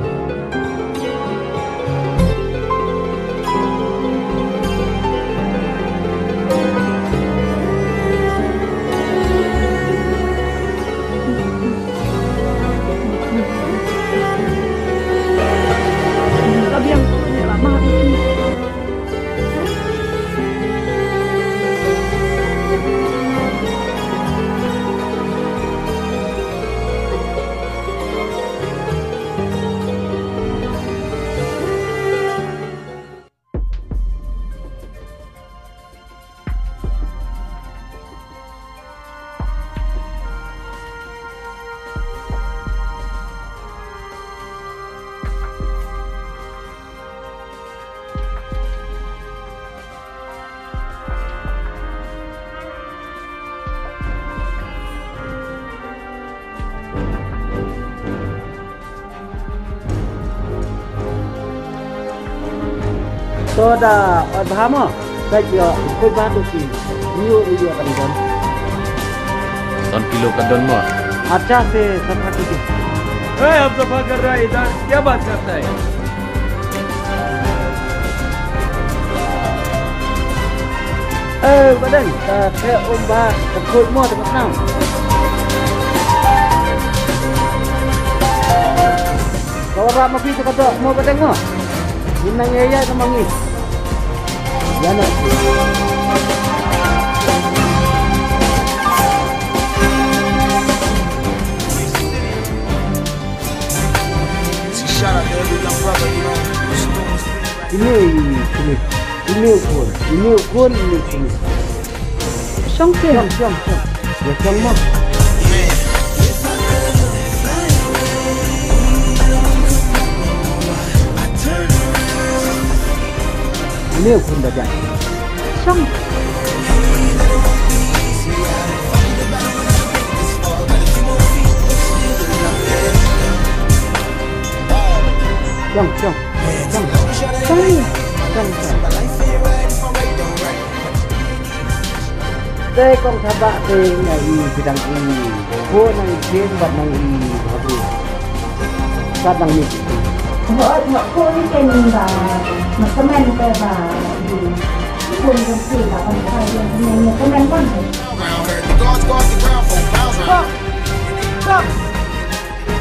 Toda bahama kayo koi batu ki niu niu kan don. Ton kilo kadon mo. अच्छा से सफा कीजिए। अब सफा कर रहा है इधर, क्या बात करता है? Badan, saya umba takut mau tempat nam. Kalau ramah itu kata mau badan mo, inang ya kemangi. Jangan. Shout out to every young brother, you know. Ini ukur. Song ke. Ya song mo. Ini ukur dah jadi. Song. Song. Đây con thà bạ thì ngày bidang ini, ko nang game bat nang ini bagus. Kadang ni. Ko ni keninda, masamen pe ba di. Kun kan sila kan kaya ni komen kon.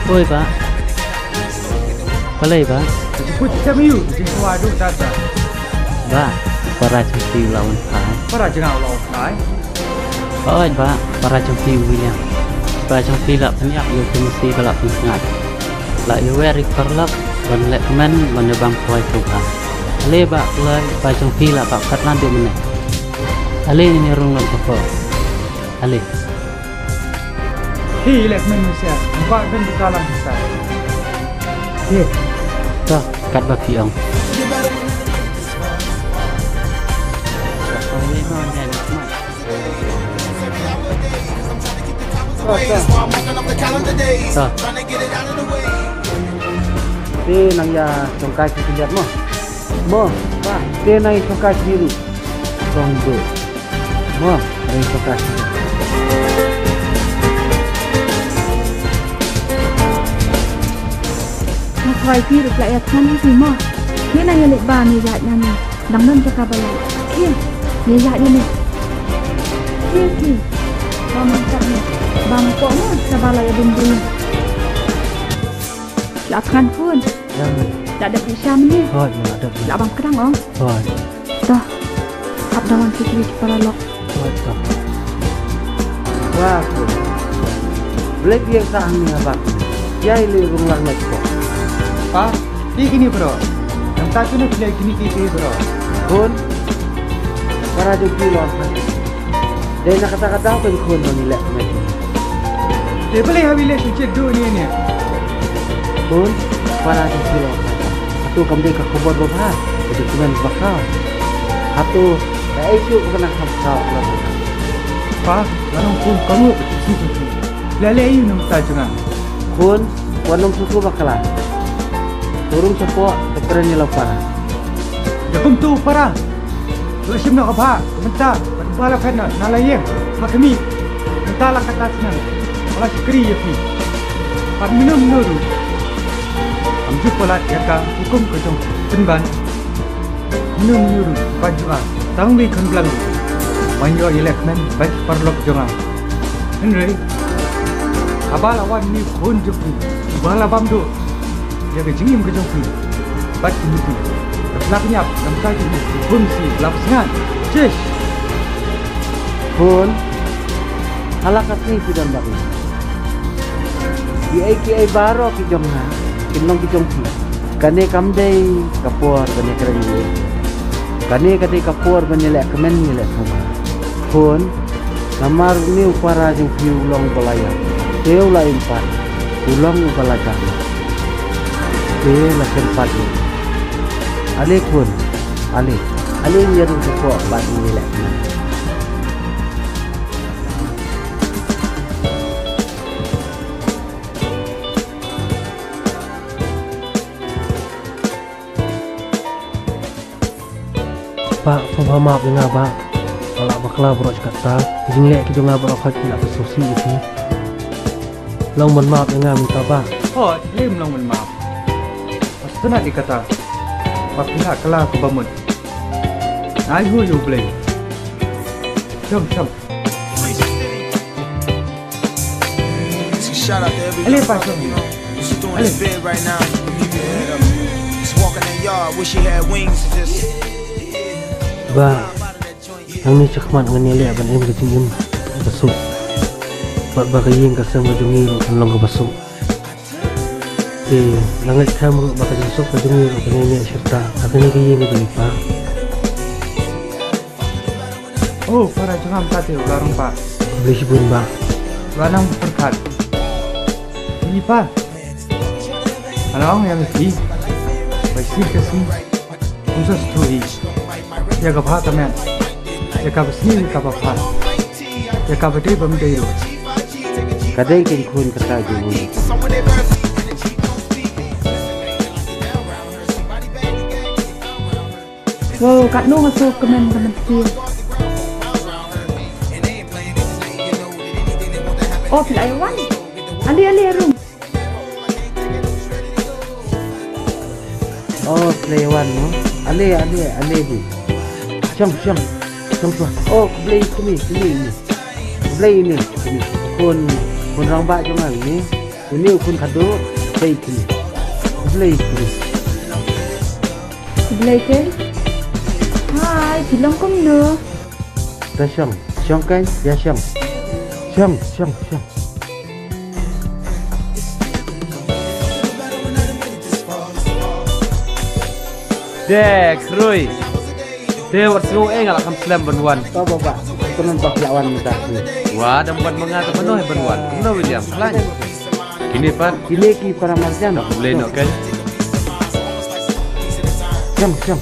Oi Pak. Palai Pak. Put samiu di suadu tata. Pak, para cuti lawan Pak. Para jengau lawan Pak. Oi Pak, para cuti William. Para cuti lak penyak yo mesti balap pengat. Lak yo werik perlak ban lek men menebang poi tuha. Le Pak lai para cuti lak Pak katlan de meneh. Ale ni rung nak apa? Ale. Hi lek men sia. Ba ben dikalang besar. Ye. Dah, kat baki ang. Te nang ya congkai kita mo. Mo, pa. Te nang congkai biru. Tonggo. Mo, nang congkai. Vài phi được lại thân thì mà nghĩa là nhà lệ bà này dạy nhà này đắng đơn cho cả bà lại kia nhà dạy nhà này kia thì bà mà chặt này bà mà có mà cả bà lại đừng đừng là khăn phun đã được bị sao đi Thôi, được. là bằng cái đăng không Thôi. dah hấp dawan fikir kepala lok Thôi, thôi. Wah. Black yang sah ni apa? Jai le rumah nak ko. Pak, di gini bro. Yang tak kena pilih gini bro. Kun. Para joki lo. Dai nak kata-kata apa yang kun menilai macam. Dia boleh habis suci dua ni. Kun. Para joki lo. Atu kami ke kubur bapa. Jadi kumen bakal. Atu dah isu kena hamsau lah. Pak, larang pun kamu suci. Lele ini nak tajuan. Kun, wanong susu bakalah. Turun sepok tekernya lapar. Ya tu para. Tu sim nak apa? Bentar. Bala kan nalayeng. Makami. Bentar lah kata senang. Malah sekeri ya pi. Pat minum nuru. Amju pola ya ka hukum kejong penban. Minum nuru bajua. Tangwi kan belang. Manyo elemen baik perlok jonga. Henry. Abala wan ni khun jupi. Bala bamdu. Ya ke jingim ke jongpi. Bat ini. Lapnyap dalam kaji fungsi lapsangan. Chesh. Kun. Halakat ni sudah baru. Di AKA baro ki jongna. Kinong ki jongpi. Kane kamdai kapur kane kerani. Kane kate kapur banyak kemen ni lek sama. Kun. Namar ni upara jongpi ulang balaya. Teu la impat. Ulang balaya. Lah tempat ni. Ale pun, ale nyeru sepok bagi nilai. Pak coba maaf dengan Pak. Kalau bakla berok kata, jinglek ke jangan berok tidak bersusi itu. Long maaf dengan minta Pak. Oh, lim long maaf. Pasti nak dikata. Pak pihak kelah ke bamut. Ai hu you play. Jom. Shout out to every Ale pasok. who's doing his bid right now. Just walking that yard, wish he had wings. Just Ba, yang ni cakmat dengan nilai akan em kecingin besuk. Buat bagayin kasar majungi kan long besuk. Langit kamu bakal besuk majungi kan nilai serta akan nilai yang berlipa. Oh, para jangan kata garung Pak. Beli si bun ba. Ranang perkat. Ini Pak. Alang yang ini. Baik kasih. Khusus tuhi. Ya kapha tamen. Ya kapsni kapha. Ya kapati bamdeiru. Kadai kin kun kata jumun. Wow, kat nu masuk kemen sih. Oh, Pelayawan. Ali rum. Oh, Pelayawan mo. Ali di. Syam. Oh, beli ini. Beli ini. Kun orang bak jangan ni. Ini kun kado beli ini. Beli ini. Beli ke? Hai, bilang kom no. Dah syam kan? Ya syam. Syam. Dek, Roy. Dia buat semua nggak akan selam benuan. Oh, bapak. Aku nampak lawan minta. Wah, dan buat mengata penuh benuan. Penuh William, pelan. Ini Pak. Ini ki para marjan. Nak boleh nak kan? Syam.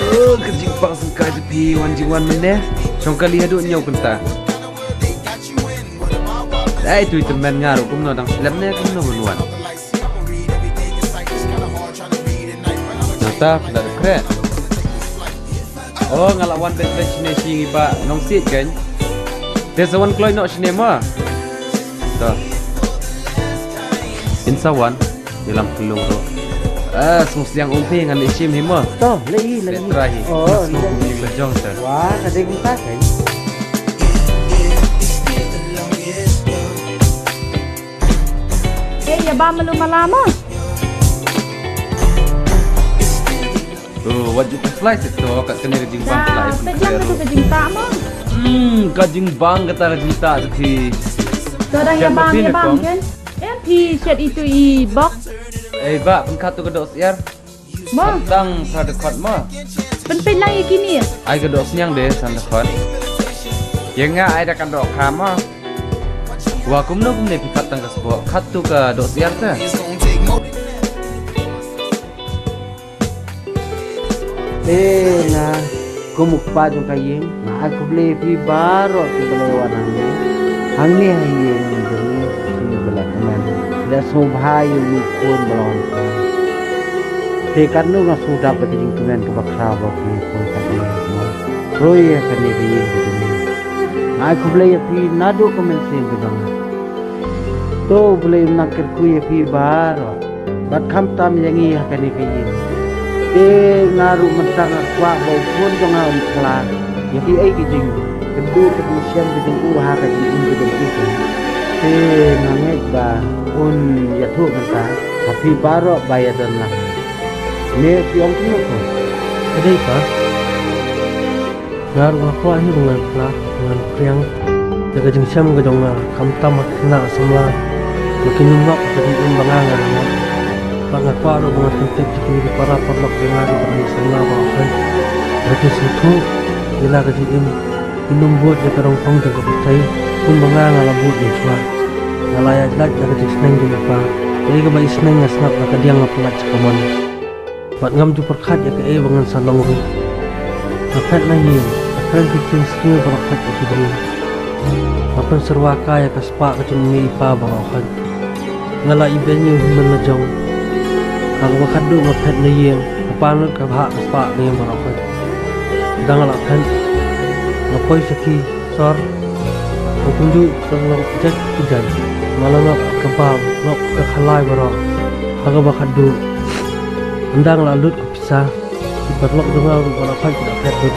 Oh, kejing pang sengkai tepi wan mana? Songkali haduk nyau kenta. Itu teman ngaruh kumno dang selamnya kumno benuan. Nata dah keren. Oh, ngalawan best sini singi Pak nong sit kan? Desawan kloi nok sini mah. Dah. Insawan dalam kelung tu. Semestiang umpi dengan isim hima. Toh, lagi. Terakhir. Oh, ni lejong tu. Wah, ada kita kan? Ya ba malama. Oh, wajib slice itu kat kena kejing bang Nah, sejam itu kejing tak mah. Kejing bang kata kejing tak seki. Orang ya bang kan? Pi chat itu box. Ba, pengkat tu kedok siar. Mah. Tang sadekot mah. Pen lang ikini. Ai kedok siang deh sadekot. Yang ngah ai dah kedok kama. Wah, kumno kumne pikat tang kasbo. Kat tu ke dok siar ta. Nah, kumuk pa jong kayeng. Nah, aku beli pi baru ke Pelayawan ni. Hang ni hayeng ni bela teman. Dah sobhai ni pun belum. Tekan nu ngas sudah berjing teman ke bakra bagi pun tadi. Roy akan ni kayeng begini. Aku beli pi nado komen sen bedang. To beli nakir ku pi baru. Bat kam tam yang ni akan ni kayeng. Ngaruh mentang kuat bau pun jangan kelar. Jadi kejing kedisian kejing uha kejing kejing itu. Nangit ba pun jatuh mentang. Tapi baru bayar dan lah. Ni tiang tu apa? Ada apa? Ngaruh aku ahi dengan kelah dengan kriang. Jaga jengsiam ke jonga. Kam tamak kena semula. Makin lumak jadi imbangan. Bangat paru bangat penting jika para perlok dengar dari semua bahkan mereka sentuh bila kejadian minum buat jaga rongkong jaga percaya pun mengang alabut jua ngalaya jelat jaga jisneng juga apa jadi kebaik seneng ngasnap maka dia ngapelat sekamon buat ngam tu perkat jaga bangan salong ru akan lagi akan bikin semua berakat itu dulu akan serwaka ya kaspa kecumi ipa barakat ngalai ibenyu menajong Aku makan dulu ngepet ni yang, apa nak kebhak sepak ni yang berapa? dangal akan ngapoy saki sor kunju tolong cek hujan malam nak kebab nak ke khalai baro haga bakadu endang lalut ke pisah diperlok dengar pada pai tidak pedut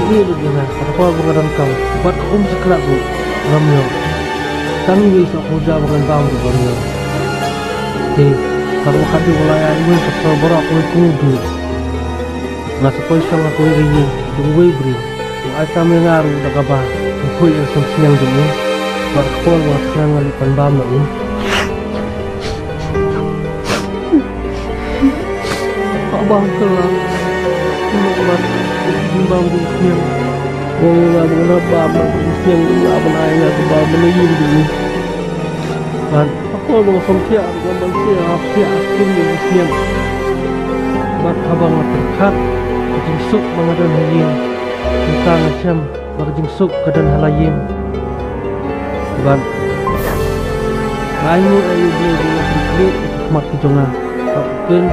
ini dengan apa pengaran kau buat kau sekelak bu ramyo tanggi sok huja bukan bau di bawah di kalau bakadu wilayah ini sektor baro aku kudu ngasapoy sang aku ini dungwe bri ai kami ngaru dakaba aku yang senang dulu buat kau waktu ngalipan bam nak abang telah buat bam di siang orang nak bam di siang dulu abang ayah ke bam melayung dulu kan aku mau sampai abang siap asin di siang buat abang terkat jingsuk mengadan hayim tentang macam berjingsuk kedan halayim ban ayu beli klik mak jonga kan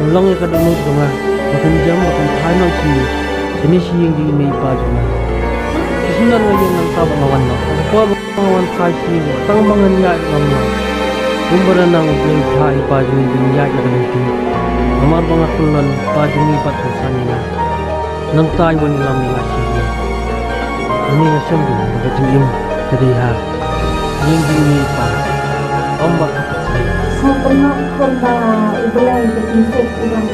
ulang ya kadang jonga makan jam makan final sini ini sih yang di ini pa jonga sesunan lagi nang tabang awan nak apa awan kai sini tang bangan ya ngamna kumbaran nang beli thai pa jongi dunia ya kan itu amar bangat tulan pa jongi pat sanina nang tai wan lam ni ngasih ini ngasem di kejim kediha yang dini pa ombak pernah konda ubelai ketisuk ulang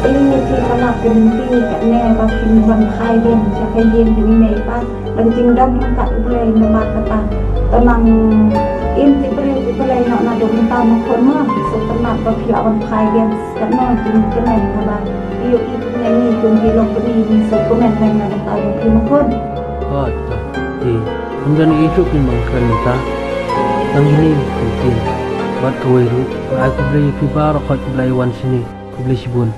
ini kita nak berhenti karena bakin ban khai dem siapa yang di ini pa bencing dam kat ubelai nama kata tenang inti ubelai nak nado mentah makona setelah bagi awan khai dem karena jing kena nama iyo itu nyanyi tunggu lok ini sekomen dengan kata bagi makon oh kemudian itu pun mengkerita yang ini penting buat kau itu aku beli kibar aku beli wan sini aku beli sibun